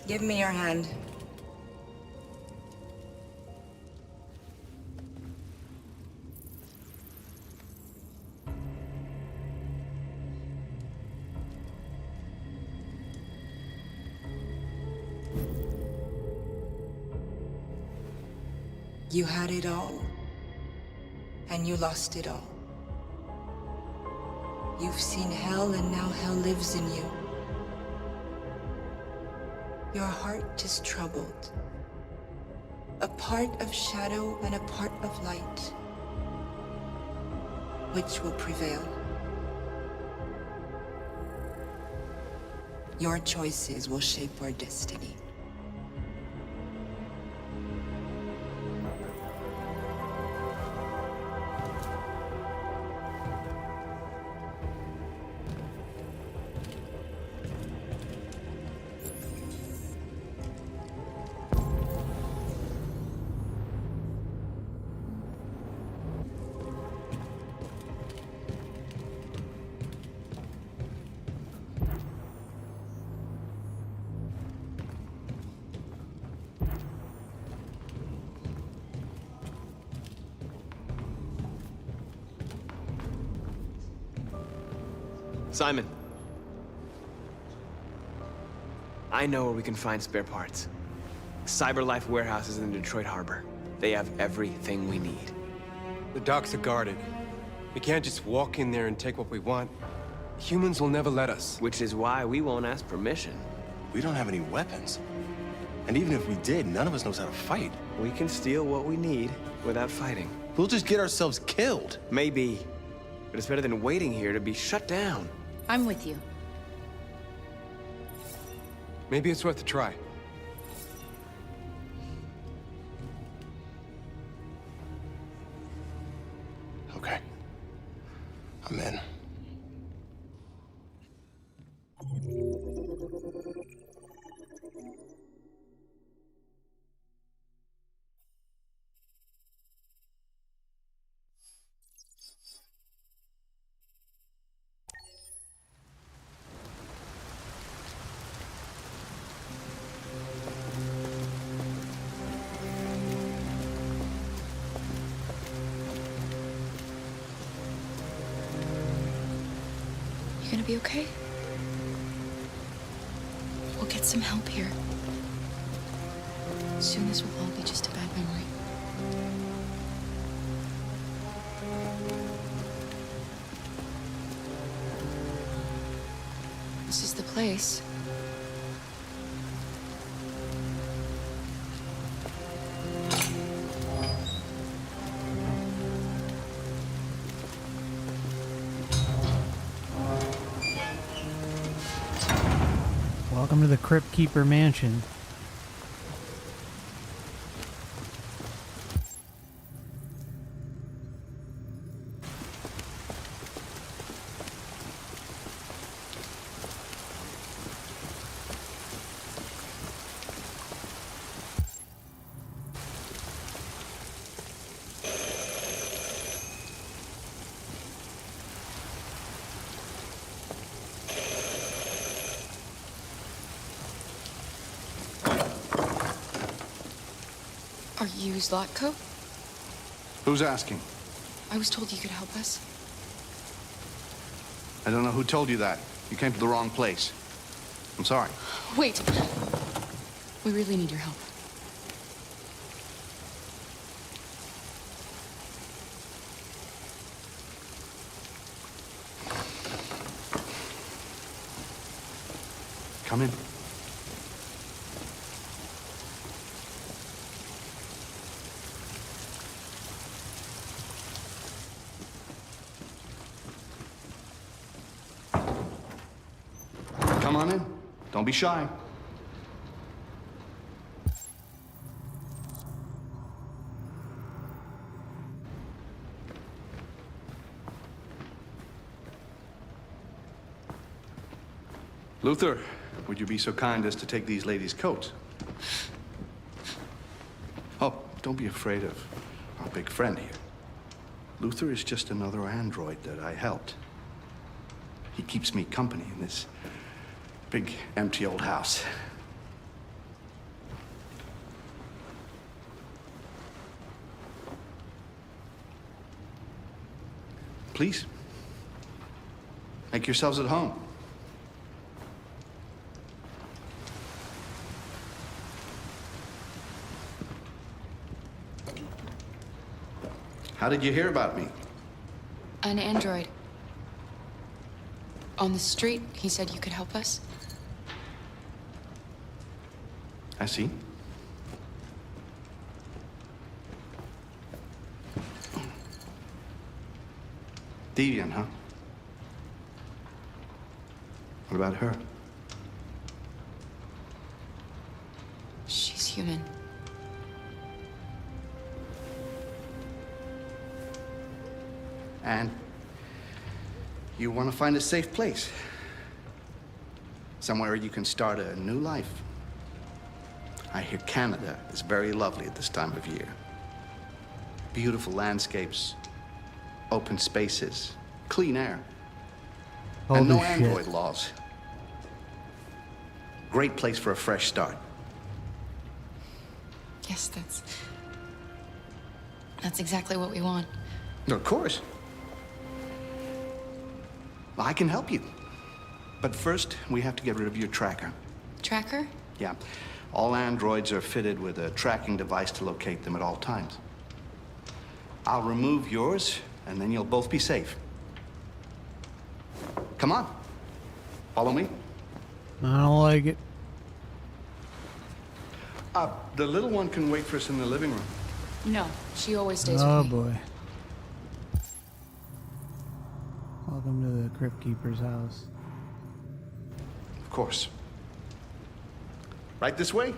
Give me your hand. You had it all, and you lost it all. You've seen hell, and now hell lives in you. Your heart is troubled. A part of shadow and a part of light. Which will prevail? Your choices will shape our destiny. Simon. I know where we can find spare parts. CyberLife warehouses in the Detroit Harbor. They have everything we need. The docks are guarded. We can't just walk in there and take what we want. Humans will never let us. Which is why we won't ask permission. We don't have any weapons. And even if we did, none of us knows how to fight. We can steal what we need without fighting. We'll just get ourselves killed. Maybe. But it's better than waiting here to be shut down. I'm with you. Maybe it's worth a try. Okay. I'm in. You gonna be okay? We'll get some help here. Soon this will all be just a bad memory. This is the place. Welcome to the Crypt Keeper Mansion. Are you Zlatko? Who's asking? I was told you could help us. I don't know who told you that. You came to the wrong place. I'm sorry. Wait. We really need your help. Come in. Come on in. Don't be shy. Luther, would you be so kind as to take these ladies' coats? Oh, don't be afraid of our big friend here. Luther is just another android that I helped. He keeps me company in this big, empty old house. Please, make yourselves at home. How did you hear about me? An android. on the street. He said you could help us. I see. Deviant, huh? What about her? She's human. And you want to find a safe place. Somewhere you can start a new life. I hear Canada is very lovely at this time of year. Beautiful landscapes, open spaces, clean air. And no android laws. Great place for a fresh start. Yes, that's exactly what we want. Of course. Well, I can help you. But first, we have to get rid of your tracker. Tracker? Yeah. All androids are fitted with a tracking device to locate them at all times. I'll remove yours, and then you'll both be safe. Come on. Follow me. I don't like it. The little one can wait for us in the living room. No, she always stays Oh with me. boy. Welcome to the Crypt Keeper's house. Of course. Right this way?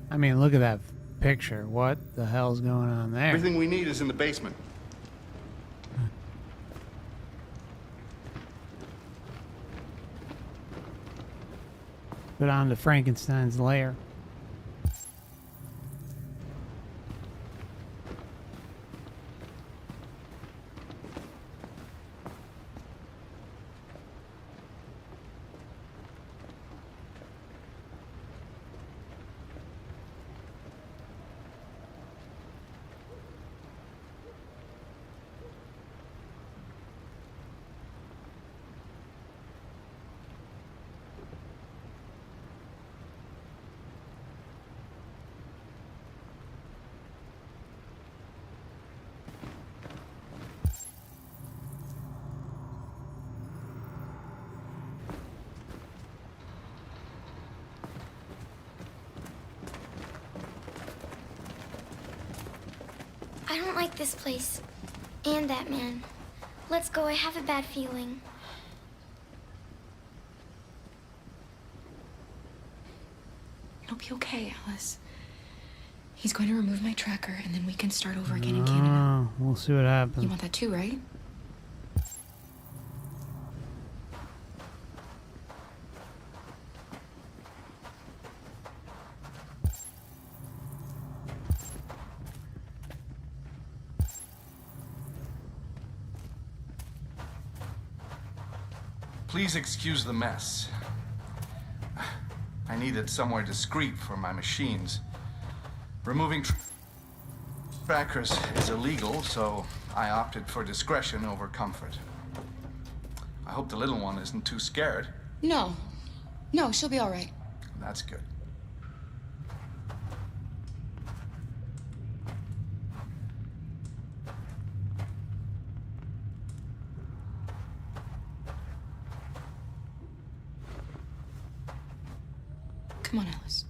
I mean, look at that picture. What the hell's going on there? Everything we need is in the basement. Go down to Frankenstein's lair. I don't like this place. And that man. Let's go, I have a bad feeling. It'll be okay, Alice. He's going to remove my tracker, and then we can start over again in Canada. We'll see what happens. You want that too, right? Please excuse the mess. I needed somewhere discreet for my machines. Removing trackers is illegal, so I opted for discretion over comfort. I hope the little one isn't too scared. No. No, she'll be all right. That's good. Come on, Alice.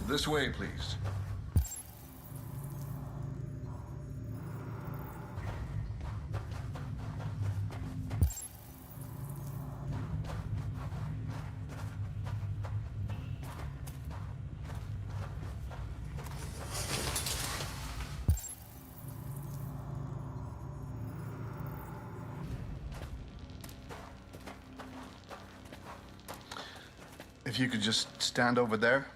This way, please. If you could just stand over there.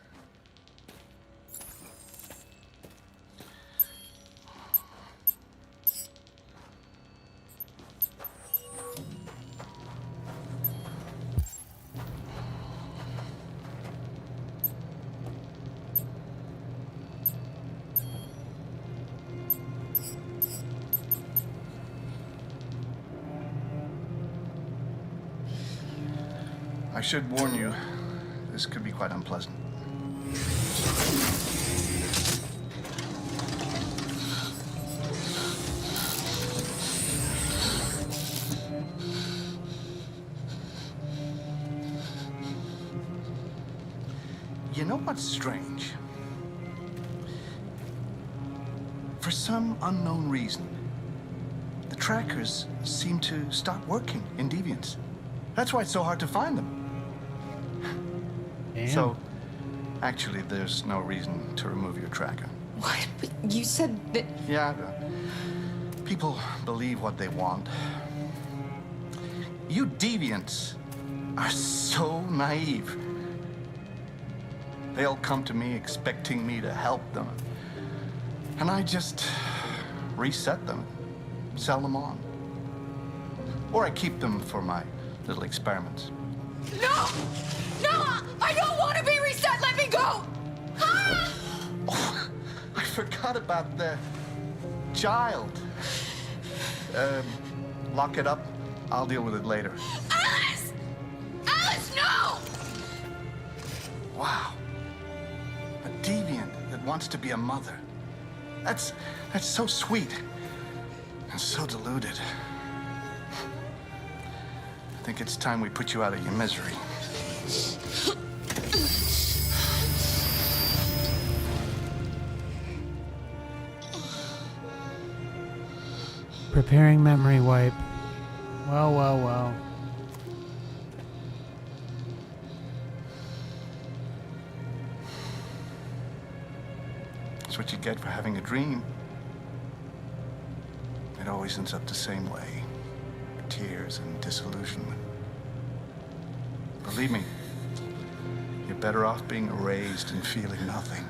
I should warn you, this could be quite unpleasant. You know what's strange? For some unknown reason, the trackers seem to stop working in Deviants. That's why it's so hard to find them. Damn. So, actually, there's no reason to remove your tracker. What? But you said that... Yeah, people believe what they want. You Deviants are so naive. They all come to me expecting me to help them. And I just reset them, sell them on. Or I keep them for my little experiments. No! No! I don't want to be reset! Let me go! Ah! Oh, I forgot about the child. Lock it up. I'll deal with it later. Alice! Alice, no! Wow. A deviant that wants to be a mother. That's so sweet. And so deluded. I think it's time we put you out of your misery. Preparing memory wipe. Well, well, well. That's what you get for having a dream. It always ends up the same way. Tears and disillusionment. Believe me, you're better off being erased and feeling nothing.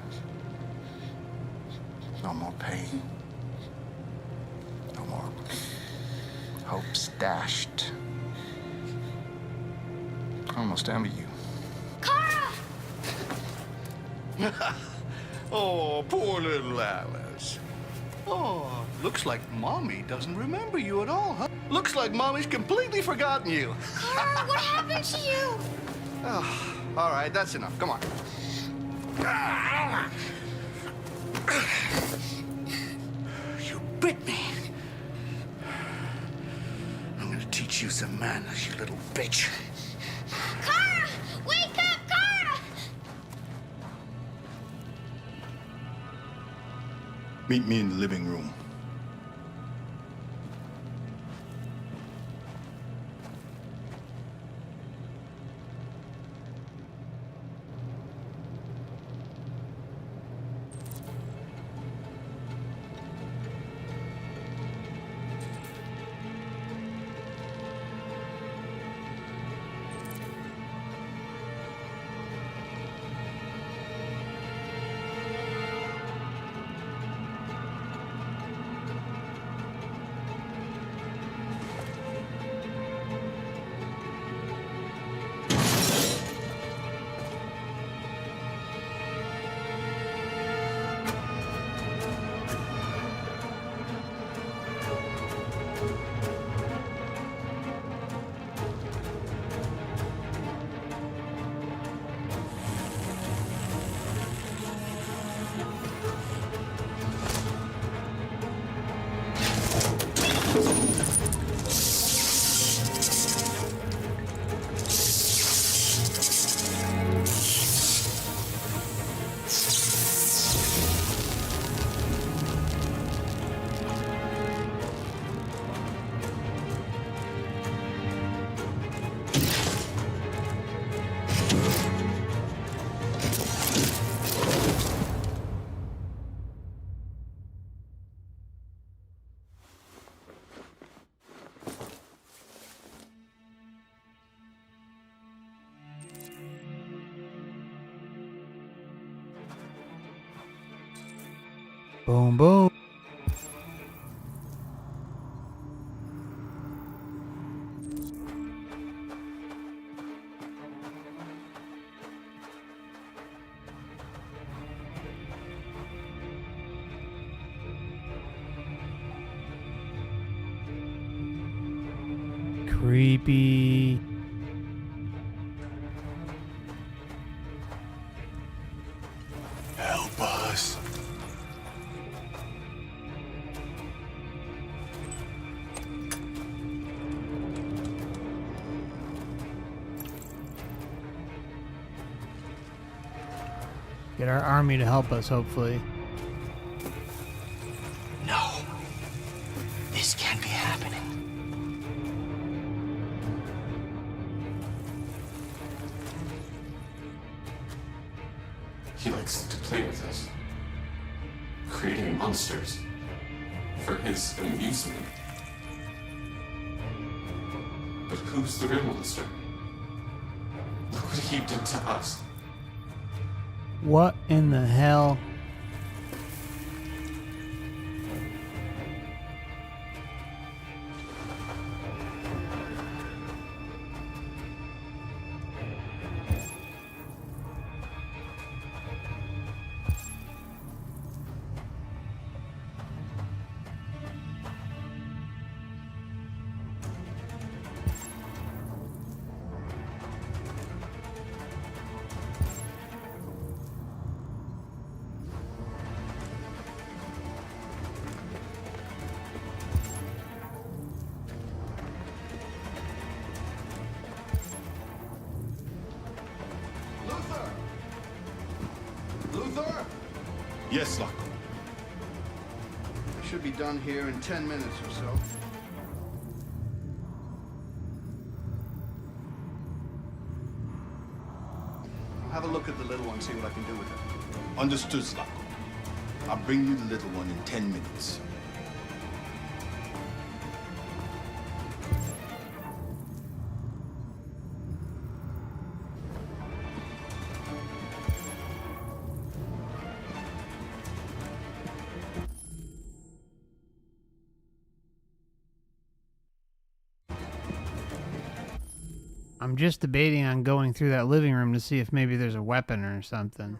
No more pain. No more hopes dashed. I almost envy you. Kara! Oh, poor little Alice. Oh, looks like Mommy doesn't remember you at all, huh? Looks like Mommy's completely forgotten you. Kara, what happened to you? Oh, all right, that's enough. Come on. You bit me. I'm gonna teach you some manners, you little bitch. Kara! Wake up, Kara! Meet me in the living room. Boom, boom. Creepy. Help us. Get our army to help us, hopefully. No. This can't be happening. He likes to play with us, creating monsters for his amusement. But who's the real monster? Look what he did to us. What in the hell? Luther? Yes, Lock. I should be done here in 10 minutes or so. I'll have a look at the little one, see what I can do with it. Understood, Slocko. I'll bring you the little one in 10 minutes. I'm just debating on going through that living room to see if maybe there's a weapon or something.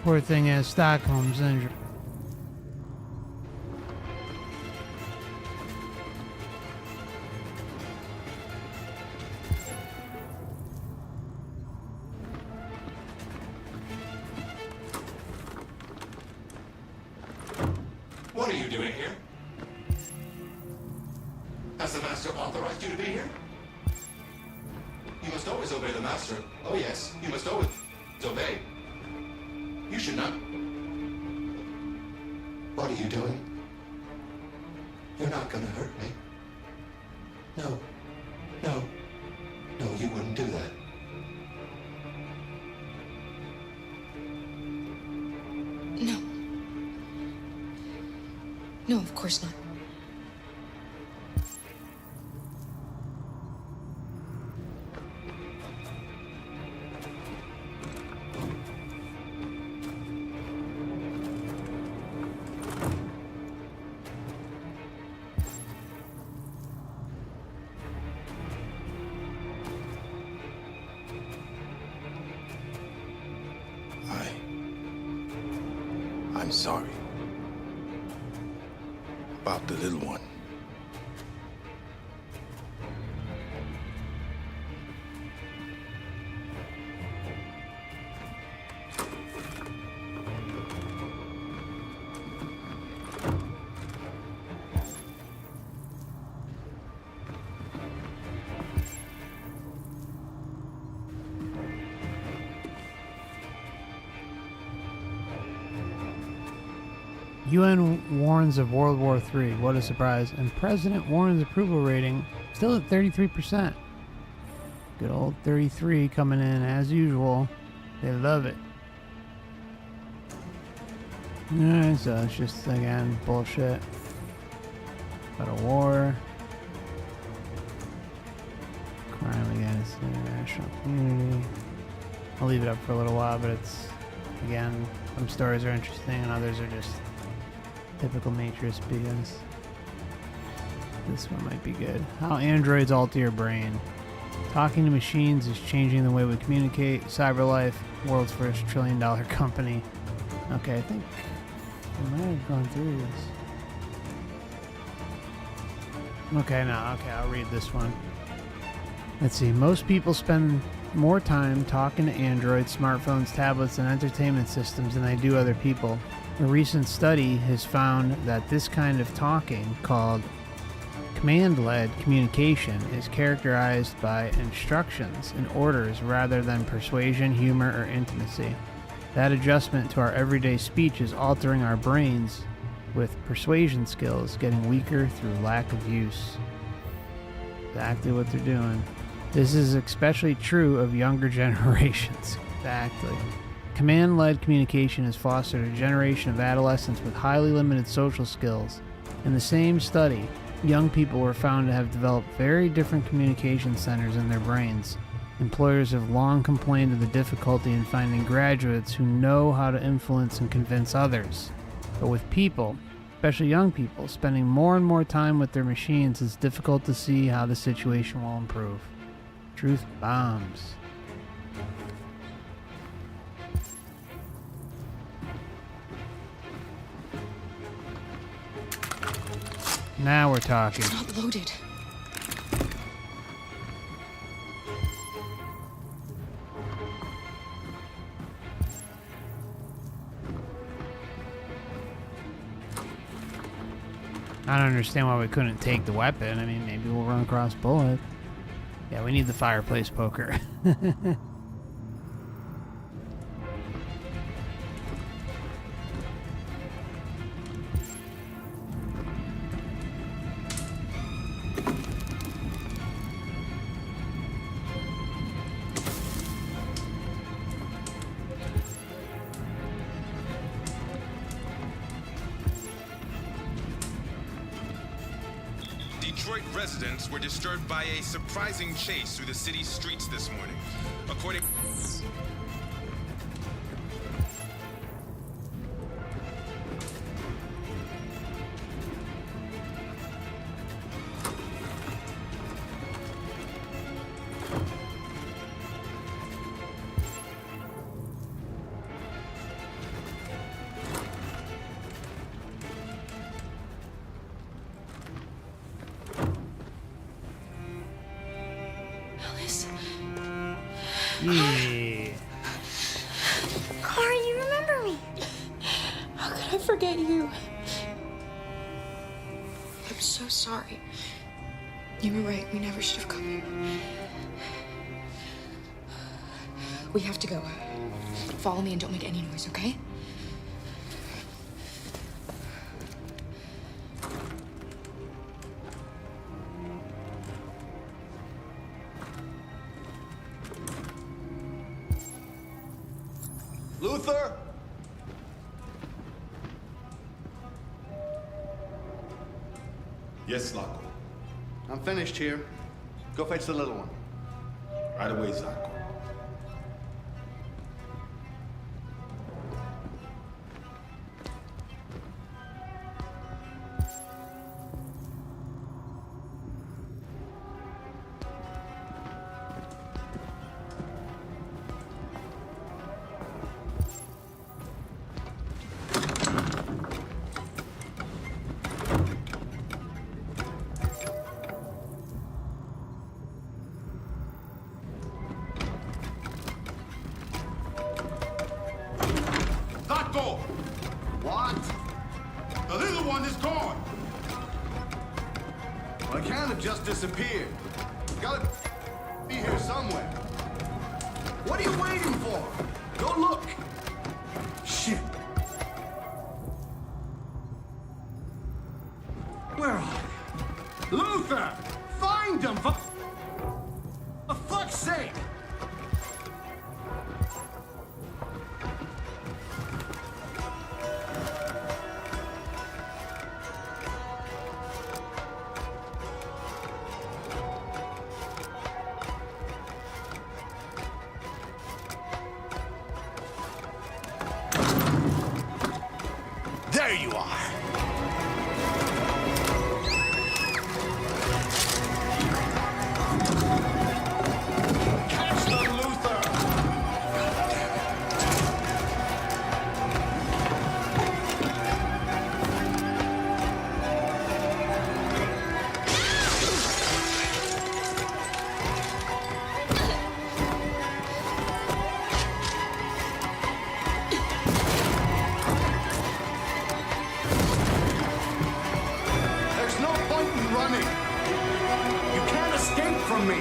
Poor thing has Stockholm syndrome. What are you doing here? Has the Master authorized you to be here? You must always obey the Master. Oh yes, you must always obey. You should not. What are you doing? You're not gonna hurt me. No. No. No, you wouldn't do that. No. No, of course not. I'm sorry. About the little one. UN warns of World War III. What a surprise. And President Warren's approval rating still at 33%. Good old 33 coming in as usual. They love it. Alright, so it's just, again, bullshit. About a war. Crime against the international community. I'll leave it up for a little while, but it's, again, some stories are interesting and others are just typical matrix BS. This one might be good. How androids alter your brain. Talking to machines is changing the way we communicate. CyberLife, world's first $1 trillion company. Okay, I think I might have gone through this. Okay, I'll read this one. Let's see. Most people spend more time talking to androids, smartphones, tablets, and entertainment systems than they do other people. A recent study has found that this kind of talking, called command-led communication, is characterized by instructions and orders rather than persuasion, humor, or intimacy. That adjustment to our everyday speech is altering our brains, with persuasion skills getting weaker through lack of use. Exactly what they're doing. This is especially true of younger generations. Exactly. Command-led communication has fostered a generation of adolescents with highly limited social skills. In the same study, young people were found to have developed very different communication centers in their brains. Employers have long complained of the difficulty in finding graduates who know how to influence and convince others. But with people, especially young people, spending more and more time with their machines, it's difficult to see how the situation will improve. Truth bombs. Now we're talking. It's not loaded. I don't understand why we couldn't take the weapon. I mean, maybe we'll run across bullets. Yeah, we need the fireplace poker. Detroit residents were disturbed by a surprising chase through the city's streets this morning. According... Yeah. Clara, you remember me. How could I forget you? I'm so sorry. You were right. We never should have come here. We have to go. Follow me and don't make any noise, okay? Luther? Yes, Zlatko. I'm finished here. Go fetch the little one. Right away, Zlatko. door. What? The little one is gone. Well, I can't have just disappeared. Gotta be here somewhere. What are you waiting for? Go look. Shit. Where are they? Luther! Find them, for fuck's sake! There you are. Catch them, Luther! There's no point in running. You can't escape from me.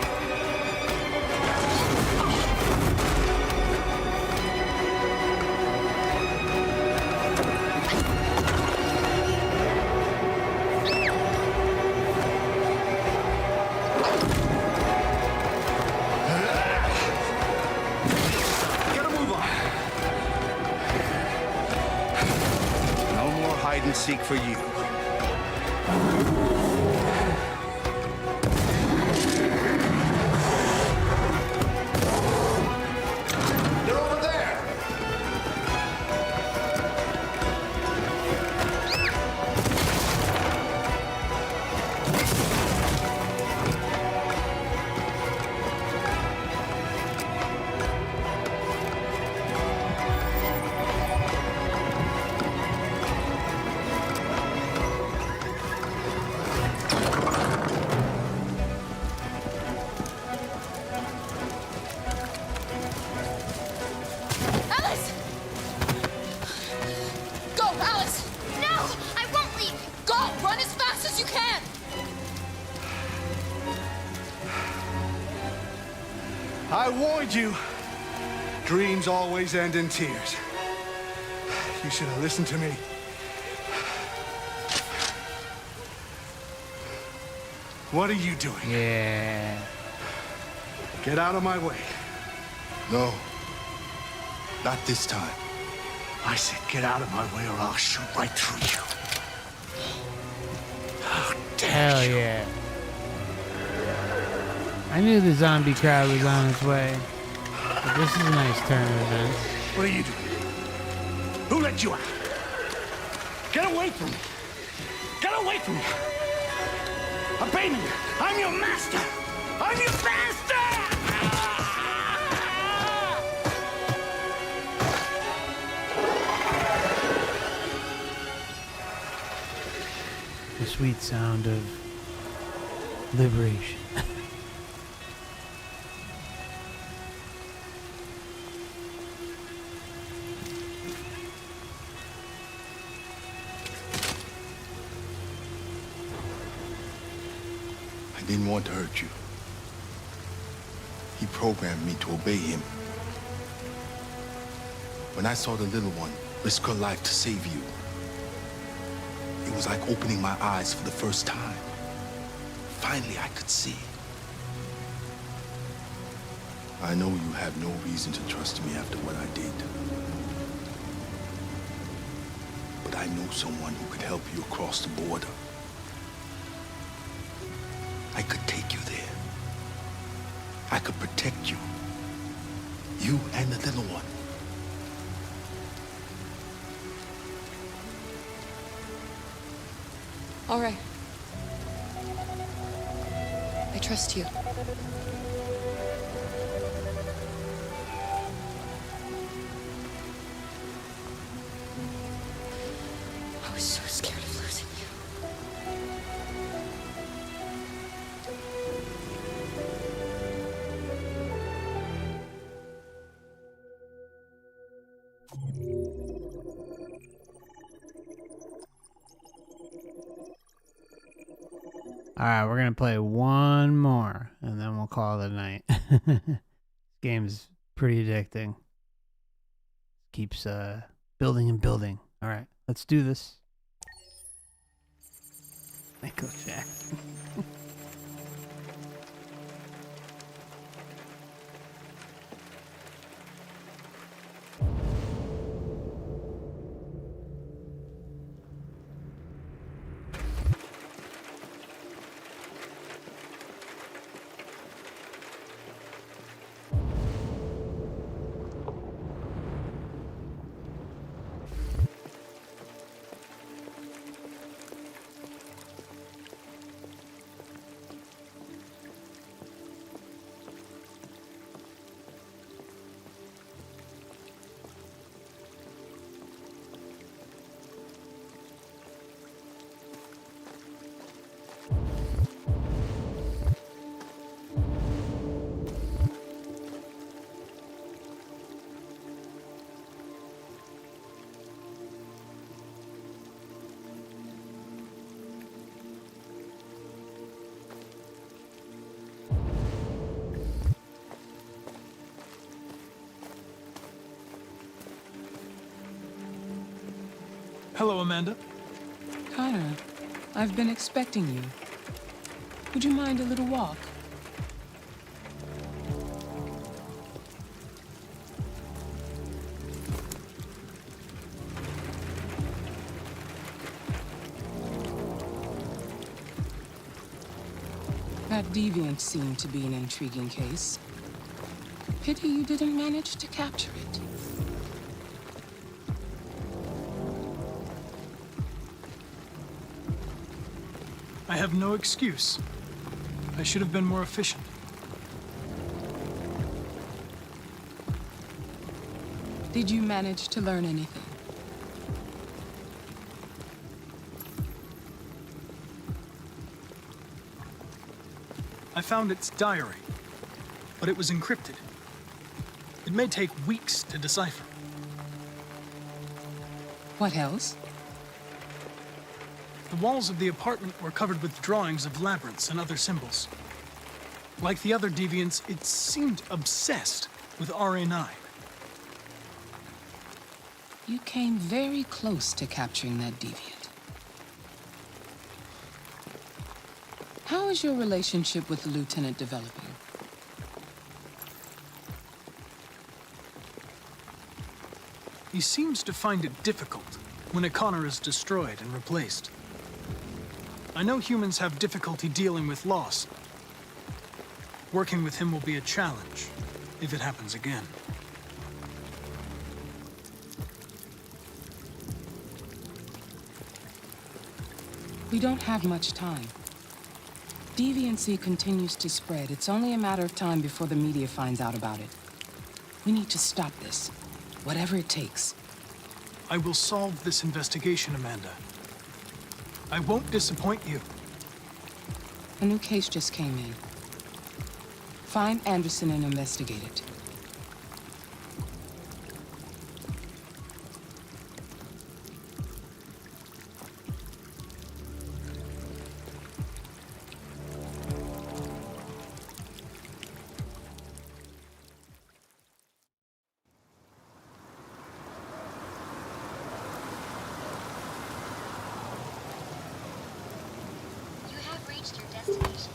Get a move on. No more hide and seek for you. They're over there. Alice! Go, Alice! No, I won't leave. Go! Run as fast as you can! I warned you. Dreams always end in tears. You should have listened to me. What are you doing? Yeah. Get out of my way. No. Not this time. I said get out of my way or I'll shoot right through you. How dare Hell you? yeah. I knew the zombie crowd was on its way. But this is a nice turn of events. What are you doing? Who let you out? Get away from me. Get away from me. Obey me. I'm your master. I'm your master! The sweet sound of liberation. I didn't want to hurt you. He programmed me to obey him. When I saw the little one risk her life to save you, it was like opening my eyes for the first time. Finally, I could see. I know you have no reason to trust me after what I did. But I know someone who could help you across the border. I could take you there. I could protect you. You and the little one. All right. I trust you. I was so scared of losing you. Alright, we're gonna play one more, and then we'll call it a night. This game's pretty addicting. Keeps building and building. Alright, let's do this. Michael Jackson. Hello, Amanda. Connor, I've been expecting you. Would you mind a little walk? That deviant seemed to be an intriguing case. Pity you didn't manage to capture it. I have no excuse. I should have been more efficient. Did you manage to learn anything? I found its diary, but it was encrypted. It may take weeks to decipher. What else? The walls of the apartment were covered with drawings of labyrinths and other symbols. Like the other deviants, it seemed obsessed with RA9. You came very close to capturing that deviant. How is your relationship with the Lieutenant developing? He seems to find it difficult when a Connor is destroyed and replaced. I know humans have difficulty dealing with loss. Working with him will be a challenge, if it happens again. We don't have much time. Deviancy continues to spread. It's only a matter of time before the media finds out about it. We need to stop this, whatever it takes. I will solve this investigation, Amanda. I won't disappoint you. A new case just came in. Find Anderson and investigate it. Your destination.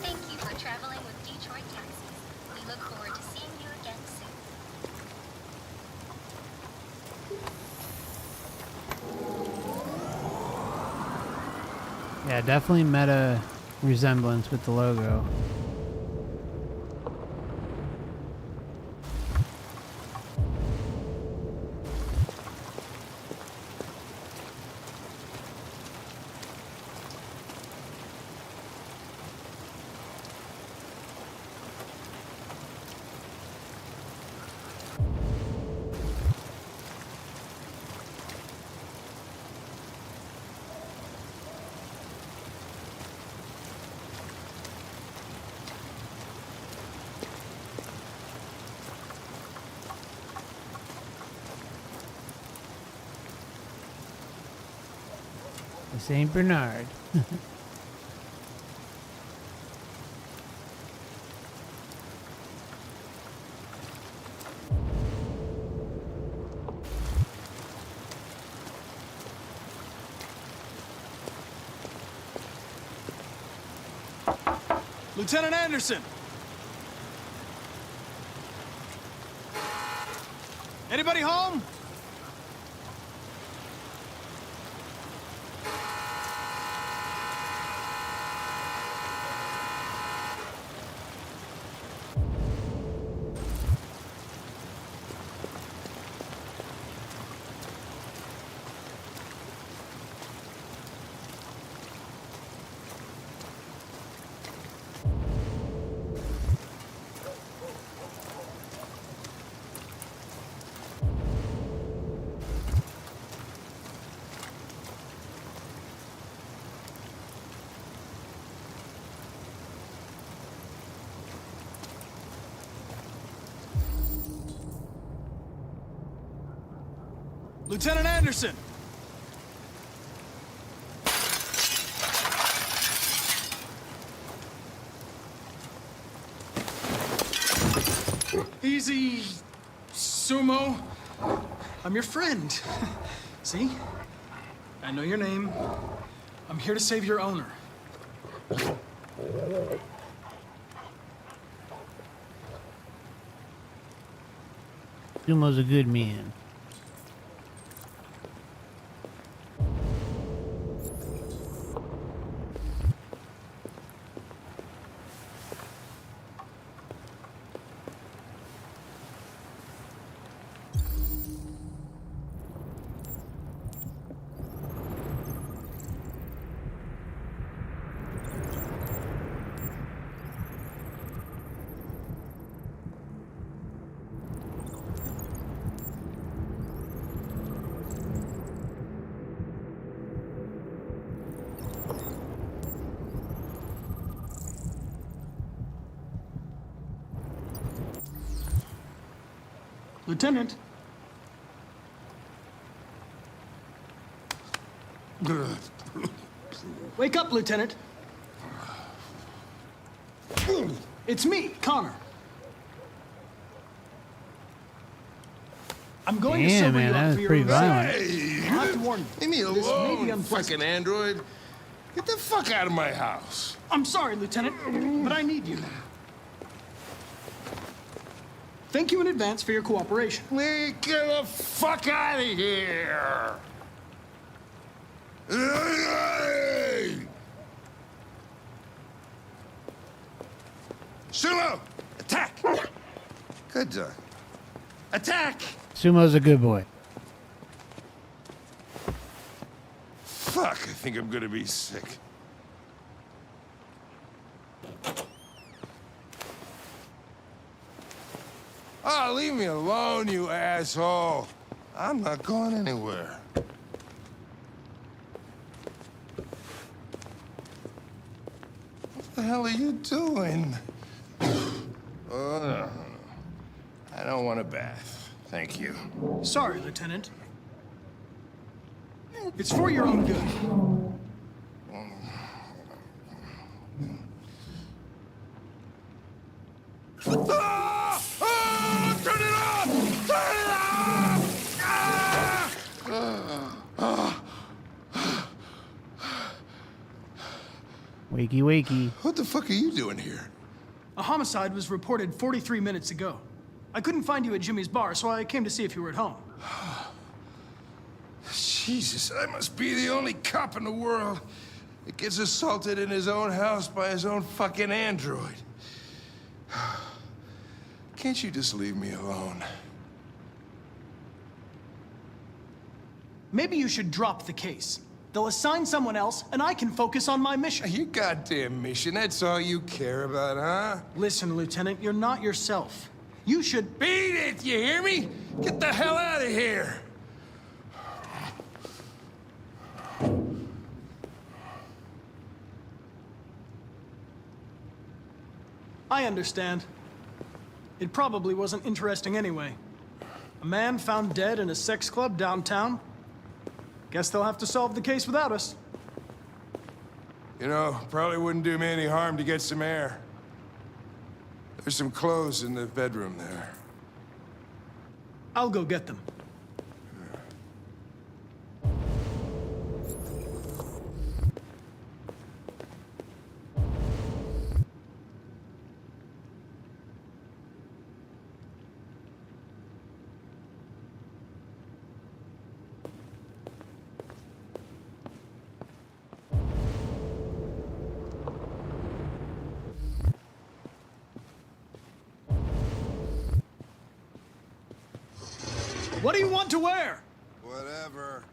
Thank you for traveling with Detroit Taxis. We look forward to seeing you again soon. Yeah, definitely meta resemblance with the logo. St. Bernard. Lieutenant Anderson! Anybody home? Lieutenant Anderson! Easy, Sumo. I'm your friend. See? I know your name. I'm here to save your owner. Sumo's a good man. Lieutenant? Wake up, Lieutenant. It's me, Connor. I'm going to Damn, sober man, you that up was for your pretty mistake. violent. Hey, I have to warn you. leave me This may be alone, unpleasant. fucking android. Get the fuck out of my house. I'm sorry, Lieutenant, but I need you. Thank you in advance for your cooperation. Get the fuck out of here! Hey! Sumo! Attack! Good dog. Attack! Sumo's a good boy. Fuck, I think I'm gonna be sick. Oh, leave me alone, you asshole. I'm not going anywhere. What the hell are you doing? I don't want a bath. Thank you. Sorry, Lieutenant. It's for your own good. Ah! Ah! Turn it off! Turn it off! Ah! Wakey, wakey. What the fuck are you doing here? A homicide was reported 43 minutes ago. I couldn't find you at Jimmy's bar, so I came to see if you were at home. Jesus, I must be the only cop in the world that gets assaulted in his own house by his own fucking android. Can't you just leave me alone? Maybe you should drop the case. They'll assign someone else, and I can focus on my mission. Your goddamn mission, that's all you care about, huh? Listen, Lieutenant, you're not yourself. You should... Beat it, you hear me? Get the hell out of here! I understand. It probably wasn't interesting anyway. A man found dead in a sex club downtown. Guess they'll have to solve the case without us. You know, probably wouldn't do me any harm to get some air. There's some clothes in the bedroom there. I'll go get them. What do you want to wear? Whatever.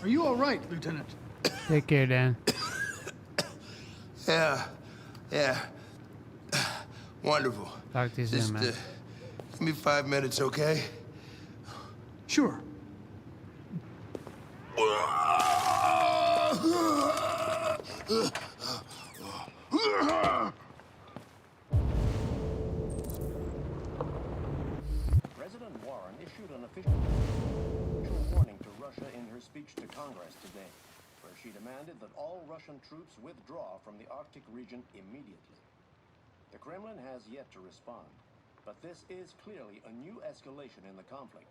Are you all right, Lieutenant? Take care, Dan. Yeah. Wonderful. Talk to you soon, man. Give me 5 minutes, okay? Sure. President Warren issued an official warning to Russia in her speech to Congress today, where she demanded that all Russian troops withdraw from the Arctic region immediately. The Kremlin has yet to respond, but this is clearly a new escalation in the conflict.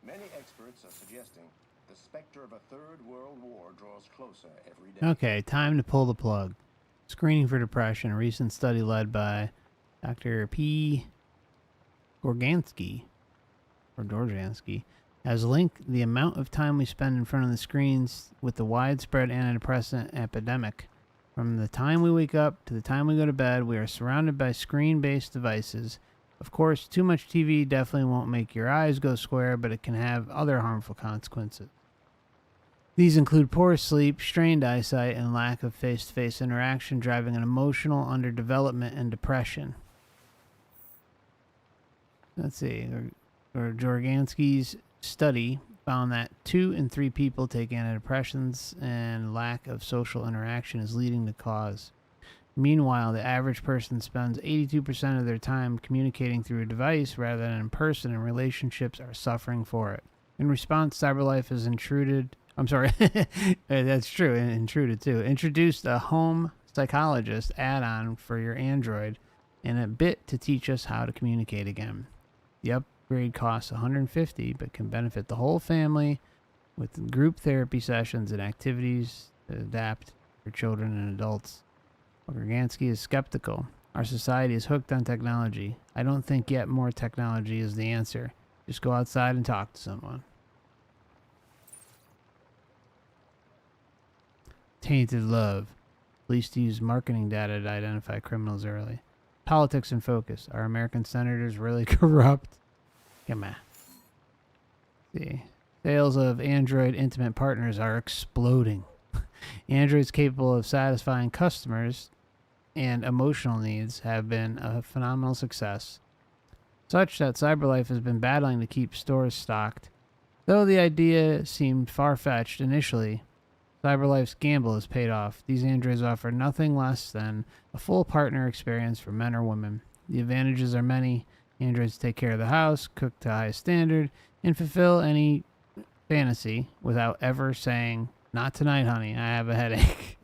Many experts are suggesting the specter of a third world war draws closer every day. Okay, time to pull the plug. Screening for depression, a recent study led by Dr. P. Gorgansky, has linked the amount of time we spend in front of the screens with the widespread antidepressant epidemic. From the time we wake up to the time we go to bed, we are surrounded by screen-based devices. Of course, too much TV definitely won't make your eyes go square, but it can have other harmful consequences. These include poor sleep, strained eyesight, and lack of face-to-face interaction, driving an emotional underdevelopment and depression. Let's see. Jorgansky's study found that 2 in 3 people take antidepressants, and lack of social interaction is leading to cause. Meanwhile, the average person spends 82% of their time communicating through a device rather than in person, and relationships are suffering for it. In response, CyberLife has that's true, and intruded too. Introduced a home psychologist add-on for your Android and a bit to teach us how to communicate again. The upgrade costs $150, but can benefit the whole family with group therapy sessions and activities to adapt for children and adults. Gorgansky is skeptical. Our society is hooked on technology. I don't think yet more technology is the answer. Just go outside and talk to someone. Tainted love. Police to use marketing data to identify criminals early. Politics in focus. Are American senators really corrupt? Come on. See. Sales of Android Intimate Partners are exploding. Androids capable of satisfying customers and emotional needs have been a phenomenal success, such that CyberLife has been battling to keep stores stocked. Though the idea seemed far-fetched initially, CyberLife's gamble has paid off. These androids offer nothing less than a full partner experience for men or women. The advantages are many. Androids take care of the house, cook to highest standard, and fulfill any fantasy without ever saying, "Not tonight, honey, I have a headache."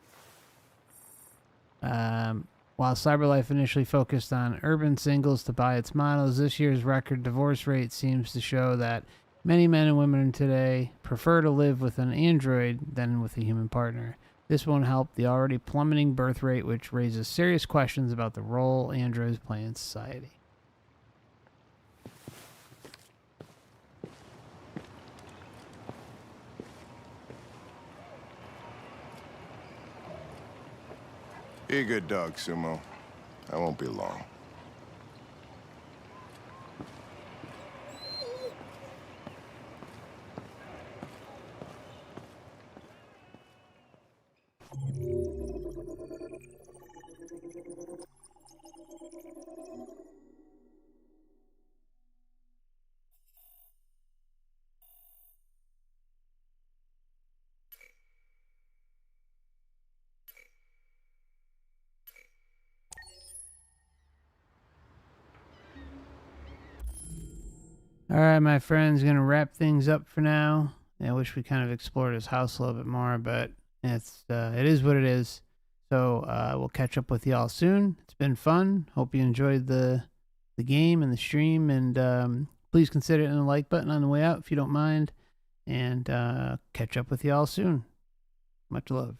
While CyberLife initially focused on urban singles to buy its models, this year's record divorce rate seems to show that many men and women today prefer to live with an android than with a human partner. This won't help the already plummeting birth rate, which raises serious questions about the role androids play in society. Be a good dog, Sumo. I won't be long. All right, my friends, gonna wrap things up for now. I wish we kind of explored his house a little bit more, but it is what it is. So we'll catch up with y'all soon. It's been fun. Hope you enjoyed the game and the stream, and please consider hitting the like button on the way out if you don't mind. And catch up with y'all soon. Much love.